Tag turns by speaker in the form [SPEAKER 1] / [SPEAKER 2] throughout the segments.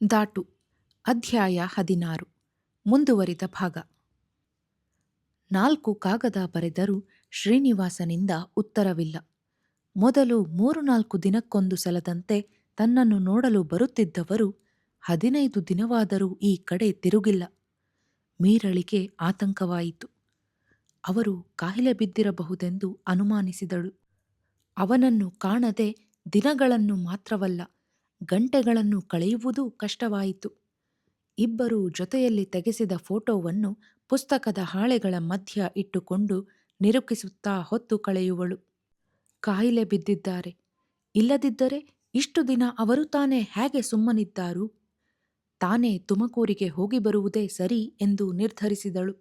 [SPEAKER 1] ದಾಟು ಅಧ್ಯಾಯ 16 ಮುಂದುವರಿದ ಭಾಗ. 4 ಕಾಗದ ಬರೆದರೂ ಶ್ರೀನಿವಾಸನಿಂದ ಉತ್ತರವಿಲ್ಲ. ಮೊದಲು 3-4 ದಿನಕ್ಕೊಂದು ಸಲದಂತೆ ತನ್ನನ್ನು ನೋಡಲು ಬರುತ್ತಿದ್ದವರು 15 ದಿನವಾದರೂ ಈ ಕಡೆ ತಿರುಗಿಲ್ಲ. ಮೀರಳಿಗೆ ಆತಂಕವಾಯಿತು. ಅವರು ಕಾಯಿಲೆ ಬಿದ್ದಿರಬಹುದೆಂದು ಅನುಮಾನಿಸಿದಳು. ಅವನನ್ನು ಕಾಣದೆ ದಿನಗಳನ್ನು ಮಾತ್ರವಲ್ಲ, ಗಂಟೆಗಳನ್ನು ಕಳೆಯುವುದೂ ಕಷ್ಟವಾಯಿತು. ಇಬ್ಬರೂ ಜೊತೆಯಲ್ಲಿ ತೆಗೆಸಿದ ಫೋಟೋವನ್ನು ಪುಸ್ತಕದ ಹಾಳೆಗಳ ಮಧ್ಯ ಇಟ್ಟುಕೊಂಡು ನಿರೂಪಿಸುತ್ತಾ ಹೊತ್ತು ಕಳೆಯುವಳು. ಕಾಯಿಲೆ ಬಿದ್ದಿದ್ದಾರೆ, ಇಲ್ಲದಿದ್ದರೆ ಇಷ್ಟು ದಿನ ಅವರು ತಾನೇ ಹೇಗೆ ಸುಮ್ಮನಿದ್ದಾರು? ತಾನೇ ತುಮಕೂರಿಗೆ ಹೋಗಿ ಬರುವುದೇ ಸರಿ ಎಂದು ನಿರ್ಧರಿಸಿದಳು.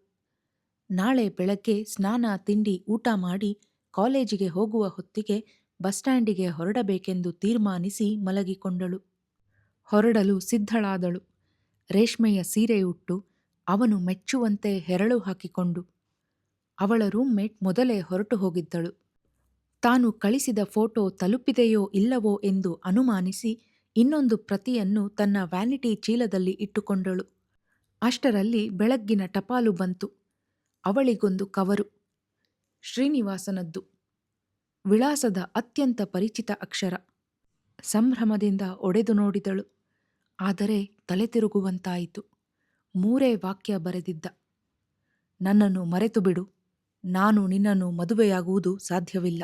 [SPEAKER 1] ನಾಳೆ ಬೆಳಗ್ಗೆ ಸ್ನಾನ ತಿಂಡಿ ಊಟ ಮಾಡಿ ಕಾಲೇಜಿಗೆ ಹೋಗುವ ಹೊತ್ತಿಗೆ ಬಸ್ ಸ್ಟ್ಯಾಂಡಿಗೆ ಹೊರಡಬೇಕೆಂದು ತೀರ್ಮಾನಿಸಿ ಮಲಗಿಕೊಂಡಳು. ಹೊರಡಲು ಸಿದ್ಧಳಾದಳು. ರೇಷ್ಮೆಯ ಸೀರೆ ಉಟ್ಟು, ಅವನು ಮೆಚ್ಚುವಂತೆ ಹೆರಳು ಹಾಕಿಕೊಂಡು. ಅವಳ ರೂಮ್ಮೇಟ್ ಮೊದಲೇ ಹೊರಟು ಹೋಗಿದ್ದಳು. ತಾನು ಕಳಿಸಿದ ಫೋಟೋ ತಲುಪಿದೆಯೋ ಇಲ್ಲವೋ ಎಂದು ಅನುಮಾನಿಸಿ ಇನ್ನೊಂದು ಪ್ರತಿಯನ್ನು ತನ್ನ ವ್ಯಾನಿಟಿ ಚೀಲದಲ್ಲಿ ಇಟ್ಟುಕೊಂಡಳು. ಅಷ್ಟರಲ್ಲಿ ಬೆಳಗ್ಗಿನ ಟಪಾಲು ಬಂತು. ಅವಳಿಗೊಂದು ಕವರು. ಶ್ರೀನಿವಾಸನದ್ದು. ವಿಳಾಸದ ಅತ್ಯಂತ ಪರಿಚಿತ ಅಕ್ಷರ. ಸಂಭ್ರಮದಿಂದ ಒಡೆದು ನೋಡಿದಳು. ಆದರೆ ತಲೆ ತಿರುಗುವಂತಾಯಿತು. 3 ವಾಕ್ಯ ಬರೆದಿದ್ದ. ನನ್ನನ್ನು ಮರೆತು ಬಿಡು. ನಾನು ನಿನ್ನನ್ನು ಮದುವೆಯಾಗುವುದು ಸಾಧ್ಯವಿಲ್ಲ.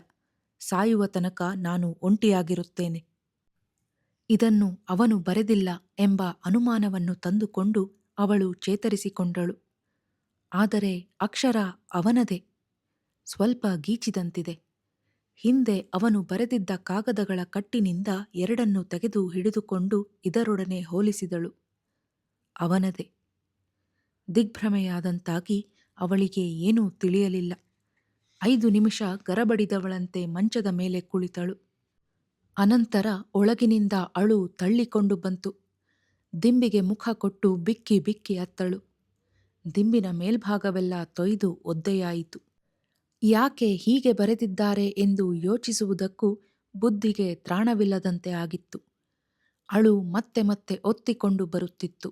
[SPEAKER 1] ಸಾಯುವ ತನಕ ನಾನು ಒಂಟಿಯಾಗಿರುತ್ತೇನೆ. ಇದನ್ನು ಅವನು ಬರೆದಿಲ್ಲ ಎಂಬ ಅನುಮಾನವನ್ನು ತಂದುಕೊಂಡು ಅವಳು ಚೇತರಿಸಿಕೊಂಡಳು. ಆದರೆ ಅಕ್ಷರ ಅವನದೇ. ಸ್ವಲ್ಪ ಗೀಚಿದಂತಿದೆ. ಹಿಂದೆ ಅವನು ಬರೆದಿದ್ದ ಕಾಗದಗಳ ಕಟ್ಟಿನಿಂದ 2 ತೆಗೆದು ಹಿಡಿದುಕೊಂಡು ಇದರೊಡನೆ ಹೋಲಿಸಿದಳು. ಅವನದೇ. ದಿಗ್ಭ್ರಮೆಯಾದಂತಾಗಿ ಅವಳಿಗೆ ಏನೂ ತಿಳಿಯಲಿಲ್ಲ. 5 ನಿಮಿಷ ಗರಬಡಿದವಳಂತೆ ಮಂಚದ ಮೇಲೆ ಕುಳಿತಳು. ಅನಂತರ ಒಳಗಿನಿಂದ ಅಳು ತಳ್ಳಿಕೊಂಡು ಬಂತು. ದಿಂಬಿಗೆ ಮುಖ ಕೊಟ್ಟು ಬಿಕ್ಕಿ ಬಿಕ್ಕಿ ಅತ್ತಳು. ದಿಂಬಿನ ಮೇಲ್ಭಾಗವೆಲ್ಲ ತೊಯ್ದು ಒದ್ದೆಯಾಯಿತು. ಯಾಕೆ ಹೀಗೆ ಬರೆದಿದ್ದಾರೆ ಎಂದು ಯೋಚಿಸುವುದಕ್ಕೂ ಬುದ್ಧಿಗೆ ತ್ರಾಣವಿಲ್ಲದಂತೆ ಆಗಿತ್ತು. ಅಳು ಮತ್ತೆ ಮತ್ತೆ ಒತ್ತಿಕೊಂಡು ಬರುತ್ತಿತ್ತು.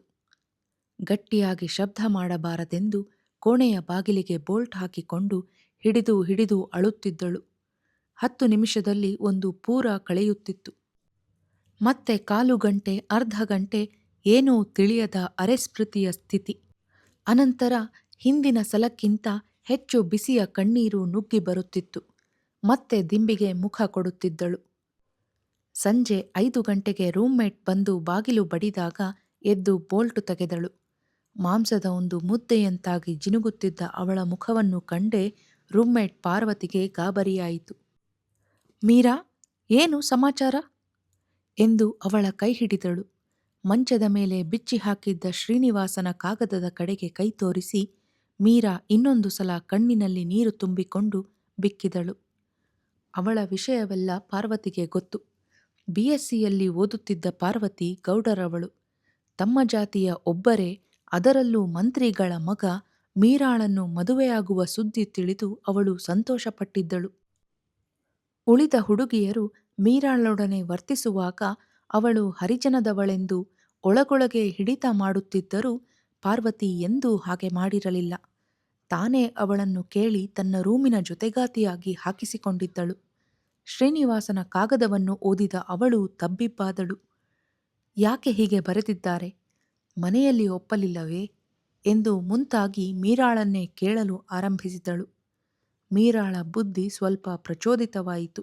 [SPEAKER 1] ಗಟ್ಟಿಯಾಗಿ ಶಬ್ದ ಮಾಡಬಾರದೆಂದು ಕೋಣೆಯ ಬಾಗಿಲಿಗೆ ಬೋಲ್ಟ್ ಹಾಕಿಕೊಂಡು ಹಿಡಿದು ಹಿಡಿದು ಅಳುತ್ತಿದ್ದಳು. 10 ನಿಮಿಷದಲ್ಲಿ ಒಂದು ಪೂರ ಕಳೆಯುತ್ತಿತ್ತು. ಮತ್ತೆ 1/4 ಗಂಟೆ, ಅರ್ಧ ಗಂಟೆ ಏನೂ ತಿಳಿಯದ ಅರೆಸ್ಮೃತಿಯ ಸ್ಥಿತಿ. ಅನಂತರ ಹಿಂದಿನ ಸಲಕ್ಕಿಂತ ಹೆಚ್ಚು ಬಿಸಿಯ ಕಣ್ಣೀರು ನುಗ್ಗಿ ಬರುತ್ತಿತ್ತು. ಮತ್ತೆ ದಿಂಬಿಗೆ ಮುಖ ಕೊಡುತ್ತಿದ್ದಳು. ಸಂಜೆ 5 ಗಂಟೆಗೆ ರೂಮ್ಮೇಟ್ ಬಂದು ಬಾಗಿಲು ಬಡಿದಾಗ ಎದ್ದು ಬೋಲ್ಟು ತೆಗೆದಳು. ಮಾಂಸದ ಒಂದು ಮುದ್ದೆಯಂತಾಗಿ ಜಿನುಗುತ್ತಿದ್ದ ಅವಳ ಮುಖವನ್ನು ಕಂಡೇ ರೂಮ್ಮೇಟ್ ಪಾರ್ವತಿಗೆ ಗಾಬರಿಯಾಯಿತು. ಮೀರಾ, ಏನು ಸಮಾಚಾರ ಎಂದು ಅವಳ ಕೈ ಹಿಡಿದಳು. ಮಂಚದ ಮೇಲೆ ಬಿಚ್ಚಿ ಹಾಕಿದ್ದ ಶ್ರೀನಿವಾಸನ ಕಾಗದದ ಕಡೆಗೆ ಕೈ ತೋರಿಸಿ ಮೀರಾ ಇನ್ನೊಂದು ಸಲ ಕಣ್ಣಿನಲ್ಲಿ ನೀರು ತುಂಬಿಕೊಂಡು ಬಿಕ್ಕಿದಳು. ಅವಳ ವಿಷಯವೆಲ್ಲ ಪಾರ್ವತಿಗೆ ಗೊತ್ತು. BScಯಲ್ಲಿ ಓದುತ್ತಿದ್ದ ಪಾರ್ವತಿ ಗೌಡರವಳು. ತಮ್ಮ ಜಾತಿಯ ಒಬ್ಬರೇ, ಅದರಲ್ಲೂ ಮಂತ್ರಿಗಳ ಮಗ ಮೀರಾಳನ್ನು ಮದುವೆಯಾಗುವ ಸುದ್ದಿ ತಿಳಿದು ಅವಳು ಸಂತೋಷಪಟ್ಟಿದ್ದಳು. ಉಳಿದ ಹುಡುಗಿಯರು ಮೀರಾಳೊಡನೆ ವರ್ತಿಸುವಾಗ ಅವಳು ಹರಿಜನದವಳೆಂದು ಒಳಗೊಳಗೆ ಹಿಡಿತ ಮಾಡುತ್ತಿದ್ದರೂ ಪಾರ್ವತಿ ಎಂದೂ ಹಾಗೆ ಮಾಡಿರಲಿಲ್ಲ. ತಾನೇ ಅವಳನ್ನು ಕೇಳಿ ತನ್ನ ರೂಮಿನ ಜೊತೆಗಾತಿಯಾಗಿ ಹಾಕಿಸಿಕೊಂಡಿದ್ದಳು. ಶ್ರೀನಿವಾಸನ ಕಾಗದವನ್ನು ಓದಿದ ಅವಳು ತಬ್ಬಿಬ್ಬಾದಳು. ಯಾಕೆ ಹೀಗೆ ಬರೆದಿದ್ದಾರೆ? ಮನೆಯಲ್ಲಿ ಒಪ್ಪಲಿಲ್ಲವೇ ಎಂದು ಮುಂತಾಗಿ ಮೀರಾಳನ್ನೇ ಕೇಳಲು ಆರಂಭಿಸಿದಳು. ಮೀರಾಳ ಬುದ್ಧಿ ಸ್ವಲ್ಪ ಪ್ರಚೋದಿತವಾಯಿತು.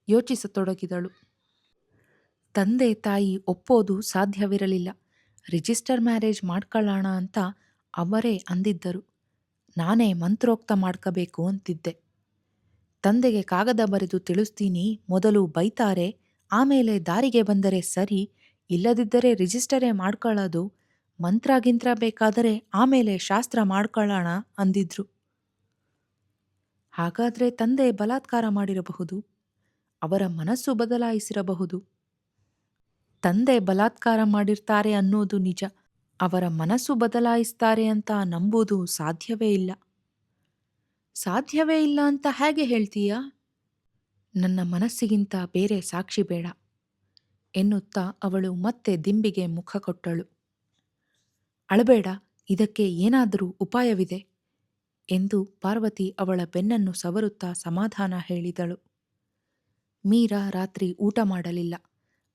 [SPEAKER 1] ಯೋಚಿಸತೊಡಗಿದಳು. ತಂದೆ ತಾಯಿ ಒಪ್ಪೋದು ಸಾಧ್ಯವಿರಲಿಲ್ಲ. ರಿಜಿಸ್ಟರ್ ಮ್ಯಾರೇಜ್ ಮಾಡ್ಕೊಳ್ಳೋಣ ಅಂತ ಅವರೇ ಅಂದಿದ್ದರು. ನಾನೇ ಮಂತ್ರೋಕ್ತ ಮಾಡ್ಕಬೇಕು ಅಂತಿದ್ದೆ. ತಂದೆಗೆ ಕಾಗದ ಬರೆದು ತಿಳಿಸ್ತೀನಿ, ಮೊದಲು ಬೈತಾರೆ, ಆಮೇಲೆ ದಾರಿಗೆ ಬಂದರೆ ಸರಿ, ಇಲ್ಲದಿದ್ದರೆ ರಿಜಿಸ್ಟರೇ ಮಾಡ್ಕೊಳ್ಳೋದು, ಮಂತ್ರ ಬೇಕಾದರೆ ಆಮೇಲೆ ಶಾಸ್ತ್ರ ಮಾಡ್ಕೊಳ್ಳೋಣ ಅಂದಿದ್ರು. ಹಾಗಾದರೆ ತಂದೆ ಬಲಾತ್ಕಾರ ಮಾಡಿರಬಹುದು. ಅವರ ಮನಸ್ಸು ಬದಲಾಯಿಸಿರಬಹುದು. ತಂದೆ ಬಲಾತ್ಕಾರ ಮಾಡಿರ್ತಾರೆ ಅನ್ನೋದು ನಿಜ. ಅವರ ಮನಸ್ಸು ಬದಲಾಯಿಸ್ತಾರೆ ಅಂತ ನಂಬುವುದು ಸಾಧ್ಯವೇ ಇಲ್ಲ. ಸಾಧ್ಯವೇ ಇಲ್ಲ ಅಂತ ಹೇಗೆ ಹೇಳ್ತೀಯಾ? ನನ್ನ ಮನಸ್ಸಿಗಿಂತ ಬೇರೆ ಸಾಕ್ಷಿ ಬೇಡ ಎನ್ನುತ್ತಾ ಅವಳು ಮತ್ತೆ ದಿಂಬಿಗೆ ಮುಖ ಕೊಟ್ಟಳು. ಅಳಬೇಡ, ಇದಕ್ಕೆ ಏನಾದರೂ ಉಪಾಯವಿದೆ ಎಂದು ಪಾರ್ವತಿ ಅವಳ ಬೆನ್ನನ್ನು ಸವರುತ್ತಾ ಸಮಾಧಾನ ಹೇಳಿದಳು. ಮೀರಾ ರಾತ್ರಿ ಊಟ ಮಾಡಲಿಲ್ಲ.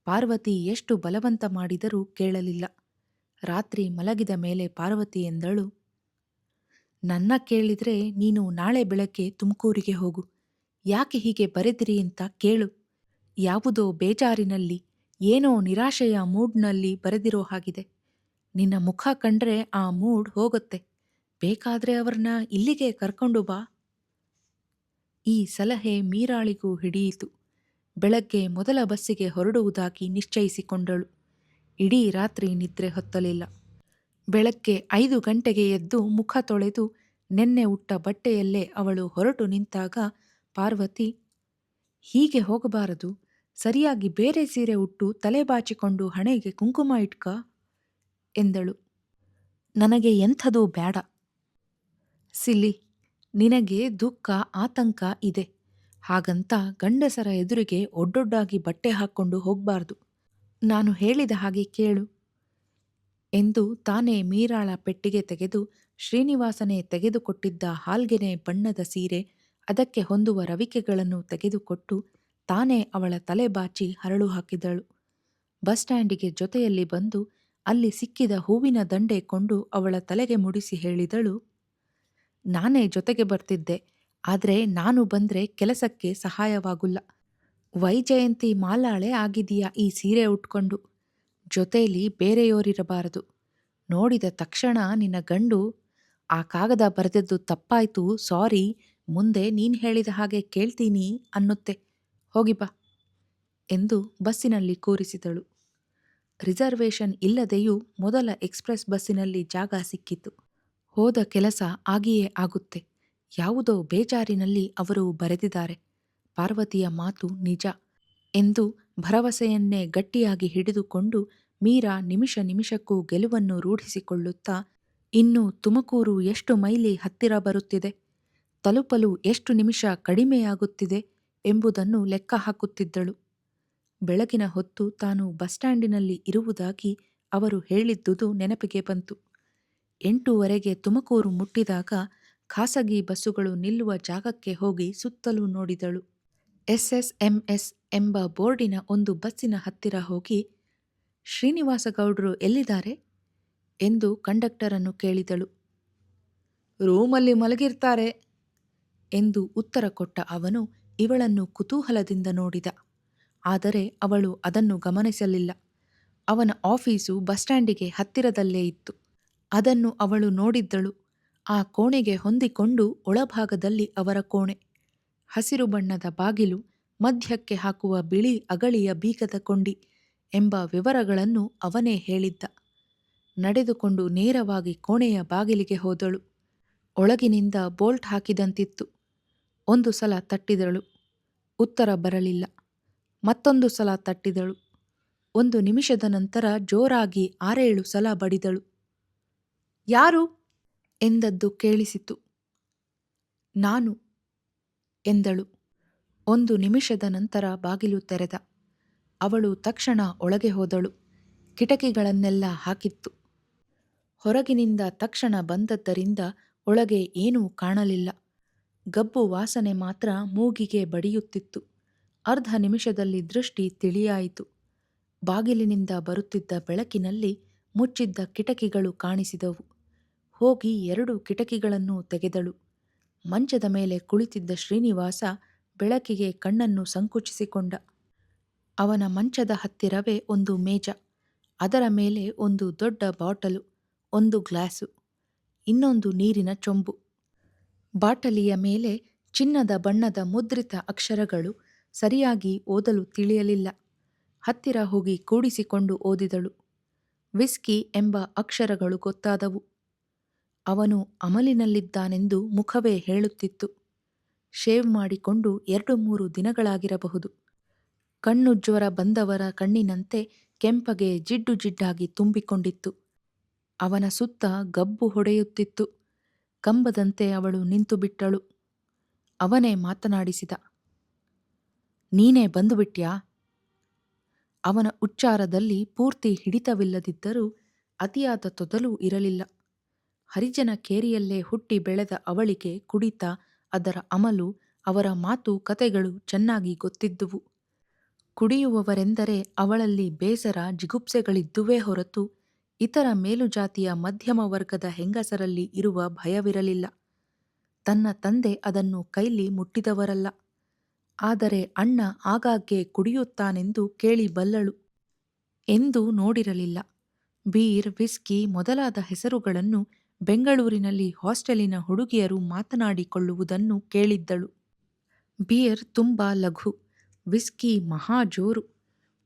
[SPEAKER 1] ಪಾರ್ವತಿ ಎಷ್ಟು ಬಲವಂತ ಮಾಡಿದರೂ ಕೇಳಲಿಲ್ಲ. ರಾತ್ರಿ ಮಲಗಿದ ಮೇಲೆ ಪಾರ್ವತಿ ಎಂದಳು, ನನ್ನ ಕೇಳಿದ್ರೆ ನೀನು ನಾಳೆ ಬೆಳಗ್ಗೆ ತುಮಕೂರಿಗೆ ಹೋಗು. ಯಾಕೆ ಹೀಗೆ ಬರೆದಿರಿ ಅಂತ ಕೇಳು. ಯಾವುದೋ ಬೇಜಾರಿನಲ್ಲಿ, ಏನೋ ನಿರಾಶೆಯ ಮೂಡ್ನಲ್ಲಿ ಬರೆದಿರೋ ಹಾಗಿದೆ. ನಿನ್ನ ಮುಖ ಕಂಡ್ರೆ ಆ ಮೂಡ್ ಹೋಗುತ್ತೆ. ಬೇಕಾದ್ರೆ ಅವ್ರನ್ನ ಇಲ್ಲಿಗೆ ಕರ್ಕೊಂಡು ಬಾ. ಈ ಸಲಹೆ ಮೀರಾಳಿಗೂ ಹಿಡಿಯಿತು. ಬೆಳಗ್ಗೆ ಮೊದಲ ಬಸ್ಸಿಗೆ ಹೊರಡುವುದಾಗಿ ನಿಶ್ಚಯಿಸಿಕೊಂಡಳು. ಇಡೀ ರಾತ್ರಿ ನಿದ್ರೆ ಹೊತ್ತಲಿಲ್ಲ. ಬೆಳಗ್ಗೆ 5 ಗಂಟೆಗೆ ಎದ್ದು ಮುಖ ತೊಳೆದು ನೆನ್ನೆ ಉಟ್ಟ ಬಟ್ಟೆಯಲ್ಲೇ ಅವಳು ಹೊರಟು ನಿಂತಾಗ ಪಾರ್ವತಿ, ಹೀಗೆ ಹೋಗಬಾರದು, ಸರಿಯಾಗಿ ಬೇರೆ ಸೀರೆ ಉಟ್ಟು ತಲೆ ಬಾಚಿಕೊಂಡು ಹಣೆಗೆ ಕುಂಕುಮ ಇಟ್ಕ ಎಂದಳು. ನನಗೆ ಎಂಥದೂ ಬೇಡ. ಸಿಲ್ಲಿ, ನಿನಗೆ ದುಃಖ ಆತಂಕ ಇದೆ. ಹಾಗಂತ ಗಂಡಸರ ಎದುರಿಗೆ ಒಡ್ಡೊಡ್ಡಾಗಿ ಬಟ್ಟೆ ಹಾಕ್ಕೊಂಡು ಹೋಗಬಾರ್ದು. ನಾನು ಹೇಳಿದ ಹಾಗೆ ಕೇಳು ಎಂದು ತಾನೇ ಮೀರಾಳ ಪೆಟ್ಟಿಗೆ ತೆಗೆದು ಶ್ರೀನಿವಾಸನೇ ತೆಗೆದುಕೊಟ್ಟಿದ್ದ ಹಾಲ್ಗೆನೆ ಬಣ್ಣದ ಸೀರೆ, ಅದಕ್ಕೆ ಹೊಂದುವ ರವಿಕೆಗಳನ್ನು ತೆಗೆದುಕೊಟ್ಟು ತಾನೇ ಅವಳ ತಲೆ ಬಾಚಿ ಹರಳು ಹಾಕಿದಳು. ಬಸ್ ಸ್ಟ್ಯಾಂಡಿಗೆ ಜೊತೆಯಲ್ಲಿ ಬಂದು ಅಲ್ಲಿ ಸಿಕ್ಕಿದ ಹೂವಿನ ದಂಡೆ ಕೊಂಡು ಅವಳ ತಲೆಗೆ ಮುಡಿಸಿ ಹೇಳಿದಳು, ನಾನೇ ಜೊತೆಗೆ ಬರ್ತಿದ್ದೆ, ಆದರೆ ನಾನು ಬಂದ್ರೆ ಕೆಲಸಕ್ಕೆ ಸಹಾಯವಾಗುಲ್ಲ. ವೈಜಯಂತಿ ಮಾಲಾಳೆ ಆಗಿದೀಯ ಈ ಸೀರೆ ಉಟ್ಕೊಂಡು. ಜೊತೆಯಲ್ಲಿ ಬೇರೆಯೋರಿರಬಾರದು. ನೋಡಿದ ತಕ್ಷಣ ನಿನ್ನ ಗಂಡು, ಆ ಕಾಗದ ಬರೆದದ್ದು ತಪ್ಪಾಯ್ತು, ಸಾರಿ, ಮುಂದೆ ನೀನು ಹೇಳಿದ ಹಾಗೆ ಕೇಳ್ತೀನಿ ಅನ್ನುತ್ತೆ. ಹೋಗಿ ಬಾ ಎಂದು ಬಸ್ಸಿನಲ್ಲಿ ಕೂರಿಸಿದಳು. ರಿಸರ್ವೇಷನ್ ಇಲ್ಲದೆಯೂ ಮೊದಲ ಎಕ್ಸ್ಪ್ರೆಸ್ ಬಸ್ಸಿನಲ್ಲಿ ಜಾಗ ಸಿಕ್ಕಿತು. ಹೋದ ಕೆಲಸ ಆಗಿಯೇ ಆಗುತ್ತೆ. ಯಾವುದೋ ಬೇಜಾರಿನಲ್ಲಿ ಅವರು ಬರೆದಿದ್ದಾರೆ. ಪಾರ್ವತಿಯ ಮಾತು ನಿಜ ಎಂದು ಭರವಸೆಯನ್ನೇ ಗಟ್ಟಿಯಾಗಿ ಹಿಡಿದುಕೊಂಡು ಮೀರಾ ನಿಮಿಷ ನಿಮಿಷಕ್ಕೂ ಗೆಲುವನ್ನು ರೂಢಿಸಿಕೊಳ್ಳುತ್ತಾ, ಇನ್ನು ತುಮಕೂರು ಎಷ್ಟು ಮೈಲಿ ಹತ್ತಿರ ಬರುತ್ತಿದೆ, ತಲುಪಲು ಎಷ್ಟು ನಿಮಿಷ ಕಡಿಮೆಯಾಗುತ್ತಿದೆ ಎಂಬುದನ್ನು ಲೆಕ್ಕ ಹಾಕುತ್ತಿದ್ದಳು. ಬೆಳಗಿನ ಹೊತ್ತು ತಾನು ಬಸ್ ಸ್ಟ್ಯಾಂಡಿನಲ್ಲಿ ಇರುವುದಾಗಿ ಅವರು ಹೇಳಿದ್ದುದು ನೆನಪಿಗೆ ಬಂತು. 8:15 ತುಮಕೂರು ಮುಟ್ಟಿದಾಗ ಖಾಸಗಿ ಬಸ್ಸುಗಳು ನಿಲ್ಲುವ ಜಾಗಕ್ಕೆ ಹೋಗಿ ಸುತ್ತಲೂ ನೋಡಿದಳು. SSMS ಎಂಬ ಬೋರ್ಡಿನ ಒಂದು ಬಸ್ಸಿನ ಹತ್ತಿರ ಹೋಗಿ, ಶ್ರೀನಿವಾಸ ಗೌಡ್ರು ಎಲ್ಲಿದ್ದಾರೆ ಎಂದು ಕಂಡಕ್ಟರನ್ನು ಕೇಳಿದಳು. ರೂಮಲ್ಲಿ ಮಲಗಿರ್ತಾರೆ ಎಂದು ಉತ್ತರ ಕೊಟ್ಟ ಅವನು ಇವಳನ್ನು ಕುತೂಹಲದಿಂದ ನೋಡಿದ. ಆದರೆ ಅವಳು ಅದನ್ನು ಗಮನಿಸಲಿಲ್ಲ. ಅವನ ಆಫೀಸು ಬಸ್ ಸ್ಟ್ಯಾಂಡಿಗೆ ಹತ್ತಿರದಲ್ಲೇ ಇತ್ತು. ಅದನ್ನು ಅವಳು ನೋಡಿದ್ದಳು. ಆ ಕೋಣೆಗೆ ಹೊಂದಿಕೊಂಡು ಒಳಭಾಗದಲ್ಲಿ ಅವರ ಕೋಣೆ, ಹಸಿರು ಬಣ್ಣದ ಬಾಗಿಲು, ಮಧ್ಯಕ್ಕೆ ಹಾಕುವ ಬಿಳಿ ಅಗಳಿಯ ಬೀಗದ ಕೊಂಡಿ ಎಂಬ ವಿವರಗಳನ್ನು ಅವನೇ ಹೇಳಿದ್ದ. ನಡೆದುಕೊಂಡು ನೇರವಾಗಿ ಕೋಣೆಯ ಬಾಗಿಲಿಗೆ ಹೋದಳು. ಒಳಗಿನಿಂದ ಬೋಲ್ಟ್ ಹಾಕಿದಂತಿತ್ತು. ಒಂದು ಸಲ ತಟ್ಟಿದಳು. ಉತ್ತರ ಬರಲಿಲ್ಲ. ಮತ್ತೊಂದು ಸಲ ತಟ್ಟಿದಳು. 1 ನಿಮಿಷದ ನಂತರ ಜೋರಾಗಿ 6-7 ಸಲ ಬಡಿದಳು. ಯಾರು ಎಂದದ್ದು ಕೇಳಿಸಿತು. ನಾನು ಎಂದಳು. 1 ನಿಮಿಷದ ನಂತರ ಬಾಗಿಲು ತೆರೆದ. ಅವಳು ತಕ್ಷಣ ಒಳಗೆ ಹೋದಳು. ಕಿಟಕಿಗಳನ್ನೆಲ್ಲ ಹಾಕಿತ್ತು. ಹೊರಗಿನಿಂದ ತಕ್ಷಣ ಬಂದದ್ದರಿಂದ ಒಳಗೆ ಏನೂ ಕಾಣಲಿಲ್ಲ. ಗಬ್ಬು ವಾಸನೆ ಮಾತ್ರ ಮೂಗಿಗೆ ಬಡಿಯುತ್ತಿತ್ತು. ಅರ್ಧ ನಿಮಿಷದಲ್ಲಿ ದೃಷ್ಟಿ ತಿಳಿಯಾಯಿತು. ಬಾಗಿಲಿನಿಂದ ಬರುತ್ತಿದ್ದ ಬೆಳಕಿನಲ್ಲಿ ಮುಚ್ಚಿದ್ದ ಕಿಟಕಿಗಳು ಕಾಣಿಸಿದವು. ಹೋಗಿ 2 ಕಿಟಕಿಗಳನ್ನು ತೆಗೆದಳು. ಮಂಚದ ಮೇಲೆ ಕುಳಿತಿದ್ದ ಶ್ರೀನಿವಾಸ ಬೆಳಕಿಗೆ ಕಣ್ಣನ್ನು ಸಂಕುಚಿಸಿಕೊಂಡ. ಅವನ ಮಂಚದ ಹತ್ತಿರವೇ ಒಂದು ಮೇಜ, ಅದರ ಮೇಲೆ ಒಂದು ದೊಡ್ಡ ಬಾಟಲು, ಒಂದು ಗ್ಲಾಸು, ಇನ್ನೊಂದು ನೀರಿನ ಚೊಂಬು. ಬಾಟಲಿಯ ಮೇಲೆ ಚಿನ್ನದ ಬಣ್ಣದ ಮುದ್ರಿತ ಅಕ್ಷರಗಳು ಸರಿಯಾಗಿ ಓದಲು ತಿಳಿಯಲಿಲ್ಲ. ಹತ್ತಿರ ಹೋಗಿ ಕೂಡಿಸಿಕೊಂಡು ಓದಿದಳು. ವಿಸ್ಕಿ ಎಂಬ ಅಕ್ಷರಗಳು ಗೊತ್ತಾದವು. ಅವನು ಅಮಲಿನಲ್ಲಿದ್ದಾನೆಂದು ಮುಖವೇ ಹೇಳುತ್ತಿತ್ತು. ಶೇವ್ ಮಾಡಿಕೊಂಡು 2-3 ದಿನಗಳಾಗಿರಬಹುದು. ಕಣ್ಣು ಜ್ವರ ಬಂದವರ ಕಣ್ಣಿನಂತೆ ಕೆಂಪಗೆ ಜಿಡ್ಡು ಜಿಡ್ಡಾಗಿ ತುಂಬಿಕೊಂಡಿತ್ತು. ಅವನ ಸುತ್ತ ಗಬ್ಬು ಹೊಡೆಯುತ್ತಿತ್ತು. ಕಂಬದಂತೆ ಅವಳು ನಿಂತು ಬಿಟ್ಟಳು. ಅವನೇ ಮಾತನಾಡಿಸಿದ. ನೀನೇ ಬಂದುಬಿಟ್ಯಾ? ಅವನ ಉಚ್ಚಾರದಲ್ಲಿ ಪೂರ್ತಿ ಹಿಡಿತವಿಲ್ಲದಿದ್ದರೂ ಅತಿಯಾದ ತೊದಲೂ ಇರಲಿಲ್ಲ. ಹರಿಜನ ಕೇರಿಯಲ್ಲೇ ಹುಟ್ಟಿ ಬೆಳೆದ ಅವಳಿಗೆ ಕುಡಿತ, ಅದರ ಅಮಲು, ಅವರ ಮಾತು ಕತೆಗಳು ಚೆನ್ನಾಗಿ ಗೊತ್ತಿದ್ದುವು. ಕುಡಿಯುವವರೆಂದರೆ ಅವಳಲ್ಲಿ ಬೇಸರ, ಜಿಗುಪ್ಸೆಗಳಿದ್ದುವೇ ಹೊರತು ಇತರ ಮೇಲುಜಾತಿಯ ಮಧ್ಯಮ ವರ್ಗದ ಹೆಂಗಸರಲ್ಲಿ ಇರುವ ಭಯವಿರಲಿಲ್ಲ. ತನ್ನ ತಂದೆ ಅದನ್ನು ಕೈಲಿ ಮುಟ್ಟಿದವರಲ್ಲ. ಆದರೆ ಅಣ್ಣ ಆಗಾಗ್ಗೆ ಕುಡಿಯುತ್ತಾನೆಂದು ಕೇಳಿ ಬಲ್ಲಳು. ಎಂದೂ ನೋಡಿರಲಿಲ್ಲ. ಬೀರ್, ವಿಸ್ಕಿ ಮೊದಲಾದ ಹೆಸರುಗಳನ್ನು ಬೆಂಗಳೂರಿನಲ್ಲಿ ಹಾಸ್ಟೆಲಿನ ಹುಡುಗಿಯರು ಮಾತನಾಡಿಕೊಳ್ಳುವುದನ್ನು ಕೇಳಿದ್ದಳು. ಬಿಯರ್ ತುಂಬ ಲಘು, ವಿಸ್ಕಿ ಮಹಾ ಜೋರು,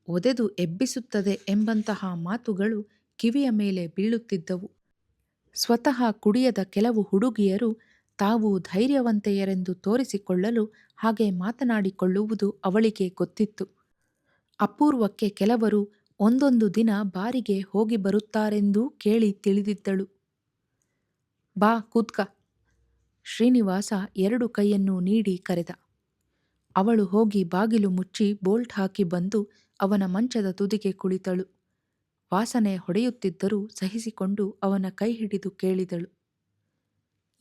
[SPEAKER 1] ಒದೆದು ಎಬ್ಬಿಸುತ್ತದೆ ಎಂಬಂತಹ ಮಾತುಗಳು ಕಿವಿಯ ಮೇಲೆ ಬೀಳುತ್ತಿದ್ದವು. ಸ್ವತಃ ಕುಡಿಯದ ಕೆಲವು ಹುಡುಗಿಯರು ತಾವು ಧೈರ್ಯವಂತೆಯರೆಂದು ತೋರಿಸಿಕೊಳ್ಳಲು ಹಾಗೆ ಮಾತನಾಡಿಕೊಳ್ಳುವುದು ಅವಳಿಗೆ ಗೊತ್ತಿತ್ತು. ಅಪೂರ್ವಕ್ಕೆ ಕೆಲವರು ಒಂದೊಂದು ದಿನ ಬಾರಿಗೆ ಹೋಗಿ ಬರುತ್ತಾರೆಂದೂ ಕೇಳಿ ತಿಳಿದಿದ್ದಳು. ಬಾ ಕೂತ್ಕ. ಶ್ರೀನಿವಾಸ 2 ಕೈಯನ್ನು ನೀಡಿ ಕರೆದ. ಅವಳು ಹೋಗಿ ಬಾಗಿಲು ಮುಚ್ಚಿ ಬೋಲ್ಟ್ ಹಾಕಿ ಬಂದು ಅವನ ಮಂಚದ ತುದಿಗೆ ಕುಳಿತಳು. ವಾಸನೆ ಹೊಡೆಯುತ್ತಿದ್ದರೂ ಸಹಿಸಿಕೊಂಡು ಅವನ ಕೈ ಹಿಡಿದು ಕೇಳಿದಳು.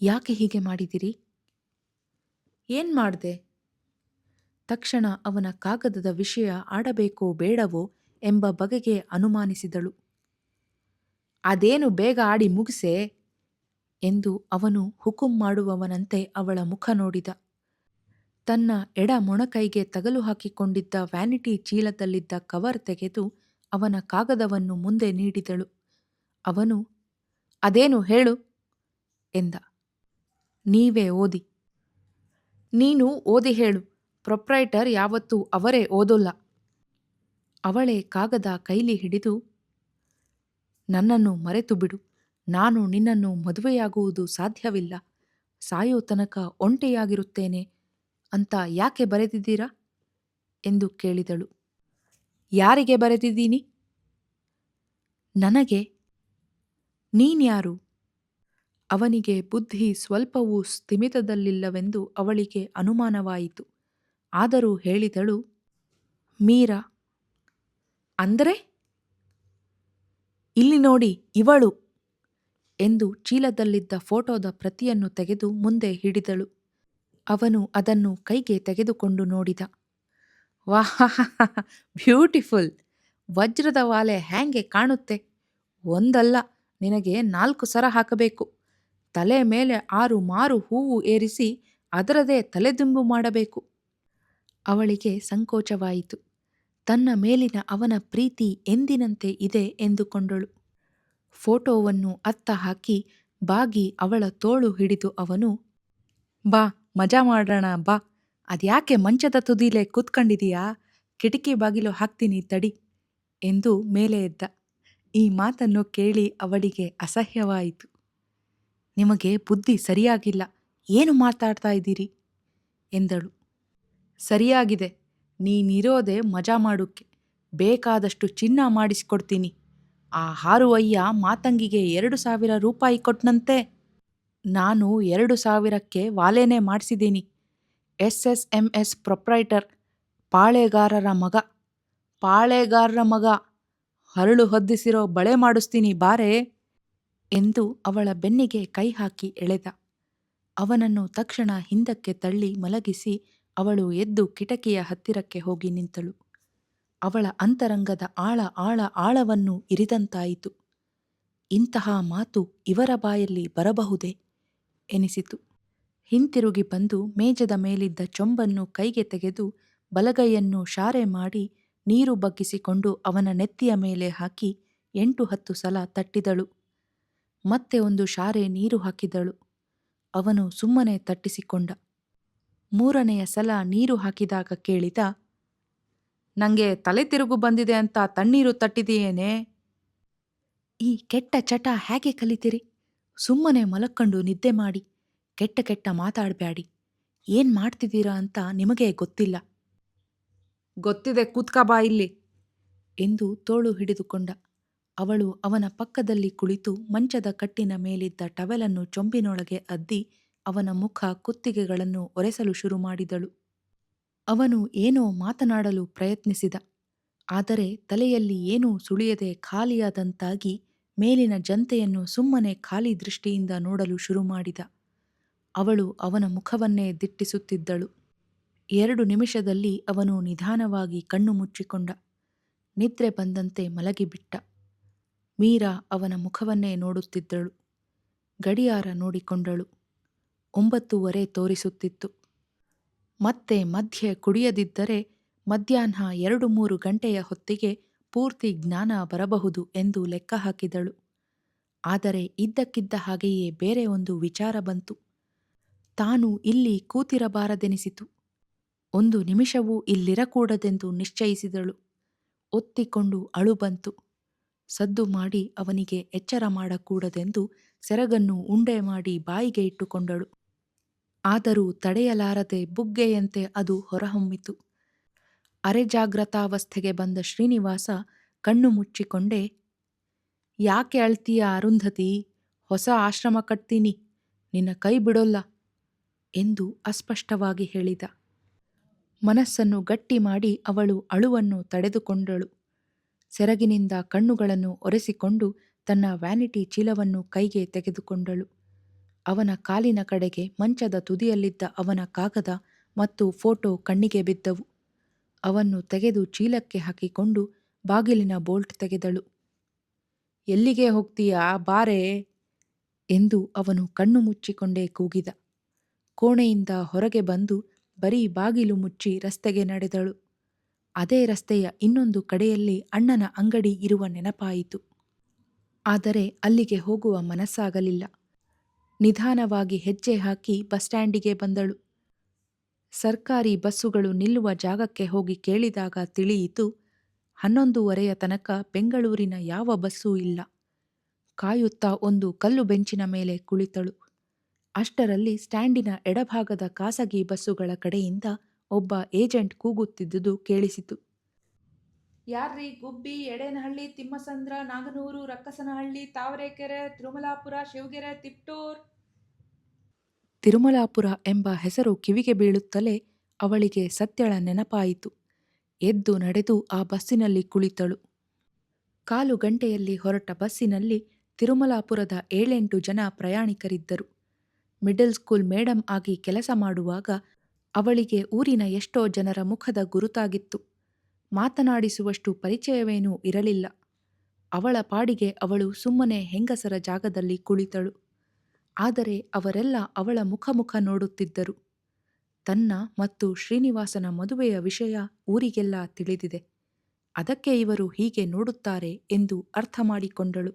[SPEAKER 1] ಯಾಕೆ ಹೀಗೆ ಮಾಡಿದಿರಿ? ಏನ್ ಮಾಡ್ದೆ? ತಕ್ಷಣ ಅವನ ಕಾಗದದ ವಿಷಯ ಆಡಬೇಕೋ ಬೇಡವೋ ಎಂಬ ಬಗೆಗೆ ಅನುಮಾನಿಸಿದಳು. ಅದೇನು ಬೇಗ ಆಡಿ ಮುಗಿಸೆ ಎಂದು ಅವನು ಹುಕುಂ ಮಾಡುವವನಂತೆ ಅವಳ ಮುಖ ನೋಡಿದ. ತನ್ನ ಎಡ ಮೊಣಕೈಗೆ ತಗಲು ಹಾಕಿಕೊಂಡಿದ್ದ ವ್ಯಾನಿಟಿ ಚೀಲದಲ್ಲಿದ್ದ ಕವರ್ ತೆಗೆದು ಅವನ ಕಾಗದವನ್ನು ಮುಂದೆ ನೀಡಿದಳು. ಅವನು ಅದೇನು ಹೇಳು ಎಂದ. ನೀವೇ ಓದಿ. ನೀನು ಓದಿ ಹೇಳು. ಪ್ರೊಪ್ರೈಟರ್ ಯಾವತ್ತೂ ಅವರೇ ಓದೋಲ್ಲ. ಅವಳೇ ಕಾಗದ ಕೈಲಿ ಹಿಡಿದು, ನನ್ನನ್ನು ಮರೆತು ಬಿಡು. ನಾನು ನಿನ್ನನ್ನು ಮದುವೆಯಾಗುವುದು ಸಾಧ್ಯವಿಲ್ಲ. ಸಾಯೋ ತನಕ ಒಂಟಿಯಾಗಿರುತ್ತೇನೆ ಅಂತ ಯಾಕೆ ಬರೆದಿದ್ದೀರಾ ಎಂದು ಕೇಳಿದಳು. ಯಾರಿಗೆ ಬರೆದಿದ್ದೀನಿ? ನನಗೆ. ನೀನ್ಯಾರು? ಅವನಿಗೆ ಬುದ್ಧಿ ಸ್ವಲ್ಪವೂ ಸ್ಥಿಮಿತದಲ್ಲಿಲ್ಲವೆಂದು ಅವಳಿಗೆ ಅನುಮಾನವಾಯಿತು. ಆದರೂ ಹೇಳಿದಳು, ಮೀರಾ. ಅಂದರೆ? ಇಲ್ಲಿ ನೋಡಿ, ಇವಳು ಎಂದು ಚೀಲದಲ್ಲಿದ್ದ ಫೋಟೋದ ಪ್ರತಿಯನ್ನು ತೆಗೆದು ಮುಂದೆ ಹಿಡಿದಳು. ಅವನು ಅದನ್ನು ಕೈಗೆ ತೆಗೆದುಕೊಂಡು ನೋಡಿದ. ವಾಹ್, ಬ್ಯೂಟಿಫುಲ್! ವಜ್ರದ ವಾಲೆ ಹ್ಯಾಂಗೆ ಕಾಣುತ್ತೆ! ಒಂದಲ್ಲ, ನಿನಗೆ 4 ಸರ ಹಾಕಬೇಕು. ತಲೆ ಮೇಲೆ 6 ಮಾರು ಹೂವು ಏರಿಸಿ ಅದರದೇ ತಲೆದಿಂಬು ಮಾಡಬೇಕು. ಅವಳಿಗೆ ಸಂಕೋಚವಾಯಿತು. ತನ್ನ ಮೇಲಿನ ಅವನ ಪ್ರೀತಿ ಎಂದಿನಂತೆ ಇದೆ ಎಂದುಕೊಂಡಳು. ಫೋಟೋವನ್ನು ಅತ್ತ ಹಾಕಿ ಬಾಗಿ ಅವಳ ತೋಳು ಹಿಡಿದು ಅವನು, ಬಾ ಮಜಾ ಮಾಡೋಣ ಬಾ. ಅದ್ಯಾಕೆ ಮಂಚದ ತುದಿಲೇ ಕೂತ್ಕೊಂಡಿದೀಯಾ? ಕಿಟಕಿ ಬಾಗಿಲು ಹಾಕ್ತೀನಿ ತಡಿ ಎಂದು ಮೇಲೆ ಎದ್ದ. ಈ ಮಾತನ್ನು ಕೇಳಿ ಅವಳಿಗೆ ಅಸಹ್ಯವಾಯಿತು. ನಿಮಗೆ ಬುದ್ಧಿ ಸರಿಯಾಗಿಲ್ಲ, ಏನು ಮಾತಾಡ್ತಾ ಇದ್ದೀರಿ ಎಂದಳು. ಸರಿಯಾಗಿದೆ, ನೀನಿರೋದೆ ಮಜಾ ಮಾಡೋಕ್ಕೆ. ಬೇಕಾದಷ್ಟು ಚಿನ್ನ ಮಾಡಿಸಿಕೊಡ್ತೀನಿ. ಆ ಹಾರುವಯ್ಯ ಮಾತಂಗಿಗೆ 2,000 ರೂಪಾಯಿ ಕೊಟ್ನಂತೆ. ನಾನು 2,000ಕ್ಕೆ ವಾಲೇನೆ ಮಾಡಿಸಿದ್ದೀನಿ. SSMS ಪ್ರೊಪ್ರೈಟರ್, ಪಾಳೆಗಾರರ ಮಗ. ಪಾಳೆಗಾರರ ಮಗ, ಹರಳು ಹೊದ್ದಿಸಿರೋ ಬಳೆ ಮಾಡಿಸ್ತೀನಿ ಬಾರೆ ಎಂದು ಅವಳ ಬೆನ್ನಿಗೆ ಕೈ ಹಾಕಿ ಎಳೆದ. ಅವನನ್ನು ತಕ್ಷಣ ಹಿಂದಕ್ಕೆ ತಳ್ಳಿ ಮಲಗಿಸಿ ಅವಳು ಎದ್ದು ಕಿಟಕಿಯ ಹತ್ತಿರಕ್ಕೆ ಹೋಗಿ ನಿಂತಳು. ಅವಳ ಅಂತರಂಗದ ಆಳವನ್ನು ಇರಿದಂತಾಯಿತು. ಇಂತಹ ಮಾತು ಇವರ ಬಾಯಲ್ಲಿ ಬರಬಹುದೇ ಎನಿಸಿತು. ಹಿಂತಿರುಗಿ ಬಂದು ಮೇಜದ ಮೇಲಿದ್ದ ಚೊಂಬನ್ನು ಕೈಗೆ ತೆಗೆದು ಬಲಗೈಯನ್ನು ಶಾರೆ ಮಾಡಿ ನೀರು ಬಗ್ಗಿಸಿಕೊಂಡು ಅವನ ನೆತ್ತಿಯ ಮೇಲೆ ಹಾಕಿ 8-10 ಸಲ ತಟ್ಟಿದಳು. ಮತ್ತೆ ಒಂದು ಶಾರೆ ನೀರು ಹಾಕಿದಳು. ಅವನು ಸುಮ್ಮನೆ ತಟ್ಟಿಸಿಕೊಂಡ. 3ನೆಯ ಸಲ ನೀರು ಹಾಕಿದಾಗ ಕೇಳಿದ, ನಂಗೆ ತಲೆ ತಿರುಗು ಬಂದಿದೆ ಅಂತ ತಣ್ಣೀರು ತಟ್ಟಿದೆಯೇನೆ? ಈ ಕೆಟ್ಟ ಚಟ ಹೇಗೆ ಕಲಿತೀರಿ? ಸುಮ್ಮನೆ ಮಲಕ್ಕೊಂಡು ನಿದ್ದೆ ಮಾಡಿ. ಕೆಟ್ಟ ಕೆಟ್ಟ ಮಾತಾಡಬ್ಯಾಡಿ. ಏನ್ ಮಾಡ್ತಿದ್ದೀರಾ ಅಂತ ನಿಮಗೆ ಗೊತ್ತಿಲ್ಲ. ಗೊತ್ತಿದೆ, ಕೂತ್ಕ ಬಾ ಇಲ್ಲಿ ಎಂದು ತೋಳು ಹಿಡಿದುಕೊಂಡ. ಅವಳು ಅವನ ಪಕ್ಕದಲ್ಲಿ ಕುಳಿತು ಮಂಚದ ಕಟ್ಟಿನ ಮೇಲಿದ್ದ ಟವೆಲನ್ನು ಚೊಂಬಿನೊಳಗೆ ಅದ್ದಿ ಅವನ ಮುಖ, ಕುತ್ತಿಗೆಗಳನ್ನು ಒರೆಸಲು ಶುರು ಮಾಡಿದಳು. ಅವನು ಏನೋ ಮಾತನಾಡಲು ಪ್ರಯತ್ನಿಸಿದ. ಆದರೆ ತಲೆಯಲ್ಲಿ ಏನೂ ಸುಳಿಯದೆ ಖಾಲಿಯಾದಂತಾಗಿ ಮೇಲಿನ ಜಂತೆಯನ್ನು ಸುಮ್ಮನೆ ಖಾಲಿ ದೃಷ್ಟಿಯಿಂದ ನೋಡಲು ಶುರುಮಾಡಿದ. ಅವಳು ಅವನ ಮುಖವನ್ನೇ ದಿಟ್ಟಿಸುತ್ತಿದ್ದಳು. 2 ನಿಮಿಷದಲ್ಲಿ ಅವನು ನಿಧಾನವಾಗಿ ಕಣ್ಣು ಮುಚ್ಚಿಕೊಂಡ. ನಿದ್ರೆ ಬಂದಂತೆ ಮಲಗಿಬಿಟ್ಟ. ಮೀರಾ ಅವನ ಮುಖವನ್ನೇ ನೋಡುತ್ತಿದ್ದಳು. ಗಡಿಯಾರ ನೋಡಿಕೊಂಡಳು. 9:30 ತೋರಿಸುತ್ತಿತ್ತು. ಮತ್ತೆ ಮಧ್ಯೆ ಕುಡಿಯದಿದ್ದರೆ ಮಧ್ಯಾಹ್ನ 2-3 ಗಂಟೆಯ ಹೊತ್ತಿಗೆ ಪೂರ್ತಿ ಜ್ಞಾನ ಬರಬಹುದು ಎಂದು ಲೆಕ್ಕ ಹಾಕಿದಳು. ಆದರೆ ಇದ್ದಕ್ಕಿದ್ದ ಹಾಗೆಯೇ ಬೇರೆ ಒಂದು ವಿಚಾರ ಬಂತು. ತಾನು ಇಲ್ಲಿ ಕೂತಿರಬಾರದೆನಿಸಿತು. 1 ನಿಮಿಷವೂ ಇಲ್ಲಿರಕೂಡದೆಂದು ನಿಶ್ಚಯಿಸಿದಳು. ಒತ್ತಿಕೊಂಡು ಅಳು ಬಂತು. ಸದ್ದು ಮಾಡಿ ಅವನಿಗೆ ಎಚ್ಚರ ಮಾಡಕೂಡದೆಂದು ಸೆರಗನ್ನು ಉಂಡೆ ಮಾಡಿ ಬಾಯಿಗೆ ಇಟ್ಟುಕೊಂಡಳು. ಆದರೂ ತಡೆಯಲಾರದೆ ಬುಗ್ಗೆಯಂತೆ ಅದು ಹೊರಹೊಮ್ಮಿತು. ಅರೆಜಾಗ್ರತಾವಸ್ಥೆಗೆ ಬಂದ ಶ್ರೀನಿವಾಸ ಕಣ್ಣು ಮುಚ್ಚಿಕೊಂಡೇ, "ಯಾಕೆ ಅಳ್ತೀಯ ಅರುಂಧತಿ? ಹೊಸ ಆಶ್ರಮ ಕಟ್ತೀನಿ, ನಿನ್ನ ಕೈ ಬಿಡೋಲ್ಲ" ಎಂದು ಅಸ್ಪಷ್ಟವಾಗಿ ಹೇಳಿದ. ಮನಸ್ಸನ್ನು ಗಟ್ಟಿ ಮಾಡಿ ಅವಳು ಅಳುವನ್ನು ತಡೆದುಕೊಂಡಳು. ಸೆರಗಿನಿಂದ ಕಣ್ಣುಗಳನ್ನು ಒರೆಸಿಕೊಂಡು ತನ್ನ ವ್ಯಾನಿಟಿ ಚೀಲವನ್ನು ಕೈಗೆ ತೆಗೆದುಕೊಂಡಳು. ಅವನ ಕಾಲಿನ ಕಡೆಗೆ ಮಂಚದ ತುದಿಯಲ್ಲಿದ್ದ ಅವನ ಕಾಗದ ಮತ್ತು ಫೋಟೋ ಕಣ್ಣಿಗೆ ಬಿದ್ದವು. ಅವನ್ನು ತೆಗೆದು ಚೀಲಕ್ಕೆ ಹಾಕಿಕೊಂಡು ಬಾಗಿಲಿನ ಬೋಲ್ಟ್ ತೆಗೆದಳು. "ಎಲ್ಲಿಗೆ ಹೋಗ್ತೀಯಾ? ಬಾರೇ" ಎಂದು ಅವನು ಕಣ್ಣು ಮುಚ್ಚಿಕೊಂಡೇ ಕೂಗಿದ. ಕೋಣೆಯಿಂದ ಹೊರಗೆ ಬಂದು ಬರೀ ಬಾಗಿಲು ಮುಚ್ಚಿ ರಸ್ತೆಗೆ ನಡೆದಳು. ಅದೇ ರಸ್ತೆಯ ಇನ್ನೊಂದು ಕಡೆಯಲ್ಲಿ ಅಣ್ಣನ ಅಂಗಡಿ ಇರುವ ನೆನಪಾಯಿತು. ಆದರೆ ಅಲ್ಲಿಗೆ ಹೋಗುವ ಮನಸ್ಸಾಗಲಿಲ್ಲ. ನಿಧಾನವಾಗಿ ಹೆಜ್ಜೆ ಹಾಕಿ ಬಸ್ ಸ್ಟ್ಯಾಂಡಿಗೆ ಬಂದಳು. ಸರ್ಕಾರಿ ಬಸ್ಸುಗಳು ನಿಲ್ಲುವ ಜಾಗಕ್ಕೆ ಹೋಗಿ ಕೇಳಿದಾಗ ತಿಳಿಯಿತು, 11:30ಯ ತನಕ ಬೆಂಗಳೂರಿನ ಯಾವ ಬಸ್ಸೂ ಇಲ್ಲ. ಕಾಯುತ್ತಾ ಒಂದು ಕಲ್ಲು ಬೆಂಚಿನ ಮೇಲೆ ಕುಳಿತಳು. ಅಷ್ಟರಲ್ಲಿ ಸ್ಟ್ಯಾಂಡಿನ ಎಡಭಾಗದ ಖಾಸಗಿ ಬಸ್ಸುಗಳ ಕಡೆಯಿಂದ ಒಬ್ಬ ಏಜೆಂಟ್ ಕೂಗುತ್ತಿದ್ದುದು ಕೇಳಿಸಿತು. "ಯಾರ್ರೀ ಗುಬ್ಬಿ, ಎಡೇನಹಳ್ಳಿ, ತಿಮ್ಮಸಂದ್ರ, ನಾಗನೂರು, ರಕ್ಕಸನಹಳ್ಳಿ, ತಾವರೆಕೆರೆ, ತಿರುಮಲಾಪುರ, ಶಿವಗೆರೆ, ತಿಪ್ಟೂರ್?" ತಿರುಮಲಾಪುರ ಎಂಬ ಹೆಸರು ಕಿವಿಗೆ ಬೀಳುತ್ತಲೇ ಅವಳಿಗೆ ಸತ್ಯಳ ನೆನಪಾಯಿತು. ಎದ್ದು ನಡೆದು ಆ ಬಸ್ಸಿನಲ್ಲಿ ಕುಳಿತಳು. 1/4 ಗಂಟೆಯಲ್ಲಿ ಹೊರಟ ಬಸ್ಸಿನಲ್ಲಿ ತಿರುಮಲಾಪುರದ 7-8 ಜನ ಪ್ರಯಾಣಿಕರಿದ್ದರು. ಮಿಡಲ್ ಸ್ಕೂಲ್ ಮೇಡಮ್ ಆಗಿ ಕೆಲಸ ಮಾಡುವಾಗ ಅವಳಿಗೆ ಊರಿನ ಎಷ್ಟೋ ಜನರ ಮುಖದ ಗುರುತಾಗಿತ್ತು. ಮಾತನಾಡಿಸುವಷ್ಟು ಪರಿಚಯವೇನೂ ಇರಲಿಲ್ಲ. ಅವಳ ಪಾಡಿಗೆ ಅವಳು ಸುಮ್ಮನೆ ಹೆಂಗಸರ ಜಾಗದಲ್ಲಿ ಕುಳಿತಳು. ಆದರೆ ಅವರೆಲ್ಲ ಅವಳ ಮುಖ ನೋಡುತ್ತಿದ್ದರು. ತನ್ನ ಮತ್ತು ಶ್ರೀನಿವಾಸನ ಮದುವೆಯ ವಿಷಯ ಊರಿಗೆಲ್ಲ ತಿಳಿದಿದೆ. ಅದಕ್ಕೆ ಇವರು ಹೀಗೆ ನೋಡುತ್ತಾರೆ ಎಂದು ಅರ್ಥ ಮಾಡಿಕೊಂಡಳು.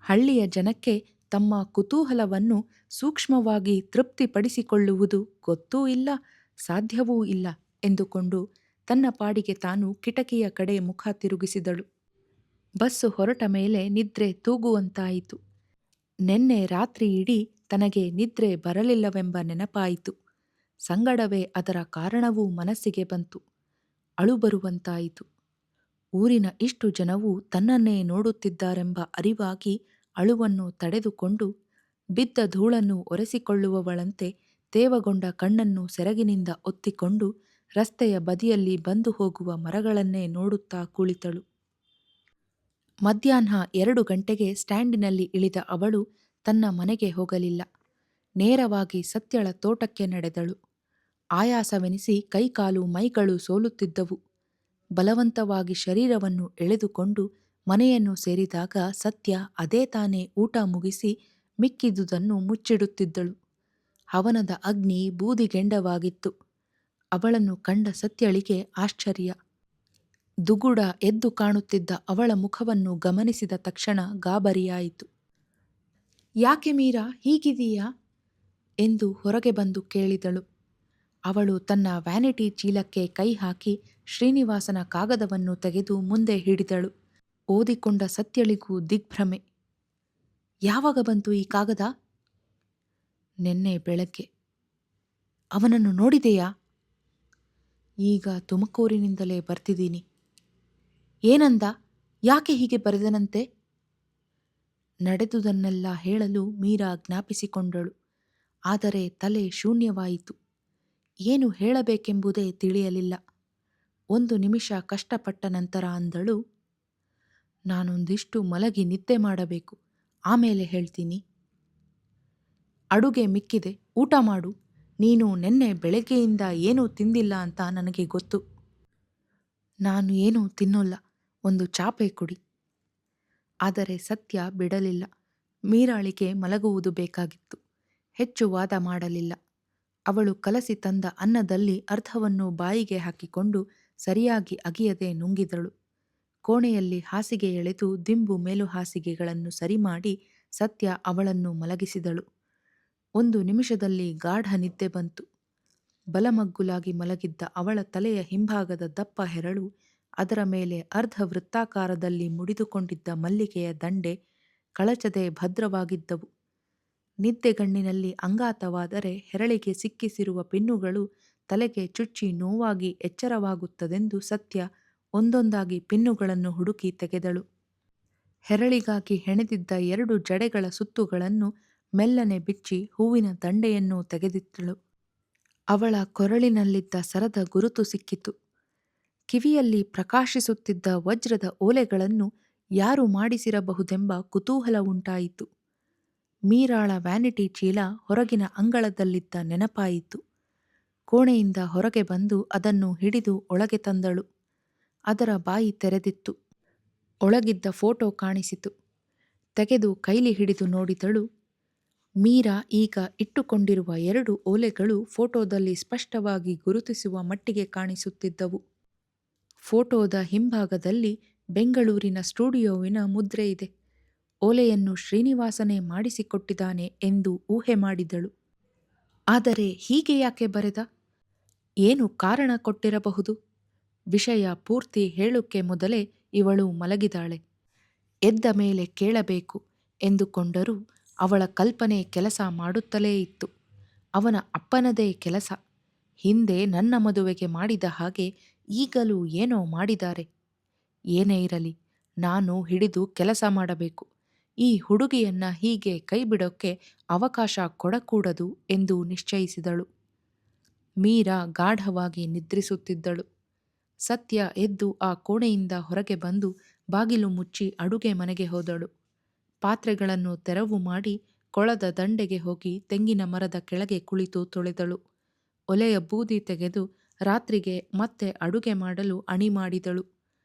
[SPEAKER 1] ಹಳ್ಳಿಯ ಜನಕ್ಕೆ ತಮ್ಮ ಕುತೂಹಲವನ್ನು ಸೂಕ್ಷ್ಮವಾಗಿ ತೃಪ್ತಿಪಡಿಸಿಕೊಳ್ಳುವುದು ಗೊತ್ತೂ ಇಲ್ಲ, ಸಾಧ್ಯವೂ ಇಲ್ಲ ಎಂದುಕೊಂಡು ತನ್ನ ಪಾಡಿಗೆ ತಾನು ಕಿಟಕಿಯ ಕಡೆ ಮುಖ ತಿರುಗಿಸಿದಳು. ಬಸ್ಸು ಹೊರಟ ಮೇಲೆ ನಿದ್ರೆ ತೂಗುವಂತಾಯಿತು. ನೆನ್ನೆ ರಾತ್ರಿ ಇಡೀ ತನಗೆ ನಿದ್ರೆ ಬರಲಿಲ್ಲವೆಂಬ ನೆನಪಾಯಿತು. ಸಂಗಡವೇ ಅದರ ಕಾರಣವೂ ಮನಸ್ಸಿಗೆ ಬಂತು. ಅಳು ಬರುವಂತಾಯಿತು. ಊರಿನ ಇಷ್ಟು ಜನವೂ ತನ್ನನ್ನೇ ನೋಡುತ್ತಿದ್ದಾರೆಂಬ ಅರಿವಾಗಿ ಅಳುವನ್ನು ತಡೆದುಕೊಂಡು ಬಿದ್ದ ಧೂಳನ್ನು ಒರೆಸಿಕೊಳ್ಳುವವಳಂತೆ ತೇವಗೊಂಡ ಕಣ್ಣನ್ನು ಸೆರಗಿನಿಂದ ಒತ್ತಿಕೊಂಡು ರಸ್ತೆಯ ಬದಿಯಲ್ಲಿ ಬಂದು ಹೋಗುವ ಮರಗಳನ್ನೇ ನೋಡುತ್ತಾ ಕುಳಿತಳು. ಮಧ್ಯಾಹ್ನ 2 ಗಂಟೆಗೆ ಸ್ಟ್ಯಾಂಡಿನಲ್ಲಿ ಇಳಿದ ಅವಳು ತನ್ನ ಮನೆಗೆ ಹೋಗಲಿಲ್ಲ. ನೇರವಾಗಿ ಸತ್ಯಳ ತೋಟಕ್ಕೆ ನಡೆದಳು. ಆಯಾಸವೆನಿಸಿ ಕೈಕಾಲು ಮೈಗಳು ಸೋಲುತ್ತಿದ್ದವು. ಬಲವಂತವಾಗಿ ಶರೀರವನ್ನು ಎಳೆದುಕೊಂಡು ಮನೆಯನ್ನು ಸೇರಿದಾಗ ಸತ್ಯ ಅದೇ ತಾನೇ ಊಟ ಮುಗಿಸಿ ಮಿಕ್ಕಿದುದನ್ನು ಮುಚ್ಚಿಡುತ್ತಿದ್ದಳು. ಹವನದ ಅಗ್ನಿ ಬೂದಿಗೆಂಡವಾಗಿತ್ತು. ಅವಳನ್ನು ಕಂಡ ಸತ್ಯಳಿಗೆ ಆಶ್ಚರ್ಯ. ದುಗುಡ ಎದ್ದು ಕಾಣುತ್ತಿದ್ದ ಅವಳ ಮುಖವನ್ನು ಗಮನಿಸಿದ ತಕ್ಷಣ ಗಾಬರಿಯಾಯಿತು. "ಯಾಕೆ ಮೀರಾ, ಹೀಗಿದೀಯಾ?" ಎಂದು ಹೊರಗೆ ಬಂದು ಕೇಳಿದಳು. ಅವಳು ತನ್ನ ವ್ಯಾನಿಟಿ ಚೀಲಕ್ಕೆ ಕೈ ಹಾಕಿ ಶ್ರೀನಿವಾಸನ ಕಾಗದವನ್ನು ತೆಗೆದು ಮುಂದೆ ಹಿಡಿದಳು. ಓದಿಕೊಂಡ ಸತ್ಯಳಿಗೂ ದಿಗ್ಭ್ರಮೆ. "ಯಾವಾಗ ಬಂತು ಈ ಕಾಗದ?" "ನೆನ್ನೆ ಬೆಳಗ್ಗೆ." "ಅವನನ್ನು ನೋಡಿದೆಯಾ?" "ಈಗ ತುಮಕೂರಿನಿಂದಲೇ ಬರ್ತಿದ್ದೀನಿ." "ಏನಂದ? ಯಾಕೆ ಹೀಗೆ ಬರೆದನಂತೆ?" ನಡೆದುದನ್ನೆಲ್ಲ ಹೇಳಲು ಮೀರಾ ಜ್ಞಾಪಿಸಿಕೊಂಡಳು. ಆದರೆ ತಲೆ ಶೂನ್ಯವಾಯಿತು. ಏನು ಹೇಳಬೇಕೆಂಬುದೇ ತಿಳಿಯಲಿಲ್ಲ. ಒಂದು ನಿಮಿಷ ಕಷ್ಟಪಟ್ಟ ನಂತರ ಅಂದಳು, ನಾನೊಂದಿಷ್ಟು ಮಲಗಿ ನಿದ್ದೆ ಮಾಡಬೇಕು, ಆಮೇಲೆ ಹೇಳ್ತೀನಿ. ಅಡುಗೆ ಮಿಕ್ಕಿದೆ, ಊಟ ಮಾಡು. ನೀನು ನೆನ್ನೆ ಬೆಳಗ್ಗೆಯಿಂದ ಏನೂ ತಿಂದಿಲ್ಲ ಅಂತ ನನಗೆ ಗೊತ್ತು. ನಾನು ಏನೂ ತಿನ್ನೋಲ್ಲ, ಒಂದು ಚಾಪೆ ಕುಡಿ. ಆದರೆ ಸತ್ಯ ಬಿಡಲಿಲ್ಲ. ಮೀರಾಳಿಗೆ ಮಲಗುವುದು ಬೇಕಾಗಿತ್ತು. ಹೆಚ್ಚು ವಾದ ಮಾಡಲಿಲ್ಲ. ಅವಳು ಕಲಸಿ ತಂದ ಅನ್ನದಲ್ಲಿ ಅರ್ಧವನ್ನು ಬಾಯಿಗೆ ಹಾಕಿಕೊಂಡು ಸರಿಯಾಗಿ ಅಗಿಯದೆ ನುಂಗಿದಳು. ಕೋಣೆಯಲ್ಲಿ ಹಾಸಿಗೆ ಎಳೆದು ದಿಂಬು ಮೇಲು ಹಾಸಿಗೆಗಳನ್ನು ಸರಿಮಾಡಿ ಸತ್ಯ ಅವಳನ್ನು ಮಲಗಿಸಿದಳು. 1 ನಿಮಿಷದಲ್ಲಿ ಗಾಢ ನಿದ್ದೆ ಬಂತು. ಬಲಮಗ್ಗುಲಾಗಿ ಮಲಗಿದ್ದ ಅವಳ ತಲೆಯ ಹಿಂಭಾಗದ ದಪ್ಪ ಹೆರಳು, ಅದರ ಮೇಲೆ ಅರ್ಧ ವೃತ್ತಾಕಾರದಲ್ಲಿ ಮುಡಿದುಕೊಂಡಿದ್ದ ಮಲ್ಲಿಗೆಯ ದಂಡೆ ಕಳಚದೆ ಭದ್ರವಾಗಿದ್ದವು. ನಿದ್ದೆಗಣ್ಣಿನಲ್ಲಿ ಅಂಗಾತವಾದರೆ ಹೆರಳಿಗೆ ಸಿಕ್ಕಿಸಿರುವ ಪಿನ್ನುಗಳು ತಲೆಗೆ ಚುಚ್ಚಿ ನೋವಾಗಿ ಎಚ್ಚರವಾಗುತ್ತದೆಂದು ಸತ್ಯ ಒಂದೊಂದಾಗಿ ಪಿನ್ನುಗಳನ್ನು ಹುಡುಕಿ ತೆಗೆದಳು. ಹೆರಳಿಗಾಗಿ ಹೆಣೆದಿದ್ದ 2 ಜಡೆಗಳ ಸುತ್ತುಗಳನ್ನು ಮೆಲ್ಲನೆ ಬಿಚ್ಚಿ ಹೂವಿನ ದಂಡೆಯನ್ನು ತೆಗೆದಿಟ್ಟಳು. ಅವಳ ಕೊರಳಿನಲ್ಲಿದ್ದ ಸರದ ಗುರುತು ಸಿಕ್ಕಿತು. ಕಿವಿಯಲ್ಲಿ ಪ್ರಕಾಶಿಸುತ್ತಿದ್ದ ವಜ್ರದ ಓಲೆಗಳನ್ನು ಯಾರು ಮಾಡಿಸಿರಬಹುದೆಂಬ ಕುತೂಹಲ ಉಂಟಾಯಿತು. ಮೀರಾಳ ವ್ಯಾನಿಟಿ ಚೀಲ ಹೊರಗಿನ ಅಂಗಳದಲ್ಲಿದ್ದ ನೆನಪಾಯಿತು. ಕೋಣೆಯಿಂದ ಹೊರಗೆ ಬಂದು ಅದನ್ನು ಹಿಡಿದು ಒಳಗೆ ತಂದಳು. ಅದರ ಬಾಯಿ ತೆರೆದಿತ್ತು. ಒಳಗಿದ್ದ ಫೋಟೋ ಕಾಣಿಸಿತು. ತೆಗೆದು ಕೈಲಿ ಹಿಡಿದು ನೋಡಿದಳು. ಮೀರಾ ಈಗ ಇಟ್ಟುಕೊಂಡಿರುವ 2 ಓಲೆಗಳು ಫೋಟೋದಲ್ಲಿ ಸ್ಪಷ್ಟವಾಗಿ ಗುರುತಿಸುವ ಮಟ್ಟಿಗೆ ಕಾಣಿಸುತ್ತಿದ್ದವು. ಫೋಟೋದ ಹಿಂಭಾಗದಲ್ಲಿ ಬೆಂಗಳೂರಿನ ಸ್ಟುಡಿಯೋವಿನ ಮುದ್ರೆ ಇದೆ. ಓಲೆಯನ್ನು ಶ್ರೀನಿವಾಸನೇ ಮಾಡಿಸಿಕೊಟ್ಟಿದ್ದಾನೆ ಎಂದು ಊಹೆ ಮಾಡಿದಳು. ಆದರೆ ಹೀಗೆ ಯಾಕೆ ಬರೆದ? ಏನು ಕಾರಣ ಕೊಟ್ಟಿರಬಹುದು? ವಿಷಯ ಪೂರ್ತಿ ಹೇಳುಕ್ಕೆ ಮೊದಲೇ ಇವಳು ಮಲಗಿದಾಳೆ. ಎದ್ದ ಮೇಲೆ ಕೇಳಬೇಕು ಎಂದುಕೊಂಡರೂ ಅವಳ ಕಲ್ಪನೆ ಕೆಲಸ ಮಾಡುತ್ತಲೇ ಇತ್ತು. ಅವನ ಅಪ್ಪನದೇ ಕೆಲಸ. ಹಿಂದೆ ನನ್ನ ಮದುವೆಗೆ ಮಾಡಿದ ಹಾಗೆ ಈಗಲೂ ಏನೋ ಮಾಡಿದ್ದಾರೆ. ಏನೇ ಇರಲಿ, ನಾನು ಹಿಡಿದು ಕೆಲಸ ಮಾಡಬೇಕು. ಈ ಹುಡುಗಿಯನ್ನ ಹೀಗೆ ಕೈಬಿಡೋಕ್ಕೆ ಅವಕಾಶ ಕೊಡಕೂಡದು ಎಂದು ನಿಶ್ಚಯಿಸಿದಳು. ಮೀರಾ ಗಾಢವಾಗಿ ನಿದ್ರಿಸುತ್ತಿದ್ದಳು. ಸತ್ಯ ಎದ್ದು ಆ ಕೋಣೆಯಿಂದ ಹೊರಗೆ ಬಂದು ಬಾಗಿಲು ಮುಚ್ಚಿ ಅಡುಗೆ ಮನೆಗೆ ಹೋದಳು. ಪಾತ್ರೆಗಳನ್ನು ತೆರವು ಮಾಡಿ ಕೊಳದ ದಂಡೆಗೆ ಹೋಗಿ ತೆಂಗಿನ ಮರದ ಕೆಳಗೆ ಕುಳಿತು ತೊಳೆದಳು. ಒಲೆಯ ಬೂದಿ ತೆಗೆದು ರಾತ್ರಿಗೆ ಮತ್ತೆ ಅಡುಗೆ ಮಾಡಲು ಅಣಿ ಮಾಡಿದಳು.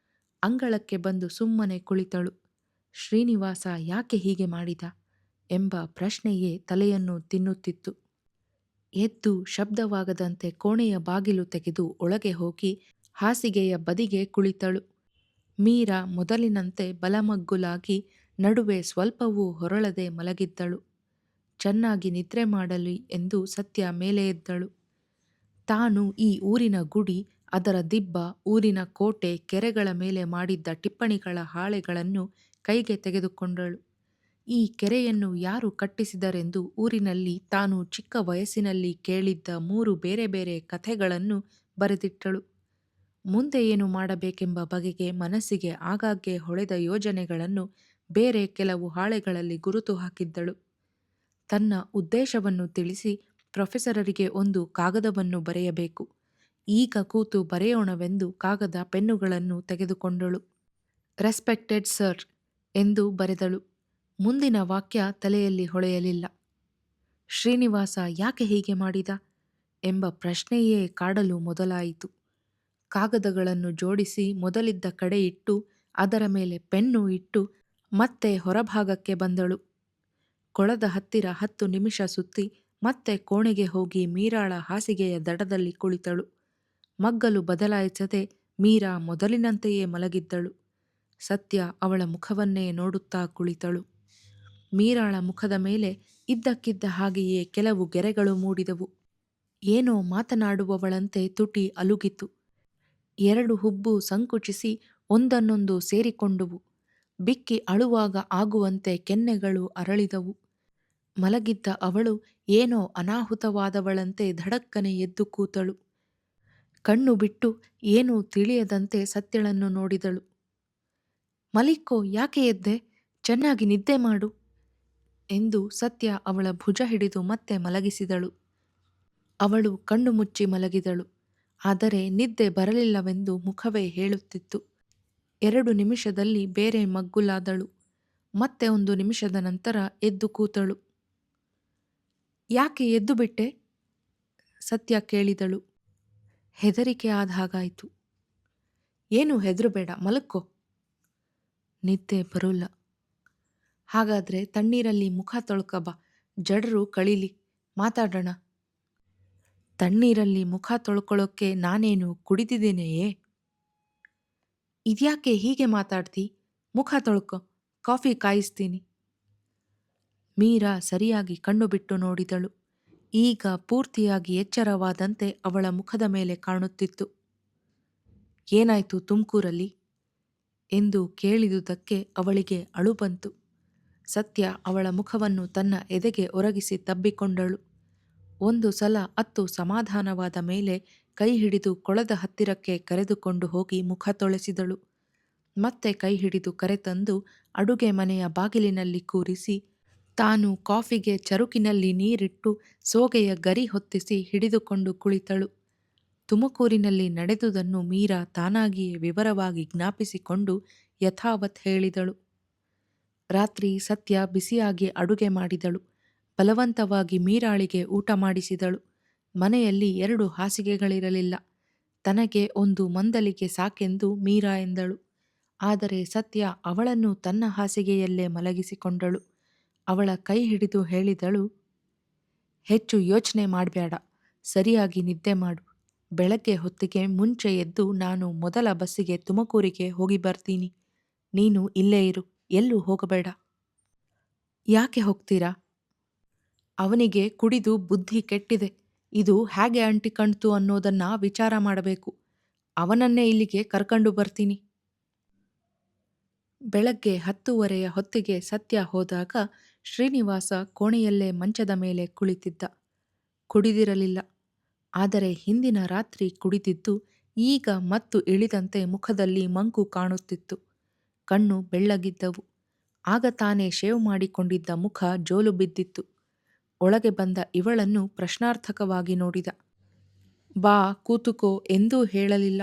[SPEAKER 1] ಅಂಗಳಕ್ಕೆ ಬಂದು ಸುಮ್ಮನೆ ಕುಳಿತಳು. ಶ್ರೀನಿವಾಸ ಯಾಕೆ ಹೀಗೆ ಮಾಡಿದ ಎಂಬ ಪ್ರಶ್ನೆಯೇ ತಲೆಯನ್ನು ತಿನ್ನುತ್ತಿತ್ತು. ಎದ್ದು ಶಬ್ದವಾಗದಂತೆ ಕೋಣೆಯ ಬಾಗಿಲು ತೆಗೆದು ಒಳಗೆ ಹೋಗಿ ಹಾಸಿಗೆಯ ಬದಿಗೆ ಕುಳಿತಳು. ಮೀರಾ ಮೊದಲಿನಂತೆ ಬಲಮಗ್ಗುಲಾಗಿ ನಡುವೆ ಸ್ವಲ್ಪವೂ ಹೊರಳದೆ ಮಲಗಿದ್ದಳು. ಚೆನ್ನಾಗಿ ನಿದ್ರೆ ಮಾಡಲಿ ಎಂದು ಸತ್ಯ ಮೇಲೆ ಎದ್ದಳು. ತಾನು ಈ ಊರಿನ ಗುಡಿ, ಅದರ ದಿಬ್ಬ, ಊರಿನ ಕೋಟೆ, ಕೆರೆಗಳ ಮೇಲೆ ಮಾಡಿದ್ದ ಟಿಪ್ಪಣಿಗಳ ಹಾಳೆಗಳನ್ನು ಕೈಗೆ ತೆಗೆದುಕೊಂಡಳು. ಈ ಕೆರೆಯನ್ನು ಯಾರು ಕಟ್ಟಿಸಿದರೆಂದು ಊರಿನಲ್ಲಿ ತಾನು ಚಿಕ್ಕ ವಯಸ್ಸಿನಲ್ಲಿ ಕೇಳಿದ್ದ 3 ಬೇರೆ ಬೇರೆ ಕಥೆಗಳನ್ನು ಬರೆದಿಟ್ಟಳು. ಮುಂದೆ ಏನು ಮಾಡಬೇಕೆಂಬ ಬಗೆಗೆ ಮನಸ್ಸಿಗೆ ಆಗಾಗ್ಗೆ ಹೊಳೆದ ಯೋಜನೆಗಳನ್ನು ಬೇರೆ ಕೆಲವು ಹಾಳೆಗಳಲ್ಲಿ ಗುರುತು ಹಾಕಿದ್ದಳು. ತನ್ನ ಉದ್ದೇಶವನ್ನು ತಿಳಿಸಿ ಪ್ರೊಫೆಸರರಿಗೆ ಒಂದು ಕಾಗದವನ್ನು ಬರೆಯಬೇಕು. ಈಗ ಕೂತು ಬರೆಯೋಣವೆಂದು ಕಾಗದ ಪೆನ್ನುಗಳನ್ನು ತೆಗೆದುಕೊಂಡಳು. ರೆಸ್ಪೆಕ್ಟೆಡ್ ಸರ್ ಎಂದು ಬರೆದಳು. ಮುಂದಿನ ವಾಕ್ಯ ತಲೆಯಲ್ಲಿ ಹೊಳೆಯಲಿಲ್ಲ. ಶ್ರೀನಿವಾಸ ಯಾಕೆ ಹೀಗೆ ಮಾಡಿದ ಎಂಬ ಪ್ರಶ್ನೆಯೇ ಕಾಡಲು ಮೊದಲಾಯಿತು. ಕಾಗದಗಳನ್ನು ಜೋಡಿಸಿ ಮೊದಲಿದ್ದ ಕಡೆ ಇಟ್ಟು ಅದರ ಮೇಲೆ ಪೆನ್ನು ಇಟ್ಟು ಮತ್ತೆ ಹೊರಭಾಗಕ್ಕೆ ಬಂದಳು. ಕೊಳದ ಹತ್ತಿರ 10 ನಿಮಿಷ ಸುತ್ತಿ ಮತ್ತೆ ಕೋಣೆಗೆ ಹೋಗಿ ಮೀರಾಳ ಹಾಸಿಗೆಯ ದಡದಲ್ಲಿ ಕುಳಿತಳು. ಮಗ್ಗಲು ಬದಲಾಯಿಸದೆ ಮೀರಾ ಮೊದಲಿನಂತೆಯೇ ಮಲಗಿದ್ದಳು. ಸತ್ಯ ಅವಳ ಮುಖವನ್ನೇ ನೋಡುತ್ತಾ ಕುಳಿತಳು. ಮೀರಾಳ ಮುಖದ ಮೇಲೆ ಇದ್ದಕ್ಕಿದ್ದ ಹಾಗೆಯೇ ಕೆಲವು ಗೆರೆಗಳು ಮೂಡಿದವು. ಏನೋ ಮಾತನಾಡುವವಳಂತೆ ತುಟಿ ಅಲುಗಿತು. 2 ಹುಬ್ಬು ಸಂಕುಚಿಸಿ ಒಂದನ್ನೊಂದು ಸೇರಿಕೊಂಡುವು. ಬಿಕ್ಕಿ ಅಳುವಾಗ ಆಗುವಂತೆ ಕೆನ್ನೆಗಳು ಅರಳಿದವು. ಮಲಗಿದ್ದ ಅವಳು ಏನೋ ಅನಾಹುತವಾದವಳಂತೆ ಧಡಕ್ಕನೆ ಎದ್ದು ಕೂತಳು. ಕಣ್ಣು ಬಿಟ್ಟು ಏನೂ ತಿಳಿಯದಂತೆ ಸತ್ಯಳನ್ನು ನೋಡಿದಳು. ಮಲಿಕ್ಕೋ, ಯಾಕೆ ಎದ್ದೆ? ಚೆನ್ನಾಗಿ ನಿದ್ದೆ ಮಾಡು ಎಂದು ಸತ್ಯ ಅವಳ ಭುಜ ಹಿಡಿದು ಮತ್ತೆ ಮಲಗಿಸಿದಳು. ಅವಳು ಕಣ್ಣು ಮುಚ್ಚಿ ಮಲಗಿದಳು. ಆದರೆ ನಿದ್ದೆ ಬರಲಿಲ್ಲವೆಂದು ಮುಖವೇ ಹೇಳುತ್ತಿತ್ತು. 2 ನಿಮಿಷದಲ್ಲಿ ಬೇರೆ ಮಗ್ಗುಲಾದಳು. ಮತ್ತೆ 1 ನಿಮಿಷದ ನಂತರ ಎದ್ದು ಕೂತಳು. ಯಾಕೆ ಎದ್ದು ಬಿಟ್ಟೆ? ಸತ್ಯ ಕೇಳಿದಳು. ಹೆದರಿಕೆ ಆದ ಹಾಗಾಯಿತು. ಏನು ಹೆದರಬೇಡ, ಮಲಕ್ಕೋ. ನಿದ್ದೆ ಬರೋಲ್ಲ. ಹಾಗಾದ್ರೆ ತಣ್ಣೀರಲ್ಲಿ ಮುಖ ತೊಳ್ಕ ಬಾ, ಜಡರು ಕಳೀಲಿ, ಮಾತಾಡೋಣ. ತಣ್ಣೀರಲ್ಲಿ ಮುಖ ತೊಳ್ಕೊಳ್ಳೋಕ್ಕೆ ನಾನೇನು ಕುಡಿದಿದ್ದೇನೆಯೇ? ಇದ್ಯಾಕೆ ಹೀಗೆ ಮಾತಾಡ್ತಿ? ಮುಖ ತೊಳ್ಕೊ, ಕಾಫಿ ಕಾಯಿಸ್ತೀನಿ. ಮೀರಾ ಸರಿಯಾಗಿ ಕಣ್ಣು ಬಿಟ್ಟು ನೋಡಿದಳು. ಈಗ ಪೂರ್ತಿಯಾಗಿ ಎಚ್ಚರವಾದಂತೆ ಅವಳ ಮುಖದ ಮೇಲೆ ಕಾಣುತ್ತಿತ್ತು. ಏನಾಯ್ತು ತುಮಕೂರಲ್ಲಿ ಎಂದು ಕೇಳಿದುದಕ್ಕೆ ಅವಳಿಗೆ ಅಳು ಬಂತು. ಸತ್ಯ ಅವಳ ಮುಖವನ್ನು ತನ್ನ ಎದೆಗೆ ಒರಗಿಸಿ ತಬ್ಬಿಕೊಂಡಳು. 1 ಸಲ ಅತ್ತು ಸಮಾಧಾನವಾದ ಮೇಲೆ ಕೈ ಹಿಡಿದು ಕೊಳದ ಹತ್ತಿರಕ್ಕೆ ಕರೆದುಕೊಂಡು ಹೋಗಿ ಮುಖ ತೊಳೆಸಿದಳು. ಮತ್ತೆ ಕೈ ಹಿಡಿದು ಕರೆತಂದು ಅಡುಗೆ ಮನೆಯ ಬಾಗಿಲಿನಲ್ಲಿ ಕೂರಿಸಿ ತಾನು ಕಾಫಿಗೆ ಚರುಕಿನಲ್ಲಿ ನೀರಿಟ್ಟು ಸೋಗೆಯ ಗರಿ ಹೊತ್ತಿಸಿ ಹಿಡಿದುಕೊಂಡು ಕುಳಿತಳು. ತುಮಕೂರಿನಲ್ಲಿ ನಡೆದುದನ್ನು ಮೀರಾ ತಾನಾಗಿಯೇ ವಿವರವಾಗಿ ಜ್ಞಾಪಿಸಿಕೊಂಡು ಯಥಾವತ್ ಹೇಳಿದಳು. ರಾತ್ರಿ ಸತ್ಯ ಬಿಸಿಯಾಗಿ ಅಡುಗೆ ಮಾಡಿದಳು. ಬಲವಂತವಾಗಿ ಮೀರಾಳಿಗೆ ಊಟ ಮಾಡಿಸಿದಳು. ಮನೆಯಲ್ಲಿ 2 ಹಾಸಿಗೆಗಳಿರಲಿಲ್ಲ. ತನಗೆ 1 ಮಂದಲಿಗೆ ಸಾಕೆಂದು ಮೀರಾ ಎಂದಳು. ಆದರೆ ಸತ್ಯ ಅವಳನ್ನು ತನ್ನ ಹಾಸಿಗೆಯಲ್ಲೇ ಮಲಗಿಸಿಕೊಂಡಳು. ಅವಳ ಕೈ ಹಿಡಿದು ಹೇಳಿದಳು, ಹೆಚ್ಚು ಯೋಚನೆ ಮಾಡಬೇಡ, ಸರಿಯಾಗಿ ನಿದ್ದೆ ಮಾಡು. ಬೆಳಗ್ಗೆ ಹೊತ್ತಿಗೆ ಮುಂಚೆ ಎದ್ದು ನಾನು ಮೊದಲ ಬಸ್ಸಿಗೆ ತುಮಕೂರಿಗೆ ಹೋಗಿ ಬರ್ತೀನಿ. ನೀನು ಇಲ್ಲೇ ಇರು, ಎಲ್ಲೂ ಹೋಗಬೇಡ. ಯಾಕೆ ಹೋಗ್ತೀರಾ? ಅವನಿಗೆ ಕುಡಿದು ಬುದ್ಧಿ ಕೆಟ್ಟಿದೆ. ಇದು ಹೇಗೆ ಅಂಟಿಕಣ್ತು ಅನ್ನೋದನ್ನ ವಿಚಾರ ಮಾಡಬೇಕು. ಅವನನ್ನೇ ಇಲ್ಲಿಗೆ ಕರ್ಕೊಂಡು ಬರ್ತೀನಿ. ಬೆಳಗ್ಗೆ 10:30 ಹೊತ್ತಿಗೆ ಸತ್ಯ ಹೋದಾಗ ಶ್ರೀನಿವಾಸ ಕೋಣೆಯಲ್ಲೇ ಮಂಚದ ಮೇಲೆ ಕುಳಿತಿದ್ದ. ಕುಡಿದಿರಲಿಲ್ಲ. ಆದರೆ ಹಿಂದಿನ ರಾತ್ರಿ ಕುಡಿದಿದ್ದು ಈಗ ಮತ್ತು ಇಳಿದಂತೆ ಮುಖದಲ್ಲಿ ಮಂಕು ಕಾಣುತ್ತಿತ್ತು. ಕಣ್ಣು ಬೆಳ್ಳಗಿದ್ದವು. ಆಗ ತಾನೇ ಶೇವ್ ಮಾಡಿಕೊಂಡಿದ್ದ ಮುಖ ಜೋಲು ಬಿದ್ದಿತ್ತು. ಒಳಗೆ ಬಂದ ಇವಳನ್ನು ಪ್ರಶ್ನಾರ್ಥಕವಾಗಿ ನೋಡಿದ. ಬಾ ಕೂತುಕೋ ಎಂದೂ ಹೇಳಲಿಲ್ಲ.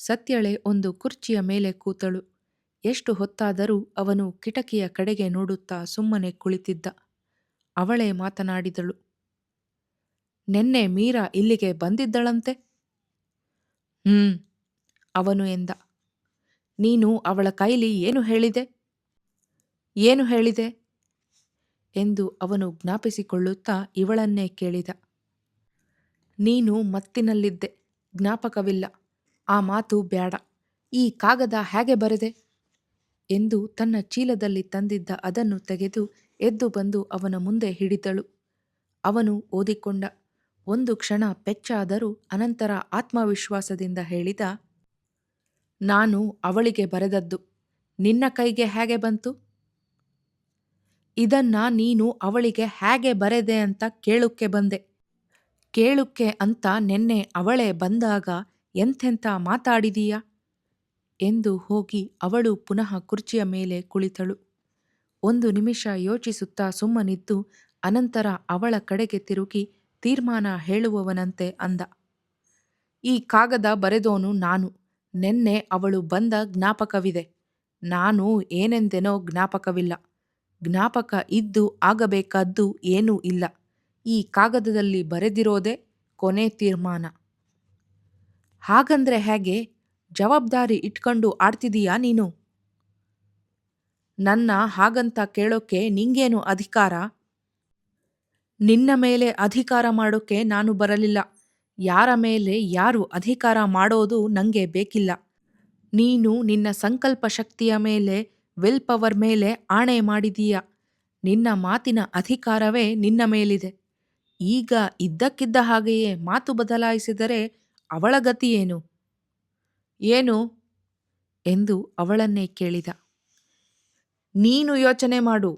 [SPEAKER 1] ಸತ್ಯಳೆ 1 ಕುರ್ಚಿಯ ಮೇಲೆ ಕೂತಳು. ಎಷ್ಟು ಹೊತ್ತಾದರೂ ಅವನು ಕಿಟಕಿಯ ಕಡೆಗೆ ನೋಡುತ್ತಾ ಸುಮ್ಮನೆ ಕುಳಿತಿದ್ದ. ಅವಳೇ ಮಾತನಾಡಿದಳು. ನೆನ್ನೆ ಮೀರಾ ಇಲ್ಲಿಗೆ ಬಂದಿದ್ದಳಂತೆ? ಅವನು ಎಂದ. ನೀನು ಅವಳ ಕೈಲಿ ಏನು ಹೇಳಿದೆ? ಏನು ಹೇಳಿದೆ ಎಂದು ಅವನು ಜ್ಞಾಪಿಸಿಕೊಳ್ಳುತ್ತಾ ಇವಳನ್ನೇ ಕೇಳಿದ. ನೀನು ಮತ್ತಿನಲ್ಲಿದ್ದೆ, ಜ್ಞಾಪಕವಿಲ್ಲ. ಆ ಮಾತು ಬ್ಯಾಡ. ಈ ಕಾಗದ ಹೇಗೆ ಬರೆದೆ ಎಂದು ತನ್ನ ಚೀಲದಲ್ಲಿ ತಂದಿದ್ದ ಅದನ್ನು ತೆಗೆದು ಎದ್ದು ಬಂದು ಅವನ ಮುಂದೆ ಹಿಡಿದಳು. ಅವನು ಓದಿಕೊಂಡ. 1 ಕ್ಷಣ ಪೆಚ್ಚಾದರೂ ಅನಂತರ ಆತ್ಮವಿಶ್ವಾಸದಿಂದ ಹೇಳಿದ, ನಾನು ಅವಳಿಗೆ ಬರೆದದ್ದು. ನಿನ್ನ ಕೈಗೆ ಹೇಗೆ ಬಂತು? ಇದನ್ನ ನೀನು ಅವಳಿಗೆ ಹೇಗೆ ಬರೆದೆ ಅಂತ ಕೇಳುಕ್ಕೆ ಬಂದೆ. ಕೇಳುಕ್ಕೆ ಅಂತ ನೆನ್ನೆ ಅವಳೇ ಬಂದಾಗ ಎಂಥೆಂಥ ಮಾತಾಡಿದೀಯ ಎಂದು ಹೋಗಿ ಅವಳು ಪುನಃ ಕುರ್ಚಿಯ ಮೇಲೆ ಕುಳಿತಳು. 1 ನಿಮಿಷ ಯೋಚಿಸುತ್ತಾ ಸುಮ್ಮನಿದ್ದು ಅನಂತರ ಅವಳ ಕಡೆಗೆ ತಿರುಗಿ ತೀರ್ಮಾನ ಹೇಳುವವನಂತೆ ಅಂದ. ಈ ಕಾಗದ ಬರೆದೋನು ನಾನು. ನೆನ್ನೆ ಅವಳು ಬಂದ ಜ್ಞಾಪಕವಿದೆ. ನಾನು ಏನೆಂದೆನೋ ಜ್ಞಾಪಕವಿಲ್ಲ. ಜ್ಞಾಪಕ ಇದ್ದು ಆಗಬೇಕಾದ್ದು ಏನೂ ಇಲ್ಲ. ಈ ಕಾಗದದಲ್ಲಿ ಬರೆದಿರೋದೇ ಕೊನೆ ತೀರ್ಮಾನ. ಹಾಗಂದ್ರೆ ಹೇಗೆ? ಜವಾಬ್ದಾರಿ ಇಟ್ಕೊಂಡು ಆಡ್ತಿದೀಯಾ ನೀನು? ನನ್ನ ಹಾಗಂತ ಕೇಳೋಕ್ಕೆ ನಿಂಗೇನು ಅಧಿಕಾರ? ನಿನ್ನ ಮೇಲೆ ಅಧಿಕಾರ ಮಾಡೋಕ್ಕೆ ನಾನು ಬರಲಿಲ್ಲ. ಯಾರ ಮೇಲೆ ಯಾರು ಅಧಿಕಾರ ಮಾಡೋದು ನಂಗೆ ಬೇಕಿಲ್ಲ. ನೀನು ನಿನ್ನ ಸಂಕಲ್ಪ ಶಕ್ತಿಯ ಮೇಲೆ, ವಿಲ್ ಪವರ್ ಮೇಲೆ ಆಣೆ ಮಾಡಿದೀಯ. ನಿನ್ನ ಮಾತಿನ ಅಧಿಕಾರವೇ ನಿನ್ನ ಮೇಲಿದೆ. ಈಗ ಇದ್ದಕ್ಕಿದ್ದ ಹಾಗೆಯೇ ಮಾತು ಬದಲಾಯಿಸಿದರೆ ಅವಳ ಗತಿಯೇನು? ಏನು ಎಂದು ಅವಳನ್ನೇ ಕೇಳಿದ. ನೀನು ಯೋಚನೆ ಮಾಡು.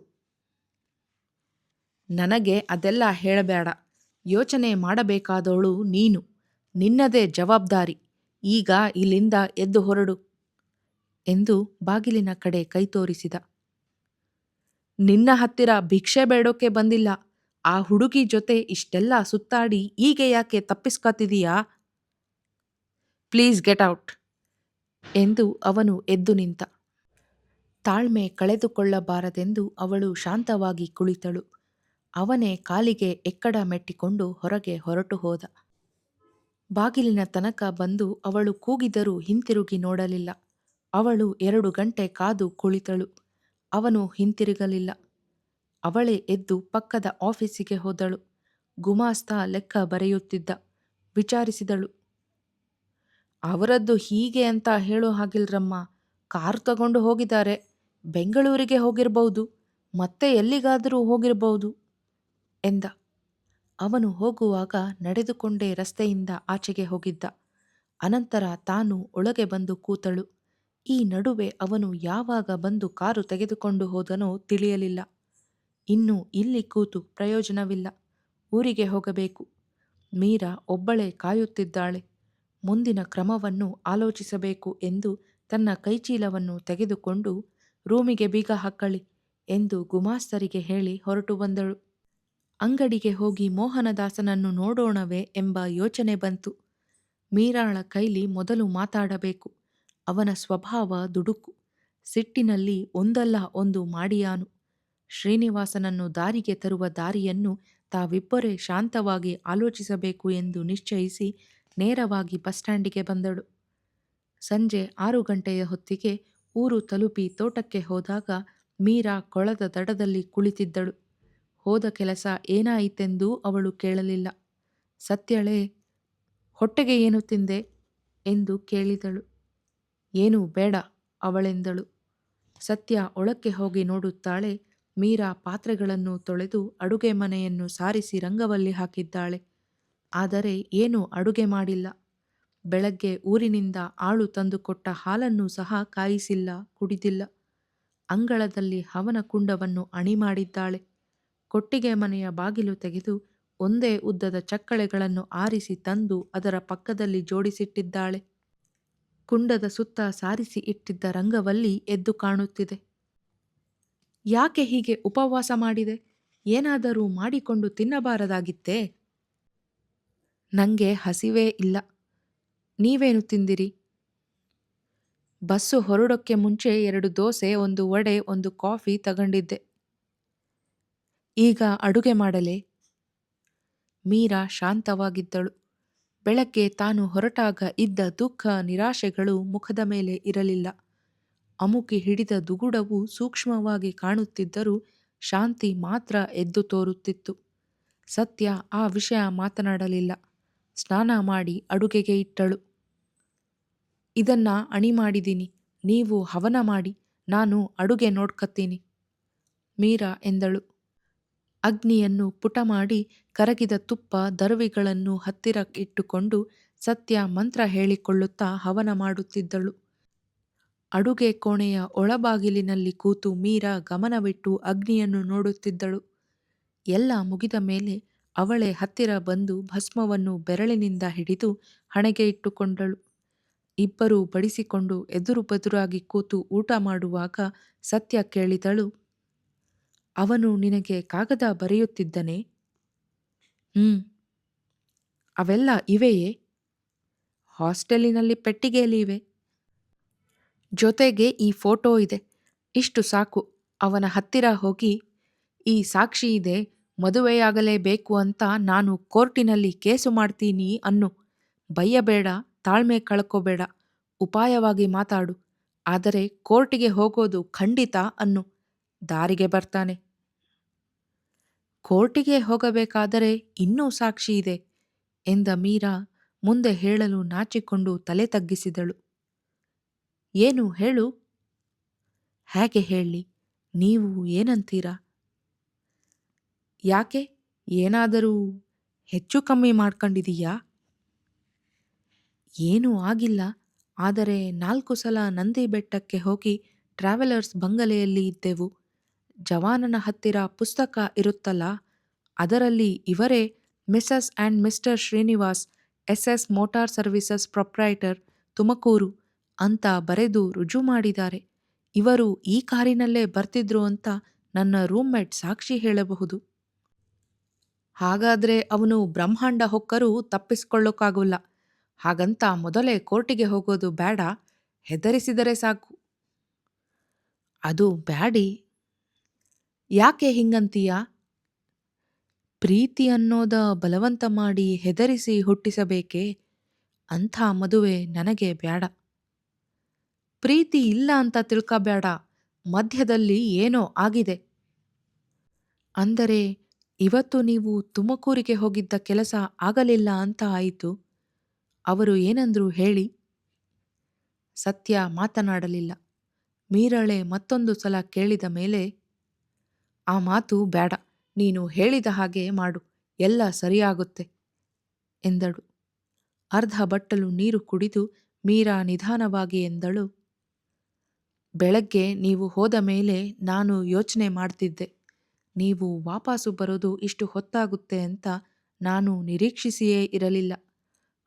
[SPEAKER 1] ನನಗೆ ಅದೆಲ್ಲ ಹೇಳಬೇಡ. ಯೋಚನೆ ಮಾಡಬೇಕಾದವಳು ನೀನು. ನಿನ್ನದೇ ಜವಾಬ್ದಾರಿ. ಈಗ ಇಲ್ಲಿಂದ ಎದ್ದು ಹೊರಡು ಎಂದು ಬಾಗಿಲಿನ ಕಡೆ ಕೈ ತೋರಿಸಿದ. ನಿನ್ನ ಹತ್ತಿರ ಭಿಕ್ಷೆ ಬೇಡೋಕೆ ಬಂದಿಲ್ಲ. ಆ ಹುಡುಗಿ ಜೊತೆ ಇಷ್ಟೆಲ್ಲ ಸುತ್ತಾಡಿ ಈಗ ಯಾಕೆ ತಪ್ಪಿಸ್ಕೊತಿದೀಯಾ? ಪ್ಲೀಸ್ ಗೆಟ್ ಔಟ್ ಎಂದು ಅವನು ಎದ್ದು ನಿಂತ. ತಾಳ್ಮೆ ಕಳೆದುಕೊಳ್ಳಬಾರದೆಂದು ಅವಳು ಶಾಂತವಾಗಿ ಕುಳಿತಳು. ಅವನೇ ಕಾಲಿಗೆ ಎಕ್ಕಡ ಮೆಟ್ಟಿಕೊಂಡು ಹೊರಗೆ ಹೊರಟು ಹೋದ. ಬಾಗಿಲಿನ ತನಕ ಬಂದು ಅವಳು ಕೂಗಿದರೂ ಹಿಂತಿರುಗಿ ನೋಡಲಿಲ್ಲ. ಅವಳು 2 ಗಂಟೆ ಕಾದು ಕುಳಿತಳು. ಅವನು ಹಿಂತಿರುಗಲಿಲ್ಲ. ಅವಳೇ ಎದ್ದು ಪಕ್ಕದ ಆಫೀಸಿಗೆ ಹೋದಳು. ಗುಮಾಸ್ತ ಲೆಕ್ಕ ಬರೆಯುತ್ತಿದ್ದ. ವಿಚಾರಿಸಿದಳು, ಅವರದ್ದು ಹೀಗೆ ಅಂತ ಹೇಳೋ ಹಾಗಿಲ್ರಮ್ಮ. ಕಾರು ತಗೊಂಡು ಹೋಗಿದ್ದಾರೆ. ಬೆಂಗಳೂರಿಗೆ ಹೋಗಿರಬಹುದು, ಮತ್ತೆ ಎಲ್ಲಿಗಾದರೂ ಹೋಗಿರಬಹುದು ಎಂದ. ಅವನು ಹೋಗುವಾಗ ನಡೆದುಕೊಂಡೇ ರಸ್ತೆಯಿಂದ ಆಚೆಗೆ ಹೋಗಿದ್ದ. ಅನಂತರ ತಾನು ಒಳಗೆ ಬಂದು ಕೂತಳು. ಈ ನಡುವೆ ಅವನು ಯಾವಾಗ ಬಂದು ಕಾರು ತೆಗೆದುಕೊಂಡು ಹೋದನೋ ತಿಳಿಯಲಿಲ್ಲ. ಇನ್ನು ಇಲ್ಲಿ ಕೂತು ಪ್ರಯೋಜನವಿಲ್ಲ. ಊರಿಗೆ ಹೋಗಬೇಕು. ಮೀರಾ ಒಬ್ಬಳೇ ಕಾಯುತ್ತಿದ್ದಾಳೆ. ಮುಂದಿನ ಕ್ರಮವನ್ನು ಆಲೋಚಿಸಬೇಕು ಎಂದು ತನ್ನ ಕೈಚೀಲವನ್ನು ತೆಗೆದುಕೊಂಡು ರೂಮಿಗೆ ಬೀಗ ಹಾಕಳಿ ಎಂದು ಗುಮಾಸ್ತರಿಗೆ ಹೇಳಿ ಹೊರಟು ಬಂದಳು. ಅಂಗಡಿಗೆ ಹೋಗಿ ಮೋಹನದಾಸನನ್ನು ನೋಡೋಣವೇ ಎಂಬ ಯೋಚನೆ ಬಂತು. ಮೀರಾಳ ಕೈಲಿ ಮೊದಲು ಮಾತಾಡಬೇಕು. ಅವನ ಸ್ವಭಾವ ದುಡುಕು. ಸಿಟ್ಟಿನಲ್ಲಿ ಒಂದಲ್ಲ ಒಂದು ಮಾಡಿಯಾನು. ಶ್ರೀನಿವಾಸನನ್ನು ದಾರಿಗೆ ತರುವ ದಾರಿಯನ್ನು ತಾವಿಬ್ಬರೇ ಶಾಂತವಾಗಿ ಆಲೋಚಿಸಬೇಕು ಎಂದು ನಿಶ್ಚಯಿಸಿ ನೇರವಾಗಿ ಬಸ್ ಸ್ಟ್ಯಾಂಡಿಗೆ ಬಂದಳು. ಸಂಜೆ 6 ಗಂಟೆಯ ಹೊತ್ತಿಗೆ ಊರು ತಲುಪಿ ತೋಟಕ್ಕೆ ಹೋದಾಗ ಮೀರಾ ಕೊಳದ ದಡದಲ್ಲಿ ಕುಳಿತಿದ್ದಳು. ಹೋದ ಕೆಲಸ ಏನಾಯಿತೆಂದೂ ಅವಳು ಕೇಳಲಿಲ್ಲ. ಸತ್ಯಳೇ, ಹೊಟ್ಟೆಗೆ ಏನು ತಿಂದೆ ಎಂದು ಕೇಳಿದಳು. ಏನೂ ಬೇಡ ಅವಳೆಂದಳು. ಸತ್ಯ ಒಳಕ್ಕೆ ಹೋಗಿ ನೋಡುತ್ತಾಳೆ. ಮೀರಾ ಪಾತ್ರೆಗಳನ್ನು ತೊಳೆದು ಅಡುಗೆ ಮನೆಯನ್ನು ಸಾರಿಸಿ ರಂಗವಲ್ಲಿ ಹಾಕಿದ್ದಾಳೆ. ಆದರೆ ಏನೂ ಅಡುಗೆ ಮಾಡಿಲ್ಲ. ಬೆಳಗ್ಗೆ ಊರಿನಿಂದ ಆಳು ತಂದುಕೊಟ್ಟ ಹಾಲನ್ನೂ ಸಹ ಕಾಯಿಸಿಲ್ಲ, ಕುಡಿದಿಲ್ಲ. ಅಂಗಳದಲ್ಲಿ ಹವನ ಕುಂಡವನ್ನು ಅಣಿ ಮಾಡಿದ್ದಾಳೆ. ಕೊಟ್ಟಿಗೆ ಮನೆಯ ಬಾಗಿಲು ತೆಗೆದು ಒಂದೇ ಉದ್ದದ ಚಕ್ಕಳೆಗಳನ್ನು ಆರಿಸಿ ತಂದು ಅದರ ಪಕ್ಕದಲ್ಲಿ ಜೋಡಿಸಿಟ್ಟಿದ್ದಾಳೆ. ಕುಂಡದ ಸುತ್ತ ಸಾರಿಸಿ ಇಟ್ಟಿದ್ದ ರಂಗವಲ್ಲಿ ಎದ್ದು ಕಾಣುತ್ತಿದೆ. ಯಾಕೆ ಹೀಗೆ ಉಪವಾಸ ಮಾಡಿದೆ? ಏನಾದರೂ ಮಾಡಿಕೊಂಡು ತಿನ್ನಬಾರದಾಗಿತ್ತೇ? ನಂಗೆ ಹಸಿವೇ ಇಲ್ಲ. ನೀವೇನು ತಿಂದಿರಿ? ಬಸ್ಸು ಹೊರಡೋಕ್ಕೆ ಮುಂಚೆ 2 ದೋಸೆ, 1 ವಡೆ, 1 ಕಾಫಿ ತಗೊಂಡಿದ್ದೆ. ಈಗ ಅಡುಗೆ ಮಾಡಲೇ? ಮೀರಾ ಶಾಂತವಾಗಿದ್ದಳು. ಬೆಳಗ್ಗೆ ತಾನು ಹೊರಟಾಗ ಇದ್ದ ದುಃಖ ನಿರಾಶೆಗಳು ಮುಖದ ಮೇಲೆ ಇರಲಿಲ್ಲ. ಅಮುಕಿ ಹಿಡಿದ ದುಗುಡವು ಸೂಕ್ಷ್ಮವಾಗಿ ಕಾಣುತ್ತಿದ್ದರೂ ಶಾಂತಿ ಮಾತ್ರ ಎದ್ದು ತೋರುತ್ತಿತ್ತು. ಸತ್ಯ ಆ ವಿಷಯ ಮಾತನಾಡಲಿಲ್ಲ. ಸ್ನಾನ ಮಾಡಿ ಅಡುಗೆಗೆ ಇಟ್ಟಳು. ಇದನ್ನ ಅಣಿ ಮಾಡಿದ್ದೀನಿ, ನೀವು ಹವನ ಮಾಡಿ, ನಾನು ಅಡುಗೆ ನೋಡ್ಕತ್ತೀನಿ ಮೀರಾ ಎಂದಳು. ಅಗ್ನಿಯನ್ನು ಪುಟ ಮಾಡಿ ಕರಗಿದ ತುಪ್ಪ ದರ್ವಿಗಳನ್ನು ಹತ್ತಿರ ಇಟ್ಟುಕೊಂಡು ಸತ್ಯ ಮಂತ್ರ ಹೇಳಿಕೊಳ್ಳುತ್ತಾ ಹವನ ಮಾಡುತ್ತಿದ್ದಳು. ಅಡುಗೆ ಕೋಣೆಯ ಒಳಬಾಗಿಲಿನಲ್ಲಿ ಕೂತು ಮೀರಾ ಗಮನವಿಟ್ಟು ಅಗ್ನಿಯನ್ನು ನೋಡುತ್ತಿದ್ದಳು. ಎಲ್ಲ ಮುಗಿದ ಮೇಲೆ ಅವಳೇ ಹತ್ತಿರ ಬಂದು ಭಸ್ಮವನ್ನು ಬೆರಳಿನಿಂದ ಹಿಡಿದು ಹಣೆಗೆ ಇಟ್ಟುಕೊಂಡಳು. ಇಬ್ಬರೂ ಬಡಿಸಿಕೊಂಡು ಎದುರು ಬದುರಾಗಿ ಕೂತು ಊಟ ಮಾಡುವಾಗ ಸತ್ಯ ಕೇಳಿದಳು, ಅವನು ನಿನಗೆ ಕಾಗದ ಬರೆಯುತ್ತಿದ್ದನೇ? ಅವೆಲ್ಲ ಇವೆಯೇ? ಹಾಸ್ಟೆಲಿನಲ್ಲಿ ಪೆಟ್ಟಿಗೆಯಲ್ಲಿ ಇವೆ. ಜೊತೆಗೆ ಈ ಫೋಟೋ ಇದೆ. ಇಷ್ಟು ಸಾಕು. ಅವನ ಹತ್ತಿರ ಹೋಗಿ, ಈ ಸಾಕ್ಷಿ ಇದೆ, ಮದುವೆಯಾಗಲೇಬೇಕು ಅಂತ ನಾನು ಕೋರ್ಟಿನಲ್ಲಿ ಕೇಸು ಮಾಡ್ತೀನಿ ಅನ್ನು. ಬಯ್ಯಬೇಡ, ತಾಳ್ಮೆ ಕಳ್ಕೋಬೇಡ, ಉಪಾಯವಾಗಿ ಮಾತಾಡು. ಆದರೆ ಕೋರ್ಟಿಗೆ ಹೋಗೋದು ಖಂಡಿತ ಅನ್ನು. ದಾರಿಗೆ ಬರ್ತಾನೆ. ಕೋರ್ಟಿಗೆ ಹೋಗಬೇಕಾದರೆ ಇನ್ನೂ ಸಾಕ್ಷಿ ಇದೆ ಎಂದ ಮೀರಾ ಮುಂದೆ ಹೇಳಲು ನಾಚಿಕೊಂಡು ತಲೆ ತಗ್ಗಿಸಿದಳು. ಏನು ಹೇಳು? ಹೇಗೆ ಹೇಳಲಿ? ನೀವು ಏನಂತೀರಾ? ಯಾಕೆ, ಏನಾದರೂ ಹೆಚ್ಚು ಕಮ್ಮಿ ಮಾಡ್ಕೊಂಡಿದೀಯಾ? ಏನೂ ಆಗಿಲ್ಲ. ಆದರೆ 4 ಸಲ ನಂದಿ ಬೆಟ್ಟಕ್ಕೆ ಹೋಗಿ ಟ್ರಾವೆಲರ್ಸ್ ಬಂಗಲೆಯಲ್ಲಿ ಇದ್ದೆವು. ಜವಾನನ ಹತ್ತಿರ ಪುಸ್ತಕ ಇರುತ್ತಲ್ಲ, ಅದರಲ್ಲಿ ಇವರೇ Mrs and mister Srinivas, SS motor services proprietor, Tumakuru ಅಂತ ಬರೆದು ರುಜು ಮಾಡಿದ್ದಾರೆ. ಇವರು ಈ ಕಾರಿನಲ್ಲೇ ಬರ್ತಿದ್ರು ಅಂತ ನನ್ನ ರೂಮ್ಮೇಟ್ ಸಾಕ್ಷಿ ಹೇಳಬಹುದು. ಹಾಗಾದ್ರೆ ಅವನು ಬ್ರಹ್ಮಾಂಡ ಹೊಕ್ಕರೂ ತಪ್ಪಿಸ್ಕೊಳ್ಳೋಕ್ಕಾಗೋಲ್ಲ. ಹಾಗಂತ ಮೊದಲೇ ಕೋರ್ಟಿಗೆ ಹೋಗೋದು ಬೇಡ, ಹೆದರಿಸಿದರೆ ಸಾಕು. ಅದು ಬ್ಯಾಡಿ. ಯಾಕೆ ಹಿಂಗಂತೀಯ? ಪ್ರೀತಿ ಅನ್ನೋದ ಬಲವಂತ ಮಾಡಿ ಹೆದರಿಸಿ ಹುಟ್ಟಿಸಬೇಕೇ? ಅಂಥ ಮದುವೆ ನನಗೆ ಬ್ಯಾಡ. ಪ್ರೀತಿ ಇಲ್ಲ ಅಂತ ತಿಳ್ಕಬೇಡ, ಮಧ್ಯದಲ್ಲಿ ಏನೋ ಆಗಿದೆ. ಅಂದರೆ ಇವತ್ತು ನೀವು ತುಮಕೂರಿಗೆ ಹೋಗಿದ್ದ ಕೆಲಸ ಆಗಲಿಲ್ಲ ಅಂತ ಆಯಿತು. ಅವರು ಏನಂದ್ರು ಹೇಳಿ? ಸತ್ಯ ಮಾತನಾಡಲಿಲ್ಲ. ಮೀರಳೆ ಮತ್ತೊಂದು ಸಲ ಕೇಳಿದ ಮೇಲೆ, ಆ ಮಾತು ಬೇಡ, ನೀನು ಹೇಳಿದ ಹಾಗೆ ಮಾಡು, ಎಲ್ಲ ಸರಿಯಾಗುತ್ತೆ ಎಂದಳು. ಅರ್ಧ ಬಟ್ಟಲು ನೀರು ಕುಡಿದು ಮೀರಾ ನಿಧಾನವಾಗಿ ಎಂದಳು, ಬೆಳಗ್ಗೆ ನೀವು ಹೋದ ಮೇಲೆ ನಾನು ಯೋಚನೆ ಮಾಡ್ತಿದ್ದೆ. ನೀವು ವಾಪಸ್ಸು ಬರೋದು ಇಷ್ಟು ಹೊತ್ತಾಗುತ್ತೆ ಅಂತ ನಾನು ನಿರೀಕ್ಷಿಸಿಯೇ ಇರಲಿಲ್ಲ.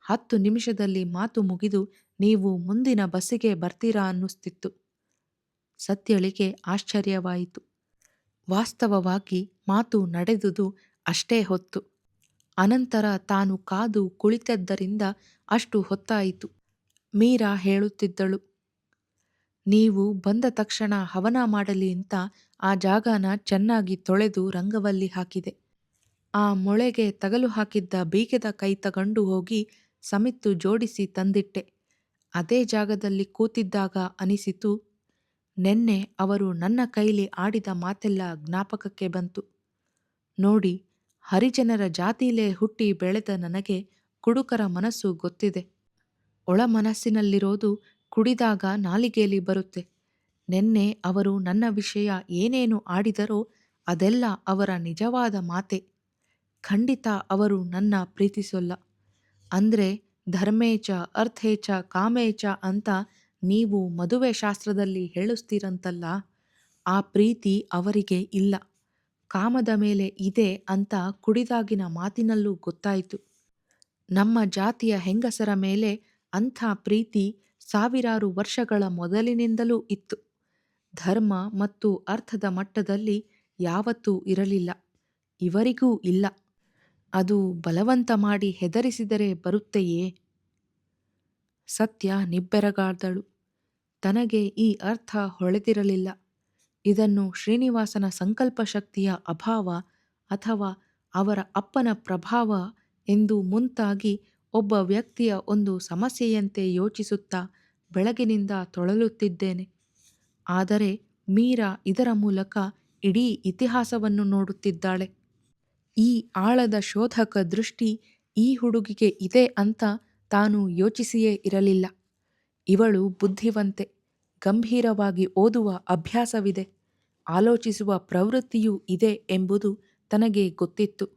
[SPEAKER 1] 10 ನಿಮಿಷದಲ್ಲಿ ಮಾತು ಮುಗಿದು ನೀವು ಮುಂದಿನ ಬಸ್ಸಿಗೆ ಬರ್ತೀರಾ ಅನ್ನಿಸ್ತಿತ್ತು. ಸತ್ಯಳಿಗೆ ಆಶ್ಚರ್ಯವಾಯಿತು. ವಾಸ್ತವವಾಗಿ ಮಾತು ನಡೆದುದು ಅಷ್ಟೇ ಹೊತ್ತು. ಅನಂತರ ತಾನು ಕಾದು ಕುಳಿತದ್ದರಿಂದ ಅಷ್ಟು ಹೊತ್ತಾಯಿತು. ಮೀರಾ ಹೇಳುತ್ತಿದ್ದಳು, ನೀವು ಬಂದ ತಕ್ಷಣ ಹವನ ಮಾಡಲಿ ಅಂತ ಆ ಜಾಗನ ಚೆನ್ನಾಗಿ ತೊಳೆದು ರಂಗವಲ್ಲಿ ಹಾಕಿದೆ. ಆ ಮೊಳೆಗೆ ತಗಲು ಹಾಕಿದ್ದ ಬೀಗದ ಕೈ ತಗೊಂಡು ಹೋಗಿ ಸಮಿತ್ತು ಜೋಡಿಸಿ ತಂದಿಟ್ಟೆ. ಅದೇ ಜಾಗದಲ್ಲಿ ಕೂತಿದ್ದಾಗ ಅನಿಸಿತು, ನೆನ್ನೆ ಅವರು ನನ್ನ ಕೈಲಿ ಆಡಿದ ಮಾತೆಲ್ಲ ಜ್ಞಾಪಕಕ್ಕೆ ಬಂತು. ನೋಡಿ, ಹರಿಜನರ ಜಾತಿಲೇ ಹುಟ್ಟಿ ಬೆಳೆದ ನನಗೆ ಕುಡುಕರ ಮನಸ್ಸು ಗೊತ್ತಿದೆ. ಒಳ ಮನಸ್ಸಿನಲ್ಲಿರೋದು ಕುಡಿದಾಗ ನಾಲಿಗೆಯಲ್ಲಿ ಬರುತ್ತೆ. ನೆನ್ನೆ ಅವರು ನನ್ನ ವಿಷಯ ಏನೇನು ಆಡಿದರೋ ಅದೆಲ್ಲ ಅವರ ನಿಜವಾದ ಮಾತೆ. ಖಂಡಿತ ಅವರು ನನ್ನ ಪ್ರೀತಿಸೋಲ್ಲ. ಅಂದ್ರೆ ಧರ್ಮೇಚ ಅರ್ಥೇಚ ಕಾಮೇಚ ಅಂತ ನೀವು ಮದುವೆ ಶಾಸ್ತ್ರದಲ್ಲಿ ಹೇಳಿಸ್ತೀರಂತಲ್ಲ, ಆ ಪ್ರೀತಿ ಅವರಿಗೆ ಇಲ್ಲ. ಕಾಮದ ಮೇಲೆ ಇದೆ ಅಂತ ಕುಡಿದಾಗಿನ ಮಾತಿನಲ್ಲೂ ಗೊತ್ತಾಯಿತು. ನಮ್ಮ ಜಾತಿಯ ಹೆಂಗಸರ ಮೇಲೆ ಅಂಥ ಪ್ರೀತಿ ಸಾವಿರಾರು ವರ್ಷಗಳ ಮೊದಲಿನಿಂದಲೂ ಇತ್ತು. ಧರ್ಮ ಮತ್ತು ಅರ್ಥದ ಮಟ್ಟದಲ್ಲಿ ಯಾವತ್ತೂ ಇರಲಿಲ್ಲ, ಇವರಿಗೂ ಇಲ್ಲ. ಅದು ಬಲವಂತ ಮಾಡಿ ಹೆದರಿಸಿದರೆ ಬರುತ್ತೆಯೇ? ಸತ್ಯ ನಿಬ್ಬೆರಗಾದಳು. ತನಗೆ ಈ ಅರ್ಥ ಹೊಳೆದಿರಲಿಲ್ಲ. ಇದನ್ನು ಶ್ರೀನಿವಾಸನ ಸಂಕಲ್ಪ ಶಕ್ತಿಯ ಅಭಾವ ಅಥವಾ ಅವರ ಅಪ್ಪನ ಪ್ರಭಾವ ಎಂದು ಮುಂತಾಗಿ ಒಬ್ಬ ವ್ಯಕ್ತಿಯ ಒಂದು ಸಮಸ್ಯೆಯಂತೆ ಯೋಚಿಸುತ್ತಾ ಬೆಳಗಿನಿಂದ ತೊಳಲುತ್ತಿದ್ದೇನೆ. ಆದರೆ ಮೀರಾ ಇದರ ಮೂಲಕ ಇಡೀ ಇತಿಹಾಸವನ್ನು ನೋಡುತ್ತಿದ್ದಾಳೆ. ಈ ಆಳದ ಶೋಧಕ ದೃಷ್ಟಿ ಈ ಹುಡುಗಿಗೆ ಇದೆ ಅಂತ ತಾನು ಯೋಚಿಸಿಯೇ ಇರಲಿಲ್ಲ. ಇವಳು ಬುದ್ಧಿವಂತೆ, ಗಂಭೀರವಾಗಿ ಓದುವ ಅಭ್ಯಾಸವಿದೆ, ಆಲೋಚಿಸುವ ಪ್ರವೃತ್ತಿಯೂ ಇದೆ ಎಂಬುದು ತನಗೆ ಗೊತ್ತಿತ್ತು.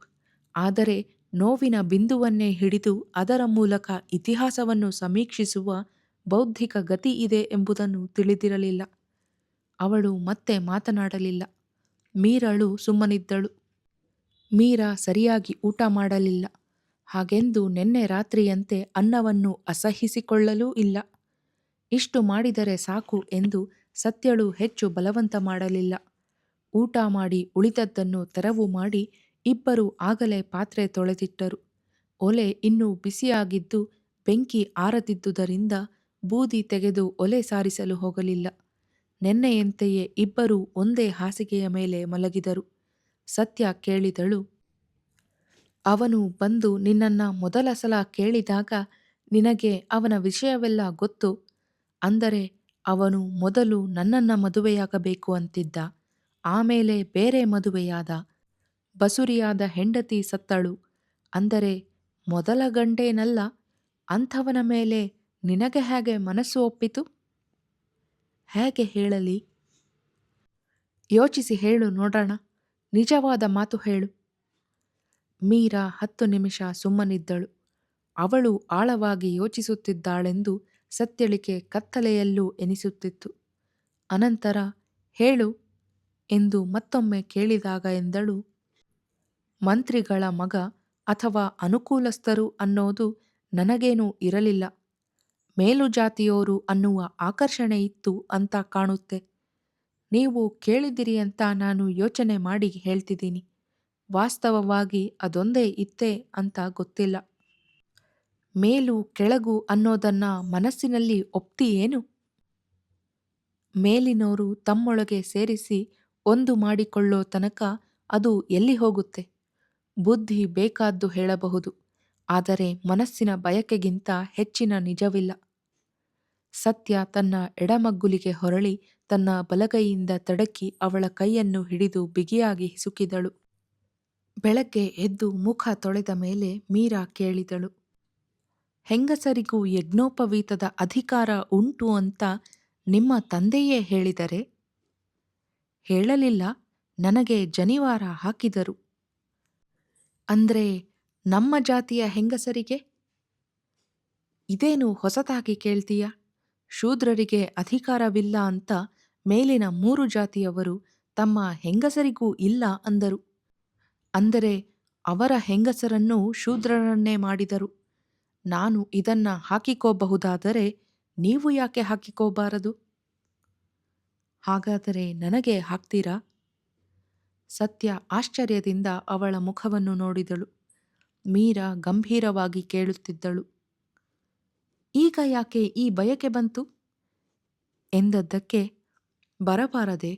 [SPEAKER 1] ಆದರೆ ನೋವಿನ ಬಿಂದುವನ್ನೇ ಹಿಡಿದು ಅದರ ಮೂಲಕ ಇತಿಹಾಸವನ್ನು ಸಮೀಕ್ಷಿಸುವ ಬೌದ್ಧಿಕ ಗತಿ ಇದೆ ಎಂಬುದನ್ನು ತಿಳಿದಿರಲಿಲ್ಲ. ಅವಳು ಮತ್ತೆ ಮಾತನಾಡಲಿಲ್ಲ. ಮೀರಳು ಸುಮ್ಮನಿದ್ದಳು. ಮೀರಾ ಸರಿಯಾಗಿ ಊಟ ಮಾಡಲಿಲ್ಲ. ಹಾಗೆಂದು ನೆನ್ನೆ ರಾತ್ರಿಯಂತೆ ಅನ್ನವನ್ನು ಅಸಹಿಸಿಕೊಳ್ಳಲೂ ಇಲ್ಲ. ಇಷ್ಟು ಮಾಡಿದರೆ ಸಾಕು ಎಂದು ಸತ್ಯಳು ಹೆಚ್ಚು ಬಲವಂತ ಮಾಡಲಿಲ್ಲ. ಊಟ ಮಾಡಿ ಉಳಿದದ್ದನ್ನು ತೆರವು ಮಾಡಿ ಇಬ್ಬರು ಆಗಲೇ ಪಾತ್ರೆ ತೊಳೆದಿಟ್ಟರು. ಒಲೆ ಇನ್ನೂ ಬಿಸಿಯಾಗಿದ್ದು ಬೆಂಕಿ ಆರದಿದ್ದುದರಿಂದ ಬೂದಿ ತೆಗೆದು ಒಲೆ ಸಾರಿಸಲು ಹೋಗಲಿಲ್ಲ. ನೆನ್ನೆಯಂತೆಯೇ ಇಬ್ಬರೂ ಒಂದೇ ಹಾಸಿಗೆಯ ಮೇಲೆ ಮಲಗಿದರು. ಸತ್ಯ ಕೇಳಿದಳು, ಅವನು ಬಂದು ನಿನ್ನನ್ನ ಮೊದಲ ಸಲ ಕೇಳಿದಾಗ ನಿನಗೆ ಅವನ ವಿಷಯವೆಲ್ಲ ಗೊತ್ತು. ಅಂದರೆ ಅವನು ಮೊದಲು ನನ್ನನ್ನ ಮದುವೆಯಾಗಬೇಕು ಅಂತಿದ್ದ, ಆಮೇಲೆ ಬೇರೆ ಮದುವೆಯಾದ, ಬಸುರಿಯಾದ ಹೆಂಡತಿ ಸತ್ತಳು. ಅಂದರೆ ಮೊದಲ ಗಂಡೇನಲ್ಲ. ಅಂಥವನ ಮೇಲೆ ನಿನಗೆ ಹೇಗೆ ಮನಸ್ಸು ಒಪ್ಪಿತು? ಹೇಗೆ ಹೇಳಲಿ? ಯೋಚಿಸಿ ಹೇಳು ನೋಡೋಣ, ನಿಜವಾದ ಮಾತು ಹೇಳು. ಮೀರಾ 10 ನಿಮಿಷ ಸುಮ್ಮನಿದ್ದಳು. ಅವಳು ಆಳವಾಗಿ ಯೋಚಿಸುತ್ತಿದ್ದಾಳೆಂದು ಸತ್ಯಳಿಗೆ ಕತ್ತಲೆಯಲ್ಲೂ ಎನಿಸುತ್ತಿತ್ತು. ಅನಂತರ ಹೇಳು ಎಂದು ಮತ್ತೊಮ್ಮೆ ಕೇಳಿದಾಗ ಎಂದಳು, ಮಂತ್ರಿಗಳ ಮಗ ಅಥವಾ ಅನುಕೂಲಸ್ಥರು ಅನ್ನೋದು ನನಗೇನೂ ಇರಲಿಲ್ಲ. ಮೇಲುಜಾತಿಯೋರು ಅನ್ನುವ ಆಕರ್ಷಣೆ ಇತ್ತು ಅಂತ ಕಾಣುತ್ತೆ. ನೀವು ಕೇಳಿದಿರಿ ಅಂತ ನಾನು ಯೋಚನೆ ಮಾಡಿ ಹೇಳ್ತಿದ್ದೀನಿ. ವಾಸ್ತವವಾಗಿ ಅದೊಂದೇ ಇತ್ತೇ ಅಂತ ಗೊತ್ತಿಲ್ಲ. ಮೇಲು ಕೆಳಗು ಅನ್ನೋದನ್ನ ಮನಸ್ಸಿನಲ್ಲಿ ಒಪ್ತೀಯೇನು? ಮೇಲಿನೋರು ತಮ್ಮೊಳಗೆ ಸೇರಿಸಿ ಒಂದು ಮಾಡಿಕೊಳ್ಳೋ ತನಕ ಅದು ಎಲ್ಲಿ ಹೋಗುತ್ತೆ? ಬುದ್ಧಿ ಬೇಕಾದ್ದು ಹೇಳಬಹುದು, ಆದರೆ ಮನಸ್ಸಿನ ಬಯಕೆಗಿಂತ ಹೆಚ್ಚಿನ ನಿಜವಿಲ್ಲ. ಸತ್ಯ ತನ್ನ ಎಡಮಗ್ಗುಲಿಗೆ ಹೊರಳಿ ತನ್ನ ಬಲಗೈಯಿಂದ ತಡಕಿ ಅವಳ ಕೈಯನ್ನು ಹಿಡಿದು ಬಿಗಿಯಾಗಿ ಹಿಸುಕಿದಳು. ಬೆಳಗ್ಗೆ ಎದ್ದು ಮುಖ ತೊಳೆದ ಮೇಲೆ ಮೀರಾ ಕೇಳಿದಳು, ಹೆಂಗಸರಿಗೂ ಯಜ್ಞೋಪವೀತದ ಅಧಿಕಾರ ಉಂಟು ಅಂತ ನಿಮ್ಮ ತಂದೆಯೇ ಹೇಳಿದರೆ? ಹೇಳಲಿಲ್ಲ, ನನಗೆ ಜನಿವಾರ ಹಾಕಿದರು. ಅಂದ್ರೆ ನಮ್ಮ ಜಾತಿಯ ಹೆಂಗಸರಿಗೆ? ಇದೇನು ಹೊಸತಾಗಿ ಕೇಳ್ತೀಯ? ಶೂದ್ರರಿಗೆ ಅಧಿಕಾರವಿಲ್ಲ ಅಂತ ಮೇಲಿನ 3 ಜಾತಿಯವರು ತಮ್ಮ ಹೆಂಗಸರಿಗೂ ಇಲ್ಲ ಅಂದರು. ಅಂದರೆ ಅವರ ಹೆಂಗಸರನ್ನೂ ಶೂದ್ರರನ್ನೇ ಮಾಡಿದರು. ನಾನು ಇದನ್ನ ಹಾಕಿಕೋಬಹುದಾದರೆ ನೀವು ಯಾಕೆ ಹಾಕಿಕೋಬಾರದು? ಹಾಗಾದರೆ ನನಗೆ ಹಾಕ್ತೀರಾ? ಸತ್ಯ ಆಶ್ಚರ್ಯದಿಂದ ಅವಳ ಮುಖವನ್ನು ನೋಡಿದಳು. ಮೀರಾ ಗಂಭೀರವಾಗಿ ಕೇಳುತ್ತಿದ್ದಳು. ಈಗ ಯಾಕೆ ಈ ಬಯಕೆ ಬಂತು ಎಂದದ್ದಕ್ಕೆ, ಬರಬಾರದೆ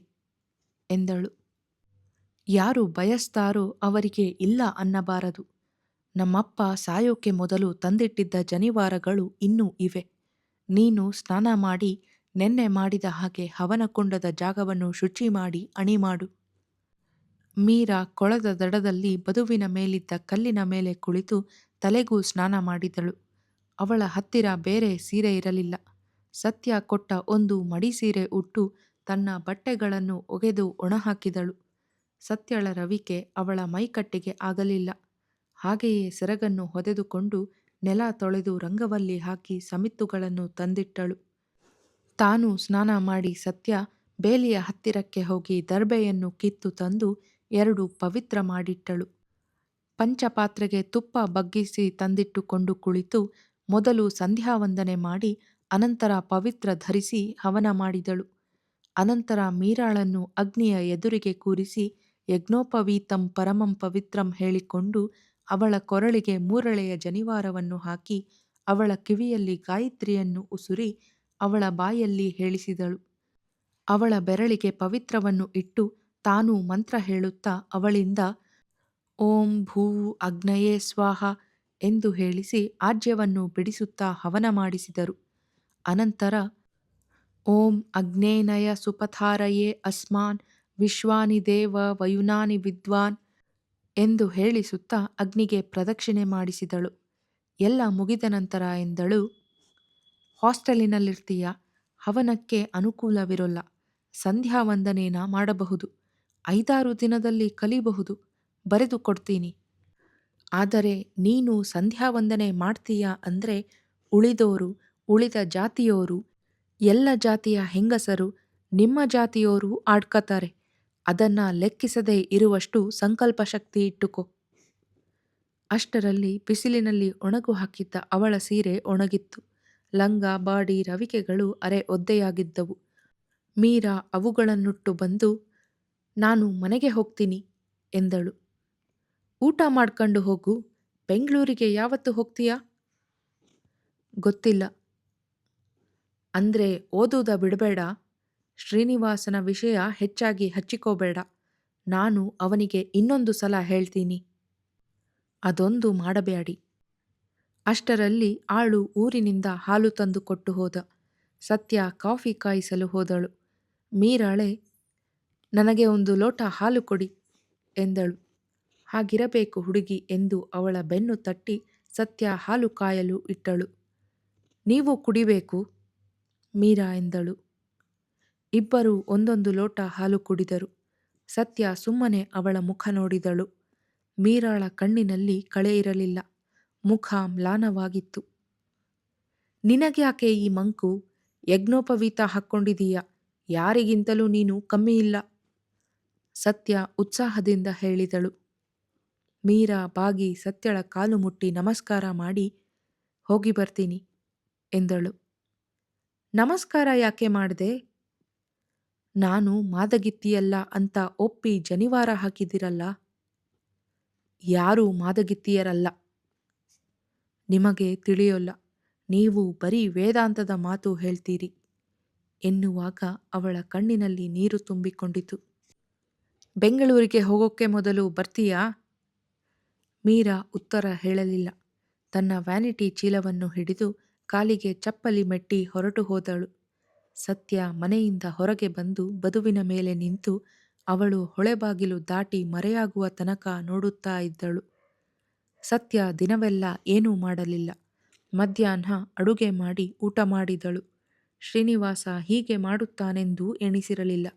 [SPEAKER 1] ಎಂದಳು. ಯಾರು ಬಯಸ್ತಾರೋ ಅವರಿಗೆ ಇಲ್ಲ ಅನ್ನಬಾರದು. ನಮ್ಮಪ್ಪ ಸಾಯೋಕೆ ಮೊದಲು ತಂದಿಟ್ಟಿದ್ದ ಜನಿವಾರಗಳು ಇನ್ನೂ ಇವೆ. ನೀನು ಸ್ನಾನ ಮಾಡಿ ನೆನ್ನೆ ಮಾಡಿದ ಹಾಗೆ ಹವನಕುಂಡದ ಜಾಗವನ್ನು ಶುಚಿ ಮಾಡಿ ಅಣಿಮಾಡು. ಮೀರಾ ಕೊಳದ ದಡದಲ್ಲಿ ಬದುವಿನ ಮೇಲಿದ್ದ ಕಲ್ಲಿನ ಮೇಲೆ ಕುಳಿತು ತಲೆಗೂ ಸ್ನಾನ ಮಾಡಿದಳು. ಅವಳ ಹತ್ತಿರ ಬೇರೆ ಸೀರೆ ಇರಲಿಲ್ಲ. ಸತ್ಯ ಕೊಟ್ಟ ಒಂದು ಮಡಿಸೀರೆ ಉಟ್ಟು ತನ್ನ ಬಟ್ಟೆಗಳನ್ನು ಒಗೆದು ಒಣಹಾಕಿದಳು. ಸತ್ಯಳ ರವಿಕೆ ಅವಳ ಮೈಕಟ್ಟಿಗೆ ಆಗಲಿಲ್ಲ. ಹಾಗೆಯೇ ಸೆರಗನ್ನು ಹೊದೆದುಕೊಂಡು ನೆಲ ತೊಳೆದು ರಂಗವಲ್ಲಿ ಹಾಕಿ ಸಮಿತ್ತುಗಳನ್ನು ತಂದಿಟ್ಟಳು. ತಾನು ಸ್ನಾನ ಮಾಡಿ ಸತ್ಯ ಬೇಲಿಯ ಹತ್ತಿರಕ್ಕೆ ಹೋಗಿ ದರ್ಬೆಯನ್ನು ಕಿತ್ತು ತಂದು 2 ಪವಿತ್ರ ಮಾಡಿಟ್ಟಳು. ಪಂಚಪಾತ್ರೆಗೆ ತುಪ್ಪ ಬಗ್ಗಿಸಿ ತಂದಿಟ್ಟುಕೊಂಡು ಕುಳಿತು ಮೊದಲು ಸಂಧ್ಯಾವಂದನೆ ಮಾಡಿ ಅನಂತರ ಪವಿತ್ರ ಧರಿಸಿ ಹವನ ಮಾಡಿದಳು. ಅನಂತರ ಮೀರಾಳನ್ನು ಅಗ್ನಿಯ ಎದುರಿಗೆ ಕೂರಿಸಿ ಯಜ್ಞೋಪವೀತಂ ಪರಮಂ ಪವಿತ್ರಂ ಹೇಳಿಕೊಂಡು ಅವಳ ಕೊರಳಿಗೆ 3 ಜನಿವಾರವನ್ನು ಹಾಕಿ ಅವಳ ಕಿವಿಯಲ್ಲಿ ಗಾಯತ್ರಿಯನ್ನು ಉಸುರಿ ಅವಳ ಬಾಯಲ್ಲಿ ಹೇಳಿಸಿದಳು. ಅವಳ ಬೆರಳಿಗೆ ಪವಿತ್ರವನ್ನು ಇಟ್ಟು ತಾನೂ ಮಂತ್ರ ಹೇಳುತ್ತಾ ಅವಳಿಂದ ಓಂ ಭೂ ಅಗ್ನಯೇ ಸ್ವಾಹ ಎಂದು ಹೇಳಿಸಿ ಆಜ್ಯವನ್ನು ಬಿಡಿಸುತ್ತಾ ಹವನ ಮಾಡಿಸಿದರು. ಅನಂತರ ಓಂ ಅಗ್ನೇನಯ ಸುಪಥಾರಯೇ ಅಸ್ಮಾನ್ ವಿಶ್ವಾನಿ ದೇವ ವಯುನಾನಿ ವಿದ್ವಾನ್ ಎಂದು ಹೇಳಿಸುತ್ತಾ ಅಗ್ನಿಗೆ ಪ್ರದಕ್ಷಿಣೆ ಮಾಡಿಸಿದಳು. ಎಲ್ಲ ಮುಗಿದ ನಂತರ ಎಂದಳು, ಹಾಸ್ಟೆಲಿನಲ್ಲಿರ್ತೀಯ, ಹವನಕ್ಕೆ ಅನುಕೂಲವಿರೋಲ್ಲ. ಸಂಧ್ಯಾವಂದನೇನ ಮಾಡಬಹುದು, 5-6 ದಿನದಲ್ಲಿ ಕಲಿಬಹುದು, ಬರೆದು ಕೊಡ್ತೀನಿ. ಆದರೆ ನೀನು ಸಂಧ್ಯಾವಂದನೆ ಮಾಡ್ತೀಯ ಅಂದ್ರೆ ಉಳಿದೋರು, ಉಳಿದ ಜಾತಿಯೋರು, ಎಲ್ಲ ಜಾತಿಯ ಹೆಂಗಸರು, ನಿಮ್ಮ ಜಾತಿಯೋರು ಆಡ್ಕತಾರೆ. ಅದನ್ನ ಲೆಕ್ಕಿಸದೇ ಇರುವಷ್ಟು ಸಂಕಲ್ಪ ಶಕ್ತಿ ಇಟ್ಟುಕೋ. ಅಷ್ಟರಲ್ಲಿ ಬಿಸಿಲಿನಲ್ಲಿ ಒಣಗು ಹಾಕಿದ್ದ ಅವಳ ಸೀರೆ ಒಣಗಿತ್ತು. ಲಂಗ ಬಾಡಿ ರವಿಕೆಗಳು ಅರೆ ಒದ್ದೆಯಾಗಿದ್ದವು. ಮೀರಾ ಅವುಗಳನ್ನುಟ್ಟು ಬಂದು, ನಾನು ಮನೆಗೆ ಹೋಗ್ತೀನಿ ಎಂದಳು. ಊಟ ಮಾಡ್ಕೊಂಡು ಹೋಗು. ಬೆಂಗಳೂರಿಗೆ ಯಾವತ್ತು ಹೋಗ್ತೀಯಾ? ಗೊತ್ತಿಲ್ಲ. ಅಂದ್ರೆ ಓದುವುದ ಬಿಡಬೇಡ. ಶ್ರೀನಿವಾಸನ ವಿಷಯ ಹೆಚ್ಚಾಗಿ ಹಚ್ಚಿಕೋಬೇಡ. ನಾನು ಅವನಿಗೆ ಇನ್ನೊಂದು ಸಲ ಹೇಳ್ತೀನಿ. ಅದೊಂದು ಮಾಡಬ್ಯಾಡಿ. ಅಷ್ಟರಲ್ಲಿ ಆಳು ಊರಿನಿಂದ ಹಾಲು ತಂದು ಕೊಟ್ಟು ಹೋದ. ಸತ್ಯ ಕಾಫಿ ಕಾಯಿಸಲು ಹೋದಳು. ಮೀರಾಳೆ, ನನಗೆ ಒಂದು ಲೋಟ ಹಾಲು ಕೊಡಿ ಎಂದಳು. ಹಾಗಿರಬೇಕು ಹುಡುಗಿ ಎಂದು ಅವಳ ಬೆನ್ನು ತಟ್ಟಿ ಸತ್ಯ ಹಾಲು ಕಾಯಲು ಇಟ್ಟಳು. ನೀವು ಕುಡಿಬೇಕು ಮೀರಾ ಎಂದಳು. ಇಬ್ಬರು ಒಂದೊಂದು ಲೋಟ ಹಾಲು ಕುಡಿದರು. ಸತ್ಯ ಸುಮ್ಮನೆ ಅವಳ ಮುಖ ನೋಡಿದಳು. ಮೀರಾಳ ಕಣ್ಣಿನಲ್ಲಿ ಕಳೆ ಇರಲಿಲ್ಲ. ಮುಖ ಮ್ಲಾನವಾಗಿತ್ತು. ನಿನಗ್ಯಾಕೆ ಈ ಮಂಕು? ಯಜ್ಞೋಪವೀತ ಹಾಕ್ಕೊಂಡಿದೀಯ. ಯಾರಿಗಿಂತಲೂ ನೀನು ಕಮ್ಮಿ ಇಲ್ಲ. ಸತ್ಯ ಉತ್ಸಾಹದಿಂದ ಹೇಳಿದಳು. ಮೀರಾ ಬಾಗಿ ಸತ್ಯಳ ಕಾಲು ಮುಟ್ಟಿ ನಮಸ್ಕಾರ ಮಾಡಿ ಹೋಗಿ ಬರ್ತೀನಿ ಎಂದಳು. ನಮಸ್ಕಾರ ಯಾಕೆ ಮಾಡ್ದೆ? ನಾನು ಮಾದಗಿತ್ತಿಯಲ್ಲ ಅಂತ ಒಪ್ಪಿ ಜನಿವಾರ ಹಾಕಿದಿರಲ್ಲ. ಯಾರೂ ಮಾದಗಿತ್ತಿಯರಲ್ಲ. ನಿಮಗೆ ತಿಳಿಯೋಲ್ಲ, ನೀವು ಬರೀ ವೇದಾಂತದ ಮಾತು ಹೇಳ್ತೀರಿ ಎನ್ನುವಾಗ ಅವಳ ಕಣ್ಣಿನಲ್ಲಿ ನೀರು ತುಂಬಿಕೊಂಡಿತು. ಬೆಂಗಳೂರಿಗೆ ಹೋಗೋಕ್ಕೆ ಮೊದಲು ಬರ್ತೀಯಾ? ಮೀರಾ ಉತ್ತರ ಹೇಳಲಿಲ್ಲ. ತನ್ನ ವ್ಯಾನಿಟಿ ಚೀಲವನ್ನು ಹಿಡಿದು ಕಾಲಿಗೆ ಚಪ್ಪಲಿ ಮೆಟ್ಟಿ ಹೊರಟು ಹೋದಳು. ಸತ್ಯ ಮನೆಯಿಂದ ಹೊರಗೆ ಬಂದು ಬದುವಿನ ಮೇಲೆ ನಿಂತು ಅವಳು ಹೊಳೆಬಾಗಿಲು ದಾಟಿ ಮರೆಯಾಗುವ ತನಕ ನೋಡುತ್ತಾ ಇದ್ದಳು. ಸತ್ಯ ದಿನವೆಲ್ಲ ಏನೂ ಮಾಡಲಿಲ್ಲ. ಮಧ್ಯಾಹ್ನ ಅಡುಗೆ ಮಾಡಿ ಊಟ ಮಾಡಿದಳು. ಶ್ರೀನಿವಾಸ ಹೀಗೆ ಮಾಡುತ್ತಾನೆಂದೂ ಎಣಿಸಿರಲಿಲ್ಲ.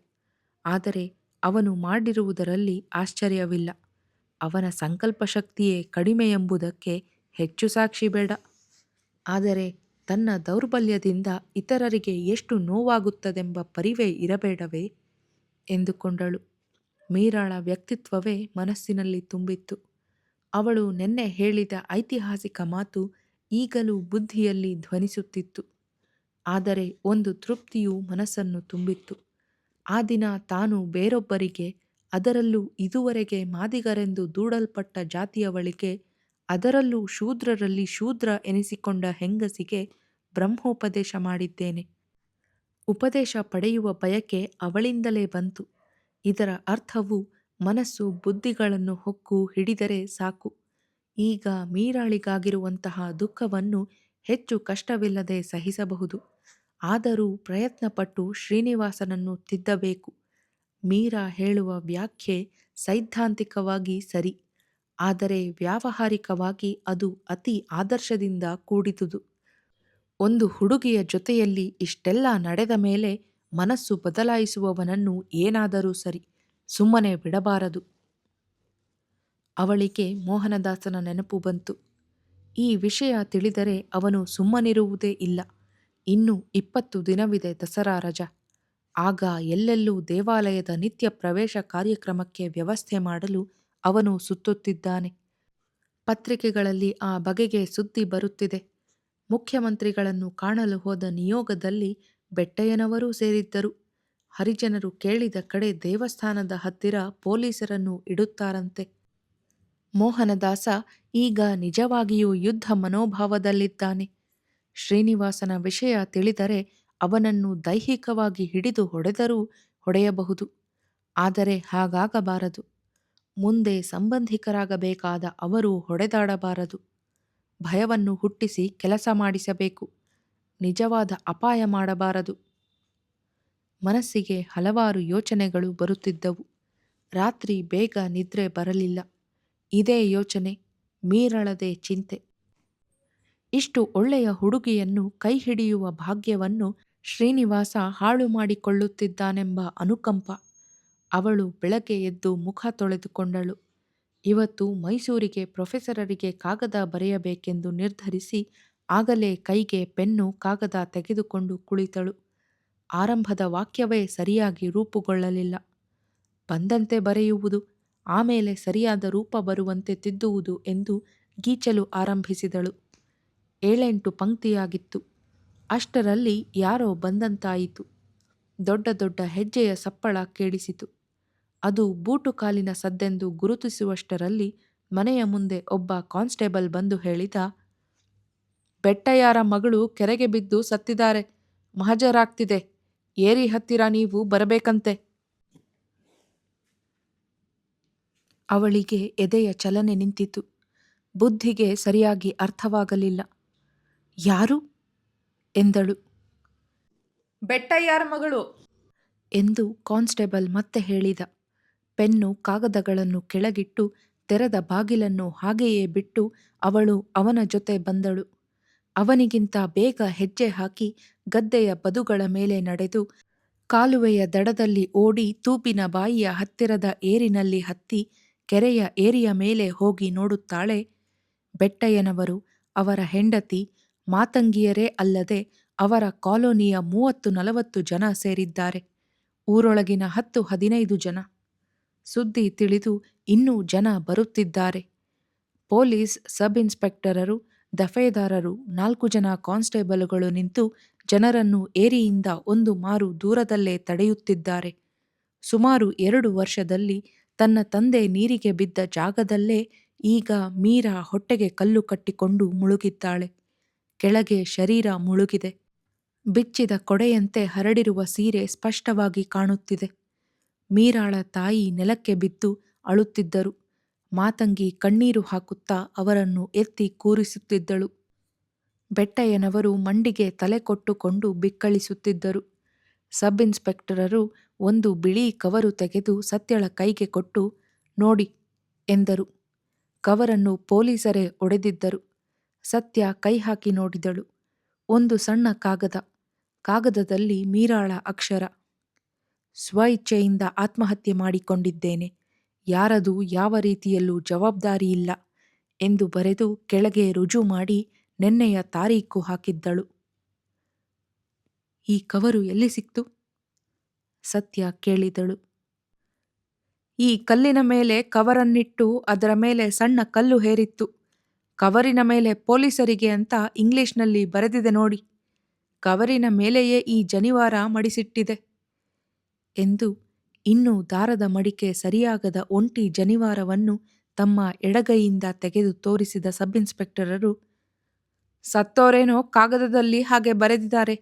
[SPEAKER 1] ಆದರೆ ಅವನು ಮಾಡಿರುವುದರಲ್ಲಿ ಆಶ್ಚರ್ಯವಿಲ್ಲ. ಅವನ ಸಂಕಲ್ಪಶಕ್ತಿಯೇ ಕಡಿಮೆ ಎಂಬುದಕ್ಕೆ ಹೆಚ್ಚು ಸಾಕ್ಷಿ ಬೇಡ. ಆದರೆ ತನ್ನ ದೌರ್ಬಲ್ಯದಿಂದ ಇತರರಿಗೆ ಎಷ್ಟು ನೋವಾಗುತ್ತದೆಂಬ ಪರಿವೇ ಇರಬೇಡವೇ ಎಂದುಕೊಂಡಳು. ಮೀರಾಳ ವ್ಯಕ್ತಿತ್ವವೇ ಮನಸ್ಸಿನಲ್ಲಿ ತುಂಬಿತ್ತು. ಅವಳು ನೆನ್ನೆ ಹೇಳಿದ ಐತಿಹಾಸಿಕ ಮಾತು ಈಗಲೂ ಬುದ್ಧಿಯಲ್ಲಿ ಧ್ವನಿಸುತ್ತಿತ್ತು. ಆದರೆ ಒಂದು ತೃಪ್ತಿಯು ಮನಸ್ಸನ್ನು ತುಂಬಿತ್ತು. ಆ ದಿನ ತಾನು ಬೇರೊಬ್ಬರಿಗೆ, ಅದರಲ್ಲೂ ಇದುವರೆಗೆ ಮಾದಿಗರೆಂದು ದೂಡಲ್ಪಟ್ಟ ಜಾತಿಯವಳಿಗೆ, ಅದರಲ್ಲೂ ಶೂದ್ರರಲ್ಲಿ ಶೂದ್ರ ಎನಿಸಿಕೊಂಡ ಹೆಂಗಸಿಗೆ ಬ್ರಹ್ಮೋಪದೇಶ ಮಾಡಿದ್ದೇನೆ. ಉಪದೇಶ ಪಡೆಯುವ ಬಯಕೆ ಅವಳಿಂದಲೇ ಬಂತು. ಇದರ ಅರ್ಥವು ಮನಸ್ಸು ಬುದ್ಧಿಗಳನ್ನು ಹೊಕ್ಕು ಹಿಡಿದರೆ ಸಾಕು. ಈಗ ಮೀರಾಳಿಗಾಗಿರುವಂತಹ ದುಃಖವನ್ನು ಹೆಚ್ಚು ಕಷ್ಟವಿಲ್ಲದೆ ಸಹಿಸಬಹುದು. ಆದರೂ ಪ್ರಯತ್ನಪಟ್ಟು ಶ್ರೀನಿವಾಸನನ್ನು ತಿದ್ದಬೇಕು. ಮೀರಾ ಹೇಳುವ ವ್ಯಾಖ್ಯೆ ಸೈದ್ಧಾಂತಿಕವಾಗಿ ಸರಿ, ಆದರೆ ವ್ಯಾವಹಾರಿಕವಾಗಿ ಅದು ಅತಿ ಆದರ್ಶದಿಂದ ಕೂಡಿದುದು. ಒಂದು ಹುಡುಗಿಯ ಜೊತೆಯಲ್ಲಿ ಇಷ್ಟೆಲ್ಲ ನಡೆದ ಮೇಲೆ ಮನಸ್ಸು ಬದಲಾಯಿಸುವವನನ್ನು ಏನಾದರೂ ಸರಿ, ಸುಮ್ಮನೆ ಬಿಡಬಾರದು. ಅವಳಿಗೆ ಮೋಹನದಾಸನ ನೆನಪು ಬಂತು. ಈ ವಿಷಯ ತಿಳಿದರೆ ಅವನು ಸುಮ್ಮನಿರುವುದೇ ಇಲ್ಲ. ಇನ್ನು 20 ದಿನವಿದೆ ದಸರಾ ರಜಾ. ಆಗ ಎಲ್ಲೆಲ್ಲೂ ದೇವಾಲಯದ ನಿತ್ಯ ಪ್ರವೇಶ ಕಾರ್ಯಕ್ರಮಕ್ಕೆ ವ್ಯವಸ್ಥೆ ಮಾಡಲು ಅವನು ಸುತ್ತುತ್ತಿದ್ದಾನೆ. ಪತ್ರಿಕೆಗಳಲ್ಲಿ ಆ ಬಗೆಗೆ ಸುದ್ದಿ ಬರುತ್ತಿದೆ. ಮುಖ್ಯಮಂತ್ರಿಗಳನ್ನು ಕಾಣಲು ಹೋದ ನಿಯೋಗದಲ್ಲಿ ಬೆಟ್ಟಯ್ಯನವರೂ ಸೇರಿದ್ದರು. ಹರಿಜನರು ಕೇಳಿದ ಕಡೆ ದೇವಸ್ಥಾನದ ಹತ್ತಿರ ಪೊಲೀಸರನ್ನು ಇಡುತ್ತಾರಂತೆ. ಮೋಹನದಾಸ ಈಗ ನಿಜವಾಗಿಯೂ ಯುದ್ಧ ಮನೋಭಾವದಲ್ಲಿದ್ದಾನೆ. ಶ್ರೀನಿವಾಸನ ವಿಷಯ ತಿಳಿದರೆ ಅವನನ್ನು ದೈಹಿಕವಾಗಿ ಹಿಡಿದು ಹೊಡೆದರೂ ಹೊಡೆಯಬಹುದು. ಆದರೆ ಹಾಗಾಗಬಾರದು. ಮುಂದೆ ಸಂಬಂಧಿಕರಾಗಬೇಕಾದ ಅವರು ಹೊಡೆದಾಡಬಾರದು. ಭಯವನ್ನು ಹುಟ್ಟಿಸಿ ಕೆಲಸ ಮಾಡಿಸಬೇಕು. ನಿಜವಾದ ಅಪಾಯ ಮಾಡಬಾರದು. ಮನಸ್ಸಿಗೆ ಹಲವಾರು ಯೋಚನೆಗಳು ಬರುತ್ತಿದ್ದವು. ರಾತ್ರಿ ಬೇಗ ನಿದ್ರೆ ಬರಲಿಲ್ಲ. ಇದೇ ಯೋಚನೆ, ಮೀರಳದೆ ಚಿಂತೆ. ಇಷ್ಟು ಒಳ್ಳೆಯ ಹುಡುಗಿಯನ್ನು ಕೈ ಹಿಡಿಯುವ ಭಾಗ್ಯವನ್ನು ಶ್ರೀನಿವಾಸ ಹಾಳು ಮಾಡಿಕೊಳ್ಳುತ್ತಿದ್ದಾನೆಂಬ ಅನುಕಂಪ. ಅವಳು ಬೆಳಗ್ಗೆ ಎದ್ದು ಮುಖ ತೊಳೆದುಕೊಂಡಳು. ಇವತ್ತು ಮೈಸೂರಿಗೆ ಪ್ರೊಫೆಸರರಿಗೆ ಕಾಗದ ಬರೆಯಬೇಕೆಂದು ನಿರ್ಧರಿಸಿ ಆಗಲೇ ಕೈಗೆ ಪೆನ್ನು ಕಾಗದ ತೆಗೆದುಕೊಂಡು ಕುಳಿತಳು. ಆರಂಭದ ವಾಕ್ಯವೇ ಸರಿಯಾಗಿ ರೂಪುಗೊಳ್ಳಲಿಲ್ಲ. ಬಂದಂತೆ ಬರೆಯುವುದು, ಆಮೇಲೆ ಸರಿಯಾದ ರೂಪ ಬರುವಂತೆ ತಿದ್ದುವುದು ಎಂದು ಗೀಚಲು ಆರಂಭಿಸಿದಳು. 7-8 ಪಂಕ್ತಿಯಾಗಿತ್ತು. ಅಷ್ಟರಲ್ಲಿ ಯಾರೋ ಬಂದಂತಾಯಿತು. ದೊಡ್ಡ ದೊಡ್ಡ ಹೆಜ್ಜೆಯ ಸಪ್ಪಳ ಕೇಳಿಸಿತು. ಅದು ಬೂಟು ಕಾಲಿನ ಸದ್ದೆಂದು ಗುರುತಿಸುವಷ್ಟರಲ್ಲಿ ಮನೆಯ ಮುಂದೆ ಒಬ್ಬ ಕಾನ್ಸ್ಟೇಬಲ್ ಬಂದು ಹೇಳಿದ, ಬೆಟ್ಟಯ್ಯರ ಮಗಳು ಕೆರೆಗೆ ಬಿದ್ದು ಸತ್ತಿದ್ದಾರೆ, ಮಹಜರಾಗ್ತಿದೆ, ಏರಿ ಹತ್ತಿರ ನೀವು ಬರಬೇಕಂತೆ. ಅವಳಿಗೆ ಎದೆಯ ಚಲನೆ ನಿಂತಿತು. ಬುದ್ಧಿಗೆ ಸರಿಯಾಗಿ ಅರ್ಥವಾಗಲಿಲ್ಲ. ಯಾರು ಎಂದಳು.
[SPEAKER 2] ಬೆಟ್ಟಯ್ಯರ ಮಗಳು
[SPEAKER 1] ಎಂದು ಕಾನ್ಸ್ಟೇಬಲ್ ಮತ್ತೆ ಹೇಳಿದ. ಪೆನ್ನು ಕಾಗದಗಳನ್ನು ಕೆಳಗಿಟ್ಟು ತೆರೆದ ಬಾಗಿಲನ್ನು ಹಾಗೆಯೇ ಬಿಟ್ಟು ಅವಳು ಅವನ ಜೊತೆ ಬಂದಳು. ಅವನಿಗಿಂತ ಬೇಗ ಹೆಜ್ಜೆ ಹಾಕಿ ಗದ್ದೆಯ ಬದುಗಳ ಮೇಲೆ ನಡೆದು ಕಾಲುವೆಯ ದಡದಲ್ಲಿ ಓಡಿ ತೂಪಿನ ಬಾಯಿಯ ಹತ್ತಿರದ ಏರಿನಲ್ಲಿ ಹತ್ತಿ ಕೆರೆಯ ಏರಿಯ ಮೇಲೆ ಹೋಗಿ ನೋಡುತ್ತಾಳೆ. ಬೆಟ್ಟಯ್ಯನವರು, ಅವರ ಹೆಂಡತಿ, ಮಾತಂಗಿಯರೇ ಅಲ್ಲದೆ ಅವರ ಕಾಲೋನಿಯ 30-40 ಜನ ಸೇರಿದ್ದಾರೆ. ಊರೊಳಗಿನ 10-15 ಜನ. ಸುದ್ದಿ ತಿಳಿದು ಇನ್ನೂ ಜನ ಬರುತ್ತಿದ್ದಾರೆ. ಪೊಲೀಸ್ ಸಬ್ ಇನ್ಸ್ಪೆಕ್ಟರರು, ದಫೇದಾರರು, 4 ಜನ ಕಾನ್ಸ್ಟೇಬಲುಗಳು ನಿಂತು ಜನರನ್ನು ಏರಿಯಿಂದ ಒಂದು ಮಾರು ದೂರದಲ್ಲೇ ತಡೆಯುತ್ತಿದ್ದಾರೆ. ಸುಮಾರು 2 ವರ್ಷದಲ್ಲಿ ತನ್ನ ತಂದೆ ನೀರಿಗೆ ಬಿದ್ದ ಜಾಗದಲ್ಲೇ ಈಗ ಮೀರಾ ಹೊಟ್ಟೆಗೆ ಕಲ್ಲು ಕಟ್ಟಿಕೊಂಡು ಮುಳುಗಿದ್ದಾಳೆ. ಕೆಳಗೆ ಶರೀರ ಮುಳುಗಿದೆ. ಬಿಚ್ಚಿದ ಕೊಡೆಯಂತೆ ಹರಡಿರುವ ಸೀರೆ ಸ್ಪಷ್ಟವಾಗಿ ಕಾಣುತ್ತಿದೆ. ಮೀರಾಳ ತಾಯಿ ನೆಲಕ್ಕೆ ಬಿದ್ದು ಅಳುತ್ತಿದ್ದರು. ಮಾತಂಗಿ ಕಣ್ಣೀರು ಹಾಕುತ್ತಾ ಅವರನ್ನು ಎತ್ತಿ ಕೂರಿಸುತ್ತಿದ್ದಳು. ಬೆಟ್ಟಯ್ಯನವರು ಮಂಡಿಗೆ ತಲೆ ಕೊಟ್ಟುಕೊಂಡು ಬಿಕ್ಕಳಿಸುತ್ತಿದ್ದರು. ಸಬ್ ಇನ್ಸ್ಪೆಕ್ಟರರು ಒಂದು ಬಿಳಿ ಕವರು ತೆಗೆದು ಸತ್ಯಳ ಕೈಗೆ ಕೊಟ್ಟು, ನೋಡಿ ಎಂದರು. ಕವರನ್ನು ಪೊಲೀಸರೇ ಒಡೆದಿದ್ದರು. ಸತ್ಯ ಕೈ ಹಾಕಿ ನೋಡಿದಳು. ಒಂದು ಸಣ್ಣ ಕಾಗದ. ಕಾಗದದಲ್ಲಿ ಮೀರಾಳ ಅಕ್ಷರ. ಸ್ವಇಚ್ಛೆಯಿಂದ ಆತ್ಮಹತ್ಯೆ ಮಾಡಿಕೊಂಡಿದ್ದೇನೆ. ಯಾರದು ಯಾವ ರೀತಿಯಲ್ಲೂ ಜವಾಬ್ದಾರಿಯಿಲ್ಲ ಎಂದು ಬರೆದು ಕೆಳಗೆ ರುಜು ಮಾಡಿ ನೆನ್ನೆಯ ತಾರೀಖು ಹಾಕಿದ್ದಳು. ಈ ಕವರು ಎಲ್ಲಿ ಸಿಕ್ತು? ಸತ್ಯ ಕೇಳಿದಳು. ಈ ಕಲ್ಲಿನ ಮೇಲೆ ಕವರನ್ನಿಟ್ಟು ಅದರ ಮೇಲೆ ಸಣ್ಣ ಕಲ್ಲು ಹೇರಿತ್ತು. ಕವರಿನ ಮೇಲೆ ಪೊಲೀಸರಿಗೆ ಅಂತ ಇಂಗ್ಲಿಷ್ನಲ್ಲಿ ಬರೆದಿದೆ ನೋಡಿ. ಕವರಿನ ಮೇಲೆಯೇ ಈ ಜನಿವಾರ ಮಡಿಸಿಟ್ಟಿದೆ ಎಂದು ಇನ್ನೂ ದಾರದ ಮಡಿಕೆ ಸರಿಯಾಗದ ಒಂಟಿ ಜನಿವಾರವನ್ನು ತಮ್ಮ ಎಡಗೈಯಿಂದ ತೆಗೆದು ತೋರಿಸಿದ ಸಬ್ ಇನ್ಸ್ಪೆಕ್ಟರರು, ಸತ್ತೋರೇನೋ ಕಾಗದದಲ್ಲಿ ಹಾಗೆ ಬರೆದಿದ್ದಾರೆ,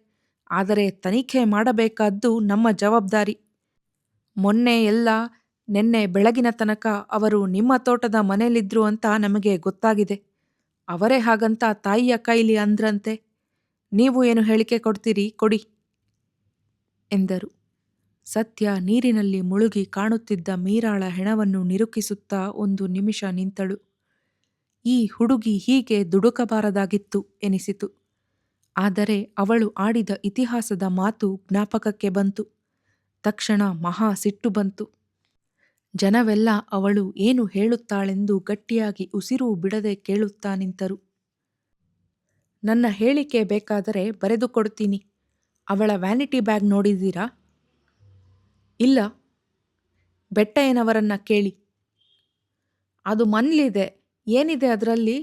[SPEAKER 1] ಆದರೆ ತನಿಖೆ ಮಾಡಬೇಕಾದ್ದು ನಮ್ಮ ಜವಾಬ್ದಾರಿ. ಮೊನ್ನೆ ಎಲ್ಲ ನೆನ್ನೆ ಬೆಳಗಿನ ತನಕ ಅವರು ನಿಮ್ಮ ತೋಟದ ಮನೇಲಿದ್ರು ಅಂತ ನಮಗೆ ಗೊತ್ತಾಗಿದೆ. ಅವರೇ ಹಾಗಂತ ತಾಯಿಯ ಕೈಲಿ ಅಂದ್ರಂತೆ. ನೀವು ಏನು ಹೇಳಿಕೆ ಕೊಡ್ತೀರಿ ಕೊಡಿ ಎಂದರು. ಸತ್ಯ ನೀರಿನಲ್ಲಿ ಮುಳುಗಿ ಕಾಣುತ್ತಿದ್ದ ಮೀರಾಳ ಹೆಣವನ್ನು ನಿರುಕಿಸುತ್ತಾ ಒಂದು ನಿಮಿಷ ನಿಂತಳು. ಈ ಹುಡುಗಿ ಹೀಗೆ ದುಡುಕಬಾರದಾಗಿತ್ತು ಎನಿಸಿತು. ಆದರೆ ಅವಳು ಆಡಿದ ಇತಿಹಾಸದ ಮಾತು ಜ್ಞಾಪಕಕ್ಕೆ ಬಂತು. ತಕ್ಷಣ ಮಹಾ ಸಿಟ್ಟು ಬಂತು. ಜನವೆಲ್ಲ ಅವಳು ಏನು ಹೇಳುತ್ತಾಳೆಂದು ಗಟ್ಟಿಯಾಗಿ ಉಸಿರು ಬಿಡದೆ ಕೇಳುತ್ತಾ ನಿಂತರು. ನನ್ನ ಹೇಳಿಕೆ ಬೇಕಾದರೆ ಬರೆದು ಕೊಡ್ತೀನಿ. ಅವಳ ವ್ಯಾನಿಟಿ ಬ್ಯಾಗ್ ನೋಡಿದ್ದೀರಾ? ಇಲ್ಲ. ಬೆಟ್ಟಯ್ಯನವರನ್ನ ಕೇಳಿ. ಅದು ಮನ್ಲಿದೆ. ಏನಿದೆ ಅದರಲ್ಲಿ?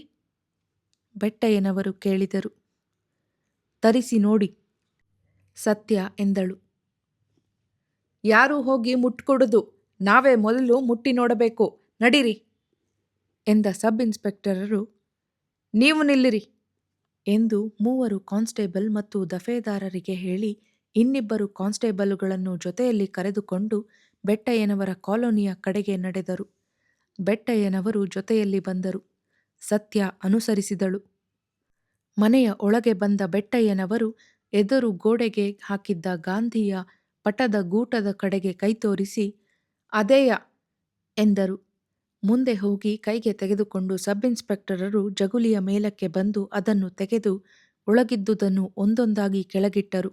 [SPEAKER 1] ಬೆಟ್ಟಯ್ಯನವರು ಕೇಳಿದರು. ತರಿಸಿ ನೋಡಿ ಸತ್ಯ ಎಂದಳು. ಯಾರೂ ಹೋಗಿ ಮುಟ್ಕೊಡುದು, ನಾವೇ ಮೊದಲು ಮುಟ್ಟಿ ನೋಡಬೇಕು, ನಡೀರಿ ಎಂದ ಸಬ್ ಇನ್ಸ್ಪೆಕ್ಟರರು. ನೀವು ನಿಲ್ಲಿರಿ ಎಂದು ಮೂವರು ಕಾನ್ಸ್ಟೇಬಲ್ ಮತ್ತು ದಫೇದಾರರಿಗೆ ಹೇಳಿ ಇನ್ನಿಬ್ಬರು ಕಾನ್ಸ್ಟೇಬಲುಗಳನ್ನು ಜೊತೆಯಲ್ಲಿ ಕರೆದುಕೊಂಡು ಬೆಟ್ಟಯ್ಯನವರ ಕಾಲೋನಿಯ ಕಡೆಗೆ ನಡೆದರು. ಬೆಟ್ಟಯ್ಯನವರು ಜೊತೆಯಲ್ಲಿ ಬಂದರು. ಸತ್ಯ ಅನುಸರಿಸಿದಳು. ಮನೆಯ ಒಳಗೆ ಬಂದ ಬೆಟ್ಟಯ್ಯನವರು ಎದುರು ಗೋಡೆಗೆ ಹಾಕಿದ್ದ ಗಾಂಧಿಯ ಪಟದ ಗೂಟದ ಕಡೆಗೆ ಕೈತೋರಿಸಿ, ಅದೇಯ ಎಂದರು. ಮುಂದೆ ಹೋಗಿ ಕೈಗೆ ತೆಗೆದುಕೊಂಡು ಸಬ್ ಇನ್ಸ್ಪೆಕ್ಟರರು ಜಗುಲಿಯ ಮೇಲಕ್ಕೆ ಬಂದು ಅದನ್ನು ತೆಗೆದು ಒಳಗಿದ್ದುದನ್ನು ಒಂದೊಂದಾಗಿ ಕೆಳಗಿಟ್ಟರು.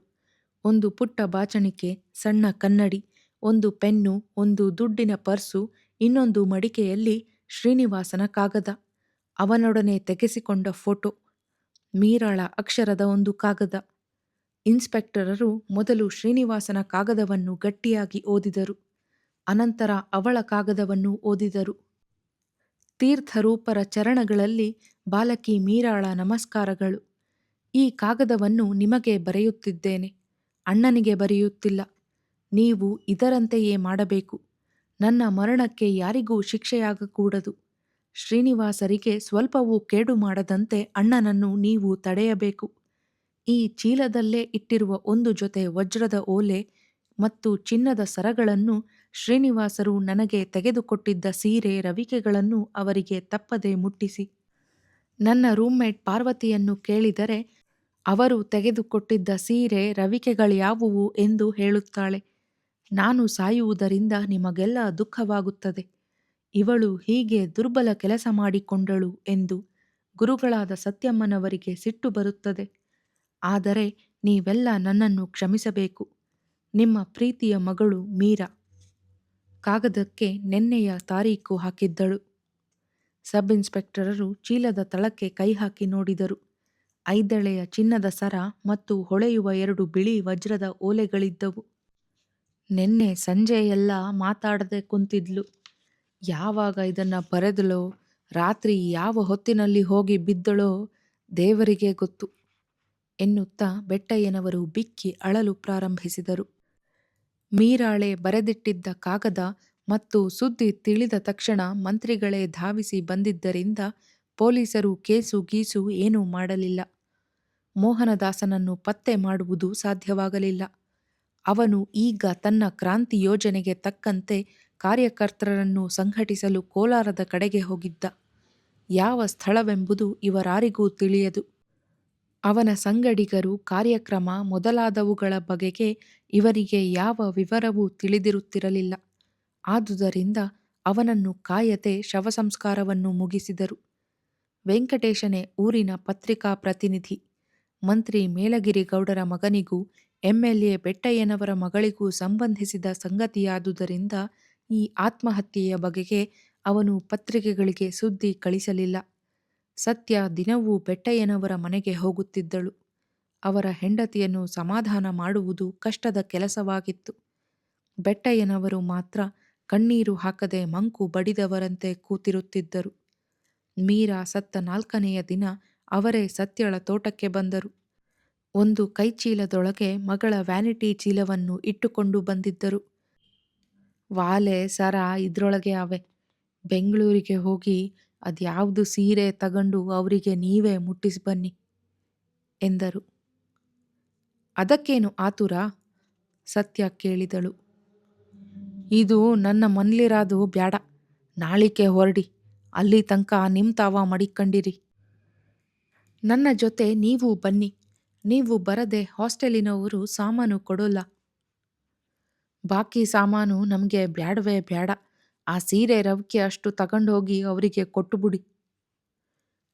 [SPEAKER 1] ಒಂದು ಪುಟ್ಟ ಬಾಚಣಿಕೆ, ಸಣ್ಣ ಕನ್ನಡಿ, ಒಂದು ಪೆನ್ನು, ಒಂದು ದುಡ್ಡಿನ ಪರ್ಸು, ಇನ್ನೊಂದು ಮಡಿಕೆಯಲ್ಲಿ ಶ್ರೀನಿವಾಸನ ಕಾಗದ, ಅವನೊಡನೆ ತೆಗೆಸಿಕೊಂಡ ಫೋಟೋ, ಮೀರಾಳ ಅಕ್ಷರದ ಒಂದು ಕಾಗದ. ಇನ್ಸ್ಪೆಕ್ಟರರು ಮೊದಲು ಶ್ರೀನಿವಾಸನ ಕಾಗದವನ್ನು ಗಟ್ಟಿಯಾಗಿ ಓದಿದರು. ಅನಂತರ ಅವಳ ಕಾಗದವನ್ನು ಓದಿದರು. ತೀರ್ಥರೂಪರ ಚರಣಗಳಲ್ಲಿ ಬಾಲಕಿ ಮೀರಾಳ ನಮಸ್ಕಾರಗಳು. ಈ ಕಾಗದವನ್ನು ನಿಮಗೆ ಬರೆಯುತ್ತಿದ್ದೇನೆ, ಅಣ್ಣನಿಗೆ ಬರೆಯುತ್ತಿಲ್ಲ. ನೀವು ಇದರಂತೆಯೇ ಮಾಡಬೇಕು. ನನ್ನ ಮರಣಕ್ಕೆ ಯಾರಿಗೂ ಶಿಕ್ಷೆಯಾಗಕೂಡದು. ಶ್ರೀನಿವಾಸರಿಗೆ ಸ್ವಲ್ಪವೂ ಕೇಡು ಮಾಡದಂತೆ ಅಣ್ಣನನ್ನು ನೀವು ತಡೆಯಬೇಕು. ಈ ಚೀಲದಲ್ಲೇ ಇಟ್ಟಿರುವ ಒಂದು ಜೊತೆ ವಜ್ರದ ಓಲೆ ಮತ್ತು ಚಿನ್ನದ ಸರಗಳನ್ನು, ಶ್ರೀನಿವಾಸರು ನನಗೆ ತೆಗೆದುಕೊಟ್ಟಿದ್ದ ಸೀರೆ ರವಿಕೆಗಳನ್ನು ಅವರಿಗೆ ತಪ್ಪದೆ ಮುಟ್ಟಿಸಿ. ನನ್ನ ರೂಮ್ಮೇಟ್ ಪಾರ್ವತಿಯನ್ನು ಕೇಳಿದರೆ ಅವರು ತೆಗೆದುಕೊಟ್ಟಿದ್ದ ಸೀರೆ ರವಿಕೆಗಳ್ಯಾವುವು ಎಂದು ಹೇಳುತ್ತಾಳೆ. ನಾನು ಸಾಯುವುದರಿಂದ ನಿಮಗೆಲ್ಲ ದುಃಖವಾಗುತ್ತದೆ. ಇವಳು ಹೀಗೆ ದುರ್ಬಲ ಕೆಲಸ ಮಾಡಿಕೊಂಡಳು ಎಂದು ಗುರುಗಳಾದ ಸತ್ಯಮ್ಮನವರಿಗೆ ಸಿಟ್ಟು ಬರುತ್ತದೆ. ಆದರೆ ನೀವೆಲ್ಲ ನನ್ನನ್ನು ಕ್ಷಮಿಸಬೇಕು. ನಿಮ್ಮ ಪ್ರೀತಿಯ ಮಗಳು ಮೀರಾ. ಕಾಗದಕ್ಕೆ ನೆನ್ನೆಯ ತಾರೀಖು ಹಾಕಿದ್ದಳು. ಸಬ್ ಇನ್ಸ್ಪೆಕ್ಟರರು ಚೀಲದ ತಳಕ್ಕೆ ಕೈ ಹಾಕಿ ನೋಡಿದರು. 5 ಎಳೆಯ ಚಿನ್ನದ ಸರ ಮತ್ತು ಹೊಳೆಯುವ 2 ಬಿಳಿ ವಜ್ರದ ಓಲೆಗಳಿದ್ದವು. ನೆನ್ನೆ ಸಂಜೆಯೆಲ್ಲ ಮಾತಾಡದೆ ಕುಂತಿದ್ಲು. ಯಾವಾಗ ಇದನ್ನ ಬರೆದಳೋ, ರಾತ್ರಿ ಯಾವ ಹೊತ್ತಿನಲ್ಲಿ ಹೋಗಿ ಬಿದ್ದಳೋ ದೇವರಿಗೆ ಗೊತ್ತು ಎನ್ನುತ್ತಾ ಬೆಟ್ಟಯ್ಯನವರು ಬಿಕ್ಕಿ ಅಳಲು ಪ್ರಾರಂಭಿಸಿದರು. ಮೀರಾಳೆ ಬರೆದಿಟ್ಟಿದ್ದ ಕಾಗದ ಮತ್ತು ಸುದ್ದಿ ತಿಳಿದ ತಕ್ಷಣ ಮಂತ್ರಿಗಳೇ ಧಾವಿಸಿ ಬಂದಿದ್ದರಿಂದ ಪೊಲೀಸರು ಕೇಸು ಗೀಸು ಏನೂ ಮಾಡಲಿಲ್ಲ. ಮೋಹನದಾಸನನ್ನು ಪತ್ತೆ ಮಾಡುವುದು ಸಾಧ್ಯವಾಗಲಿಲ್ಲ. ಅವನು ಈಗ ತನ್ನ ಕ್ರಾಂತಿ ಯೋಜನೆಗೆ ತಕ್ಕಂತೆ ಕಾರ್ಯಕರ್ತರನ್ನು ಸಂಘಟಿಸಲು ಕೋಲಾರದ ಕಡೆಗೆ ಹೋಗಿದ್ದ. ಯಾವ ಸ್ಥಳವೆಂಬುದು ಇವರಾರಿಗೂ ತಿಳಿಯದು. ಅವನ ಸಂಗಡಿಗರು, ಕಾರ್ಯಕ್ರಮ ಮೊದಲಾದವುಗಳ ಬಗೆಗೆ ಇವರಿಗೆ ಯಾವ ವಿವರವೂ ತಿಳಿದಿರುತ್ತಿರಲಿಲ್ಲ. ಆದುದರಿಂದ ಅವನನ್ನು ಕಾಯದೆ ಶವಸಂಸ್ಕಾರವನ್ನು ಮುಗಿಸಿದರು. ವೆಂಕಟೇಶನೇ ಊರಿನ ಪತ್ರಿಕಾ ಪ್ರತಿನಿಧಿ. ಮಂತ್ರಿ ಮೇಲಗಿರಿಗೌಡರ ಮಗನಿಗೂ ಎಂಎಲ್ಎ ಬೆಟ್ಟಯ್ಯನವರ ಮಗಳಿಗೂ ಸಂಬಂಧಿಸಿದ ಸಂಗತಿಯಾದುದರಿಂದ ಈ ಆತ್ಮಹತ್ಯೆಯ ಬಗೆಗೆ ಅವನು ಪತ್ರಿಕೆಗಳಿಗೆ ಸುದ್ದಿ ಕಳಿಸಲಿಲ್ಲ. ಸತ್ಯ ದಿನವೂ ಬೆಟ್ಟಯ್ಯನವರ ಮನೆಗೆ ಹೋಗುತ್ತಿದ್ದಳು. ಅವರ ಹೆಂಡತಿಯನ್ನು ಸಮಾಧಾನ ಮಾಡುವುದು ಕಷ್ಟದ ಕೆಲಸವಾಗಿತ್ತು. ಬೆಟ್ಟಯ್ಯನವರು ಮಾತ್ರ ಕಣ್ಣೀರು ಹಾಕದೆ ಮಂಕು ಬಡಿದವರಂತೆ ಕೂತಿರುತ್ತಿದ್ದರು. ಮೀರಾ ಸತ್ತ 4ನೆಯ ದಿನ ಅವರೇ ಸತ್ಯಳ ತೋಟಕ್ಕೆ ಬಂದರು. ಒಂದು ಕೈಚೀಲದೊಳಗೆ ಮಗಳ ವ್ಯಾನಿಟಿ ಚೀಲವನ್ನು ಇಟ್ಟುಕೊಂಡು ಬಂದಿದ್ದರು. ವಾಲೆ ಸರ ಇದ್ರೊಳಗೆ ಅವೆ. ಬೆಂಗಳೂರಿಗೆ ಹೋಗಿ ಅದ್ಯಾವುದು ಸೀರೆ ತಗಂಡು ಅವರಿಗೆ ನೀವೇ ಮುಟ್ಟಿಸ್ಬನ್ನಿ ಎಂದರು. ಅದಕ್ಕೇನು ಆತುರ? ಸತ್ಯ ಕೇಳಿದಳು. ಇದು ನನ್ನ ಮನ್ಲಿರಾದು ಬ್ಯಾಡ. ನಾಳಿಕೆ ಹೊರಡಿ. ಅಲ್ಲಿ ತನಕ ನಿಮ್ಮ ತಾವ ಮಡಿಕಂಡಿರಿ. ನನ್ನ ಜೊತೆ ನೀವು ಬನ್ನಿ. ನೀವು ಬರದೆ ಹಾಸ್ಟೆಲಿನವರು ಸಾಮಾನು ಕೊಡೋಲ್ಲ. ಬಾಕಿ ಸಾಮಾನು ನಮಗೆ ಬ್ಯಾಡವೇ ಬ್ಯಾಡ. ಆ ಸೀರೆ ರವಿಕೆ ಅಷ್ಟು ತಗೊಂಡೋಗಿ ಅವರಿಗೆ ಕೊಟ್ಟುಬಿಡಿ.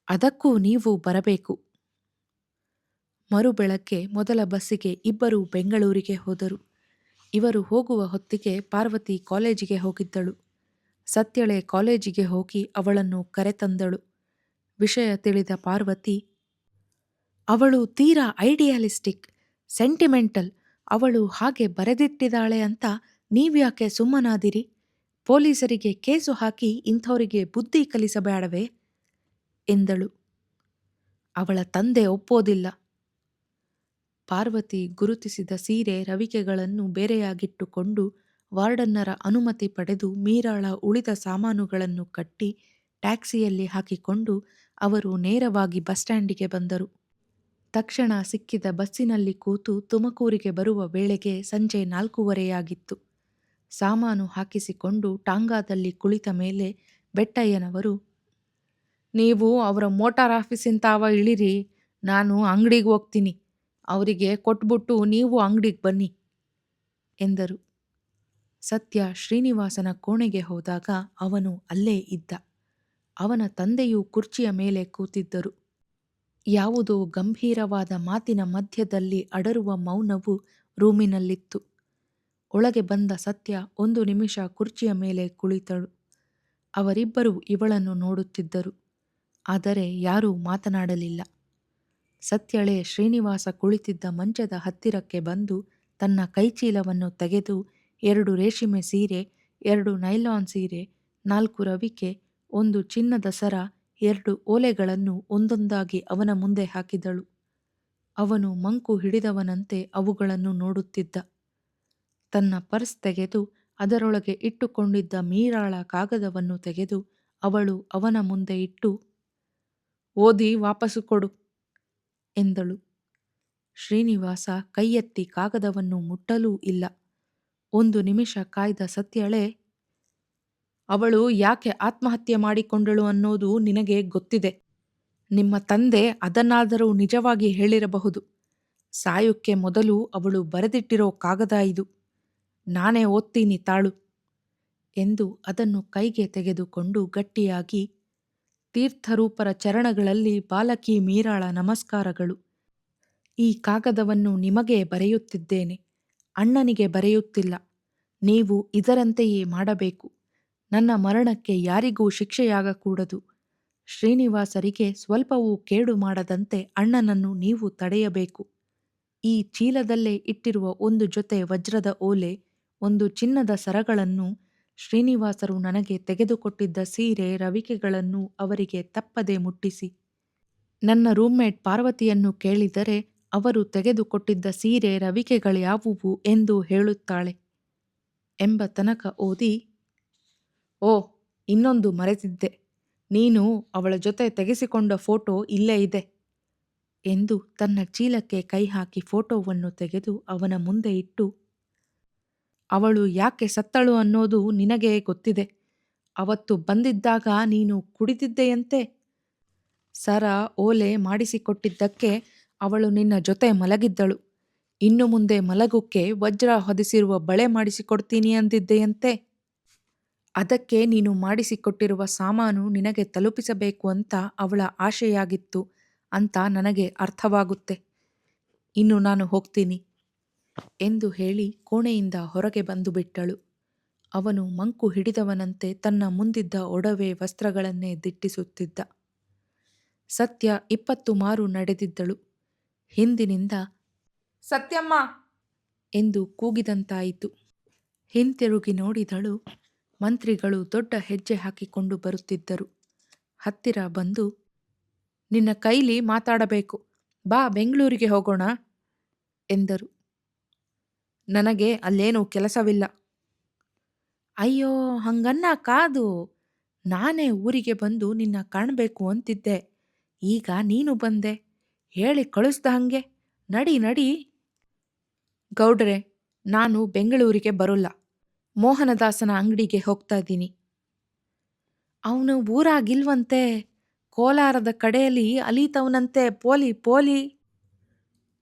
[SPEAKER 1] ಅದಕ್ಕೂ ನೀವು ಬರಬೇಕು. ಮರುಬೆಳಗ್ಗೆ ಮೊದಲ ಬಸ್ಸಿಗೆ ಇಬ್ಬರು ಬೆಂಗಳೂರಿಗೆ ಹೋದರು. ಇವರು ಹೋಗುವ ಹೊತ್ತಿಗೆ ಪಾರ್ವತಿ ಕಾಲೇಜಿಗೆ ಹೋಗಿದ್ದಳು. ಸತ್ಯಳೆ ಕಾಲೇಜಿಗೆ ಹೋಗಿ ಅವಳನ್ನು ಕರೆತಂದಳು. ವಿಷಯ ತಿಳಿದ ಪಾರ್ವತಿ, ಅವಳು ತೀರಾ ಐಡಿಯಾಲಿಸ್ಟಿಕ್, ಸೆಂಟಿಮೆಂಟಲ್. ಅವಳು ಹಾಗೆ ಬರೆದಿಟ್ಟಿದ್ದಾಳೆ ಅಂತ ನೀವ್ಯಾಕೆ ಸುಮ್ಮನಾದಿರಿ? ಪೊಲೀಸರಿಗೆ ಕೇಸು ಹಾಕಿ ಇಂಥವರಿಗೆ ಬುದ್ಧಿ ಕಲಿಸಬೇಡವೇ ಎಂದಳು. ಅವಳ ತಂದೆ ಒಪ್ಪೋದಿಲ್ಲ. ಪಾರ್ವತಿ ಗುರುತಿಸಿದ ಸೀರೆ ರವಿಕೆಗಳನ್ನು ಬೇರೆಯಾಗಿಟ್ಟುಕೊಂಡು ವಾರ್ಡನ್ನರ ಅನುಮತಿ ಪಡೆದು ಮೀರಾಳ ಉಳಿದ ಸಾಮಾನುಗಳನ್ನು ಕಟ್ಟಿ ಟ್ಯಾಕ್ಸಿಯಲ್ಲಿ ಹಾಕಿಕೊಂಡು ಅವರು ನೇರವಾಗಿ ಬಸ್ ಸ್ಟ್ಯಾಂಡಿಗೆ ಬಂದರು. ತಕ್ಷಣ ಸಿಕ್ಕಿದ ಬಸ್ಸಿನಲ್ಲಿ ಕೂತು ತುಮಕೂರಿಗೆ ಬರುವ ವೇಳೆಗೆ ಸಂಜೆ 4:15 ಸಾಮಾನು ಹಾಕಿಸಿಕೊಂಡು ಟಾಂಗಾದಲ್ಲಿ ಕುಳಿತ ಮೇಲೆ ಬೆಟ್ಟಯ್ಯನವರು, ನೀವು ಅವರ ಮೋಟಾರ್ ಆಫೀಸಿಂತಾವ ಇಳಿರಿ, ನಾನು ಅಂಗಡಿಗೆ ಹೋಗ್ತೀನಿ. ಅವರಿಗೆ ಕೊಟ್ಬಿಟ್ಟು ನೀವು ಅಂಗಡಿಗೆ ಬನ್ನಿ ಎಂದರು. ಸತ್ಯ ಶ್ರೀನಿವಾಸನ ಕೋಣೆಗೆ ಹೋದಾಗ ಅವನು ಅಲ್ಲೇ ಇದ್ದ. ಅವನ ತಂದೆಯೂ ಕುರ್ಚಿಯ ಮೇಲೆ ಕೂತಿದ್ದರು. ಯಾವುದೋ ಗಂಭೀರವಾದ ಮಾತಿನ ಮಧ್ಯದಲ್ಲಿ ಅಡರುವ ಮೌನವು ರೂಮಿನಲ್ಲಿತ್ತು. ಒಳಗೆ ಬಂದ ಸತ್ಯ 1 ನಿಮಿಷ ಕುರ್ಚಿಯ ಮೇಲೆ ಕುಳಿತಳು. ಅವರಿಬ್ಬರೂ ಇವಳನ್ನು ನೋಡುತ್ತಿದ್ದರು. ಆದರೆ ಯಾರೂ ಮಾತನಾಡಲಿಲ್ಲ. ಸತ್ಯಳೆ ಶ್ರೀನಿವಾಸ ಕುಳಿತಿದ್ದ ಮಂಚದ ಹತ್ತಿರಕ್ಕೆ ಬಂದು ತನ್ನ ಕೈಚೀಲವನ್ನು ತೆಗೆದು 2 ರೇಷ್ಮೆ ಸೀರೆ, 2 ನೈಲಾನ್ ಸೀರೆ, 4 ರವಿಕೆ, 1 ಚಿನ್ನದ ಸರ, 2 ಓಲೆಗಳನ್ನು ಒಂದೊಂದಾಗಿ ಅವನ ಮುಂದೆ ಹಾಕಿದಳು. ಅವನು ಮಂಕು ಹಿಡಿದವನಂತೆ ಅವುಗಳನ್ನು ನೋಡುತ್ತಿದ್ದ. ತನ್ನ ಪರ್ಸ್ ತೆಗೆದು ಅದರೊಳಗೆ ಇಟ್ಟುಕೊಂಡಿದ್ದ ಮೀರಾಳ ಕಾಗದವನ್ನು ತೆಗೆದು ಅವಳು ಅವನ ಮುಂದೆ ಇಟ್ಟು, ಓದಿ ವಾಪಸ್ಸು ಕೊಡು ಎಂದಳು. ಶ್ರೀನಿವಾಸ ಕೈಯೆತ್ತಿ ಕಾಗದವನ್ನು ಮುಟ್ಟಲೂ ಇಲ್ಲ. 1 ನಿಮಿಷ ಕಾಯ್ದ ಸತ್ಯಳೆ, ಅವಳು ಯಾಕೆ ಆತ್ಮಹತ್ಯೆ ಮಾಡಿಕೊಂಡಳು ಅನ್ನೋದು ನಿನಗೆ ಗೊತ್ತಿದೆ. ನಿಮ್ಮ ತಂದೆ ಅದನ್ನಾದರೂ ನಿಜವಾಗಿ ಹೇಳಿರಬಹುದು. ಸಾಯುಕ್ಕೆ ಮೊದಲು ಅವಳು ಬರೆದಿಟ್ಟಿರೋ ಕಾಗದ ಇದು. ನಾನೇ ಓದ್ತೀನಿ ತಾಳು ಎಂದು ಅದನ್ನು ಕೈಗೆ ತೆಗೆದುಕೊಂಡು ಗಟ್ಟಿಯಾಗಿ, ತೀರ್ಥರೂಪರ ಚರಣಗಳಲ್ಲಿ ಬಾಲಕಿ ಮೀರಾಳ ನಮಸ್ಕಾರಗಳು. ಈ ಕಾಗದವನ್ನು ನಿಮಗೇ ಬರೆಯುತ್ತಿದ್ದೇನೆ. ಅಣ್ಣನಿಗೆ ಬರೆಯುತ್ತಿಲ್ಲ. ನೀವು ಇದರಂತೆಯೇ ಮಾಡಬೇಕು. ನನ್ನ ಮರಣಕ್ಕೆ ಯಾರಿಗೂ ಶಿಕ್ಷೆಯಾಗಕೂಡದು. ಶ್ರೀನಿವಾಸರಿಗೆ ಸ್ವಲ್ಪವೂ ಕೇಡು ಮಾಡದಂತೆ ಅಣ್ಣನನ್ನು ನೀವು ತಡೆಯಬೇಕು. ಈ ಚೀಲದಲ್ಲೇ ಇಟ್ಟಿರುವ 1 ಜೊತೆ ವಜ್ರದ ಓಲೆ, 1 ಚಿನ್ನದ ಸರಗಳನ್ನು, ಶ್ರೀನಿವಾಸರು ನನಗೆ ತೆಗೆದುಕೊಟ್ಟಿದ್ದ ಸೀರೆ ರವಿಕೆಗಳನ್ನು ಅವರಿಗೆ ತಪ್ಪದೆ ಮುಟ್ಟಿಸಿ. ನನ್ನ ರೂಮ್ಮೇಟ್ ಪಾರ್ವತಿಯನ್ನು ಕೇಳಿದರೆ ಅವರು ತೆಗೆದುಕೊಟ್ಟಿದ್ದ ಸೀರೆ ರವಿಕೆಗಳ್ಯಾವುವು ಎಂದು ಹೇಳುತ್ತಾಳೆ ಎಂಬ ತನಕ ಓದಿ, ಓ, ಇನ್ನೊಂದು ಮರೆತಿದ್ದೆ. ನೀನು ಅವಳ ಜೊತೆ ತೆಗೆಸಿಕೊಂಡ ಫೋಟೋ ಇಲ್ಲೇ ಇದೆ ಎಂದು ತನ್ನ ಚೀಲಕ್ಕೆ ಕೈ ಹಾಕಿ ಫೋಟೋವನ್ನು ತೆಗೆದು ಅವನ ಮುಂದೆ ಇಟ್ಟು, ಅವಳು ಯಾಕೆ ಸತ್ತಳು ಅನ್ನೋದು ನಿನಗೆ ಗೊತ್ತಿದೆ. ಅವತ್ತು ಬಂದಿದ್ದಾಗ ನೀನು ಕುಡಿದಿದ್ದೆಯಂತೆ. ಸರ ಓಲೆ ಮಾಡಿಸಿಕೊಟ್ಟಿದ್ದಕ್ಕೆ ಅವಳು ನಿನ್ನ ಜೊತೆ ಮಲಗಿದ್ದಳು. ಇನ್ನು ಮುಂದೆ ಮಲಗುಕ್ಕೆ ವಜ್ರ ಹೊದಿಸಿರುವ ಬಳೆ ಮಾಡಿಸಿಕೊಡ್ತೀನಿ ಅಂದಿದ್ದೆಯಂತೆ. ಅದಕ್ಕೆ ನೀನು ಮಾಡಿಸಿಕೊಟ್ಟಿರುವ ಸಾಮಾನು ನಿನಗೆ ತಲುಪಿಸಬೇಕು ಅಂತ ಅವಳ ಆಶೆಯಾಗಿತ್ತು ಅಂತ ನನಗೆ ಅರ್ಥವಾಗುತ್ತೆ. ಇನ್ನು ನಾನು ಹೋಗ್ತೀನಿ ಎಂದು ಹೇಳಿ ಕೋಣೆಯಿಂದ ಹೊರಗೆ ಬಂದು ಬಿಟ್ಟಳು. ಅವನು ಮಂಕು ಹಿಡಿದವನಂತೆ ತನ್ನ ಮುಂದಿದ್ದ ಒಡವೆ ವಸ್ತ್ರಗಳನ್ನೇ ದಿಟ್ಟಿಸುತ್ತಿದ್ದ. ಸತ್ಯ 20 ಮಾರು ನಡೆದಿದ್ದಳು. ಹಿಂದಿನಿಂದ
[SPEAKER 2] ಸತ್ಯಮ್ಮ
[SPEAKER 1] ಎಂದು ಕೂಗಿದಂತಾಯಿತು. ಹಿಂತಿರುಗಿ ನೋಡಿದಳು. ಮಂತ್ರಿಗಳು ದೊಡ್ಡ ಹೆಜ್ಜೆ ಹಾಕಿಕೊಂಡು ಬರುತ್ತಿದ್ದರು. ಹತ್ತಿರ ಬಂದು, ನಿನ್ನ ಕೈಲಿ ಮಾತಾಡಬೇಕು, ಬಾ ಬೆಂಗಳೂರಿಗೆ ಹೋಗೋಣ ಎಂದರು. ನನಗೆ ಅಲ್ಲೇನೂ ಕೆಲಸವಿಲ್ಲ. ಅಯ್ಯೋ, ಹಂಗನ್ನ ಕಾದು, ನಾನೇ ಊರಿಗೆ ಬಂದು ನಿನ್ನ ಕಾಣಬೇಕು ಅಂತಿದ್ದೆ. ಈಗ ನೀನು ಬಂದೆ, ಹೇಳಿ ಕಳಿಸ್ದ ಹಂಗೆ. ನಡಿ ನಡಿ. ಗೌಡ್ರೆ, ನಾನು ಬೆಂಗಳೂರಿಗೆ ಬರೋಲ್ಲ. ಮೋಹನದಾಸನ ಅಂಗಡಿಗೆ ಹೋಗ್ತಾ ಇದ್ದೀನಿ. ಅವನು ಊರಾಗಿಲ್ವಂತೆ, ಕೋಲಾರದ ಕಡೆಯಲ್ಲಿ ಅಲೀತವನಂತೆ. ಪೋಲಿ ಪೋಲಿ.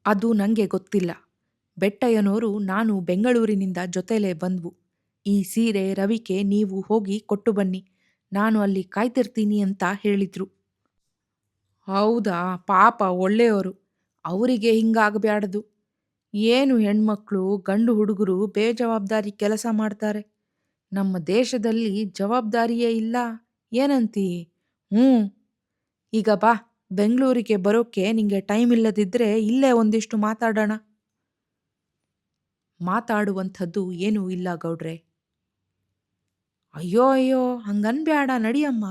[SPEAKER 1] ಅದು ನನಗೆ ಗೊತ್ತಿಲ್ಲ. ಬೆಟ್ಟಯ್ಯನೋರು ನಾನು ಬೆಂಗಳೂರಿನಿಂದ ಜೊತೆಲೇ ಬಂದ್ವು. ಈ ಸೀರೆ ರವಿಕೆ ನೀವು ಹೋಗಿ ಕೊಟ್ಟು ಬನ್ನಿ, ನಾನು ಅಲ್ಲಿ ಕಾಯ್ತಿರ್ತೀನಿ ಅಂತ ಹೇಳಿದ್ರು. ಹೌದಾ, ಪಾಪ ಒಳ್ಳೆಯವರು. ಅವರಿಗೆ ಹಿಂಗಾಗಬ್ಯಾಡದು. ಏನು ಹೆಣ್ಮಕ್ಳು ಗಂಡು ಹುಡುಗರು ಬೇಜವಾಬ್ದಾರಿ ಕೆಲಸ ಮಾಡ್ತಾರೆ. ನಮ್ಮ ದೇಶದಲ್ಲಿ ಜವಾಬ್ದಾರಿಯೇ ಇಲ್ಲ ಏನಂತೀ? ಈಗ ಬಾ, ಬೆಂಗಳೂರಿಗೆ ಬರೋಕ್ಕೆ ನಿಂಗೆ ಟೈಮ್ ಇಲ್ಲದಿದ್ದರೆ ಇಲ್ಲೇ ಒಂದಿಷ್ಟು ಮಾತಾಡೋಣ. ಮಾತಾಡುವಂಥದ್ದು ಏನೂ ಇಲ್ಲ ಗೌಡ್ರೆ. ಅಯ್ಯೋ ಅಯ್ಯೋ, ಹಂಗನ್ಬ್ಯಾಡ, ನಡಿಯಮ್ಮ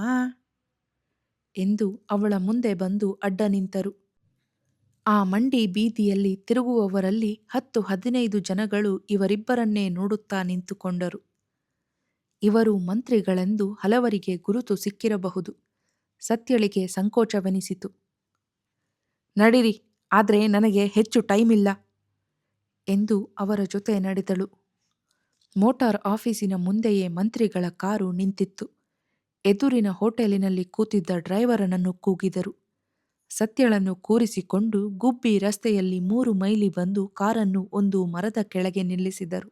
[SPEAKER 1] ಎಂದು ಅವಳ ಮುಂದೆ ಬಂದು ಅಡ್ಡ ನಿಂತರು. ಆ ಮಂಡಿ ಬೀದಿಯಲ್ಲಿ ತಿರುಗುವವರಲ್ಲಿ 10-15 ಜನಗಳು ಇವರಿಬ್ಬರನ್ನೇ ನೋಡುತ್ತಾ ನಿಂತುಕೊಂಡರು. ಇವರು ಮಂತ್ರಿಗಳೆಂದು ಹಲವರಿಗೆ ಗುರುತು ಸಿಕ್ಕಿರಬಹುದು. ಸತ್ಯಳಿಗೆ ಸಂಕೋಚವೆನಿಸಿತು. ನಡಿರಿ, ಆದರೆ ನನಗೆ ಹೆಚ್ಚು ಟೈಮ್ ಇಲ್ಲ ಎಂದು ಅವರ ಜೊತೆ ನಡೆದಳು. ಮೋಟಾರ್ ಆಫೀಸಿನ ಮುಂದೆಯೇ ಮಂತ್ರಿಗಳ ಕಾರು ನಿಂತಿತ್ತು. ಎದುರಿನ ಹೋಟೆಲಿನಲ್ಲಿ ಕೂತಿದ್ದ ಡ್ರೈವರನನ್ನು ಕೂಗಿದರು. ಸತ್ಯಳನ್ನು ಕೂರಿಸಿಕೊಂಡು ಗುಬ್ಬಿ ರಸ್ತೆಯಲ್ಲಿ 3 ಮೈಲಿ ಬಂದು ಕಾರನ್ನು ಒಂದು ಮರದ ಕೆಳಗೆ ನಿಲ್ಲಿಸಿದರು.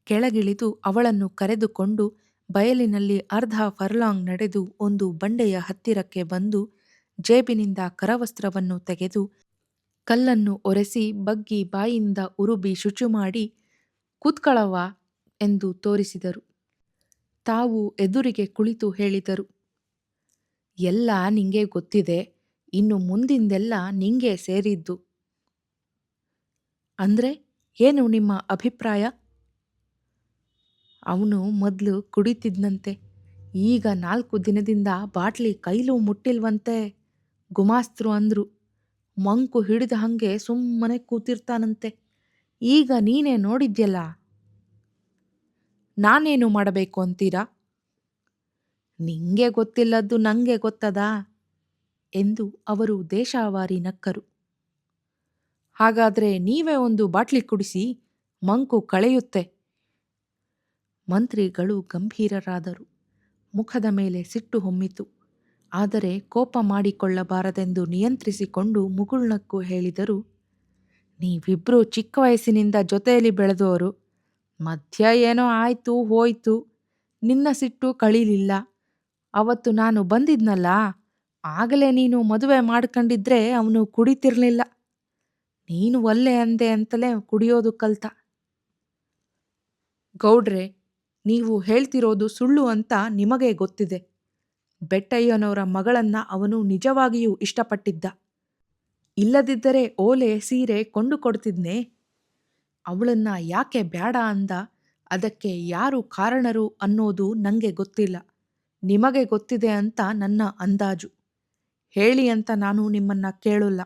[SPEAKER 1] ಕೆಳಗಿಳಿದು ಅವಳನ್ನು ಕರೆದುಕೊಂಡು ಬಯಲಿನಲ್ಲಿ ಅರ್ಧ ಫರ್ಲಾಂಗ್ ನಡೆದು ಒಂದು ಬಂಡೆಯ ಹತ್ತಿರಕ್ಕೆ ಬಂದು ಜೇಬಿನಿಂದ ಕರವಸ್ತ್ರವನ್ನು ತೆಗೆದು ಕಲ್ಲನ್ನು ಒರೆಸಿ ಬಗ್ಗಿ ಬಾಯಿಂದ ಉರುಬಿ ಶುಚಿ ಕೂತ್ಕಳವ್ವ ಎಂದು ತೋರಿಸಿದರು. ತಾವು ಎದುರಿಗೆ ಕುಳಿತು ಹೇಳಿದರು, ಎಲ್ಲ ನಿಂಗೆ ಗೊತ್ತಿದೆ, ಇನ್ನು ಮುಂದಿಂದೆಲ್ಲ ನಿಂಗೆ ಸೇರಿದ್ದು. ಅಂದ್ರೆ ಏನು ನಿಮ್ಮ ಅಭಿಪ್ರಾಯ? ಅವನು ಮೊದಲು ಕುಡಿತಿದ್ನಂತೆ, ಈಗ 4 ದಿನದಿಂದ ಬಾಟ್ಲಿ ಕೈಲೂ ಮುಟ್ಟಿಲ್ವಂತೆ. ಗುಮಾಸ್ತರು ಅಂದ್ರು. ಮಂಕು ಹಿಡಿದ ಹಂಗೆ ಸುಮ್ಮನೆ ಕೂತಿರ್ತಾನಂತೆ. ಈಗ ನೀನೇ ನೋಡಿದ್ಯಲ್ಲ, ನಾನೇನು ಮಾಡಬೇಕು ಅಂತೀರಾ? ನಿಂಗೆ ಗೊತ್ತಿಲ್ಲದ್ದು ನಂಗೆ ಗೊತ್ತದಾ ಎಂದು ಅವರು ದೇಶಾವಾರಿ ನಕ್ಕರು. ಹಾಗಾದ್ರೆ ನೀವೇ ಒಂದು ಬಾಟ್ಲಿ ಕುಡಿಸಿ, ಮಂಕು ಕಳೆಯುತ್ತೆ. ಮಂತ್ರಿಗಳು ಗಂಭೀರರಾದರು. ಮುಖದ ಮೇಲೆ ಸಿಟ್ಟು ಹೊಮ್ಮಿತು. ಆದರೆ ಕೋಪ ಮಾಡಿಕೊಳ್ಳಬಾರದೆಂದು ನಿಯಂತ್ರಿಸಿಕೊಂಡು ಮುಗುಳ್ನಕ್ಕು ಹೇಳಿದರು, ನೀವಿಬ್ರು ಚಿಕ್ಕ ವಯಸ್ಸಿನಿಂದ ಜೊತೆಯಲ್ಲಿ ಬೆಳೆದವರು. ಮಧ್ಯ ಏನೋ ಆಯ್ತು ಹೋಯ್ತು, ನಿನ್ನ ಸಿಟ್ಟು ಕಳೀಲಿಲ್ಲ. ಅವತ್ತು ನಾನು ಬಂದಿದ್ನಲ್ಲ, ಆಗಲೇ ನೀನು ಮದುವೆ ಮಾಡ್ಕೊಂಡಿದ್ರೆ ಅವನು ಕುಡಿತಿರ್ಲಿಲ್ಲ. ನೀನು ಒಲ್ಲೆ ಅಂದೆ ಅಂತಲೇ ಕುಡಿಯೋದು ಕಲ್ತ. ಗೌಡ್ರೆ, ನೀವು ಹೇಳ್ತಿರೋದು ಸುಳ್ಳು ಅಂತ ನಿಮಗೆ ಗೊತ್ತಿದೆ. ಬೆಟ್ಟಯ್ಯನವರ ಮಗಳನ್ನ ಅವನು ನಿಜವಾಗಿಯೂ ಇಷ್ಟಪಟ್ಟಿದ್ದ. ಇಲ್ಲದಿದ್ದರೆ ಓಲೆ ಸೀರೆ ಕೊಂಡು ಕೊಡ್ತಿದ್ನೇ. ಅವಳನ್ನ ಯಾಕೆ ಬ್ಯಾಡ ಅಂದ, ಅದಕ್ಕೆ ಯಾರು ಕಾರಣರು ಅನ್ನೋದು ನಂಗೆ ಗೊತ್ತಿಲ್ಲ. ನಿಮಗೆ ಗೊತ್ತಿದೆ ಅಂತ ನನ್ನ ಅಂದಾಜು. ಹೇಳಿ ಅಂತ ನಾನು ನಿಮ್ಮನ್ನ ಕೇಳಲ್ಲ.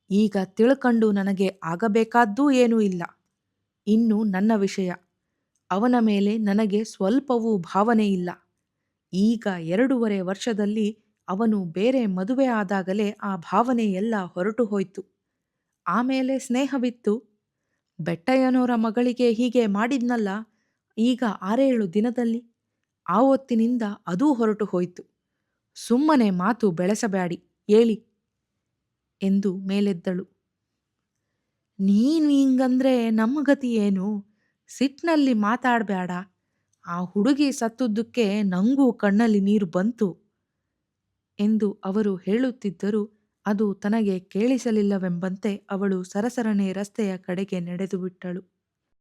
[SPEAKER 1] ಈಗ ತಿಳ್ಕಂಡು ನನಗೆ ಆಗಬೇಕಾದ್ದೂ ಏನೂ ಇಲ್ಲ. ಇನ್ನು ನನ್ನ ವಿಷಯ, ಅವನ ಮೇಲೆ ನನಗೆ ಸ್ವಲ್ಪವೂ ಭಾವನೆ ಇಲ್ಲ. ಈಗ 2.5 ವರ್ಷದಲ್ಲಿ ಅವನು ಬೇರೆ ಮದುವೆ ಆದಾಗಲೇ ಆ ಭಾವನೆ ಎಲ್ಲ ಹೊರಟು ಹೋಯ್ತು. ಆಮೇಲೆ ಸ್ನೇಹವಿತ್ತು. ಬೆಟ್ಟಯ್ಯನವರ ಮಗಳಿಗೆ ಹೀಗೆ ಮಾಡಿದ್ನಲ್ಲ ಈಗ 6-7 ದಿನದಲ್ಲಿ. ಆವತ್ತಿನಿಂದ ಅದೂ ಹೊರಟು ಹೋಯ್ತು. ಸುಮ್ಮನೆ ಮಾತು ಬೆಳೆಸಬ್ಯಾಡಿ, ಏಳಿ ಎಂದು ಮೇಲೆದ್ದಳು. ನೀನು ಹಿಂಗಂದ್ರೆ ನಮ್ಮ ಗತಿ ಏನು? ಸಿಟ್ನಲ್ಲಿ ಮಾತಾಡ್ಬ್ಯಾಡ. ಆ ಹುಡುಗಿ ಸತ್ತುದಕ್ಕೆ ನಂಗೂ ಕಣ್ಣಲ್ಲಿ ನೀರು ಬಂತು ಎಂದು ಅವರು ಹೇಳುತ್ತಿದ್ದರೂ ಅದು ತನಗೆ ಕೇಳಿಸಲಿಲ್ಲವೆಂಬಂತೆ ಅವಳು ಸರಸರನೆ ರಸ್ತೆಯ ಕಡೆಗೆ ನಡೆದು ಬಿಟ್ಟಳು.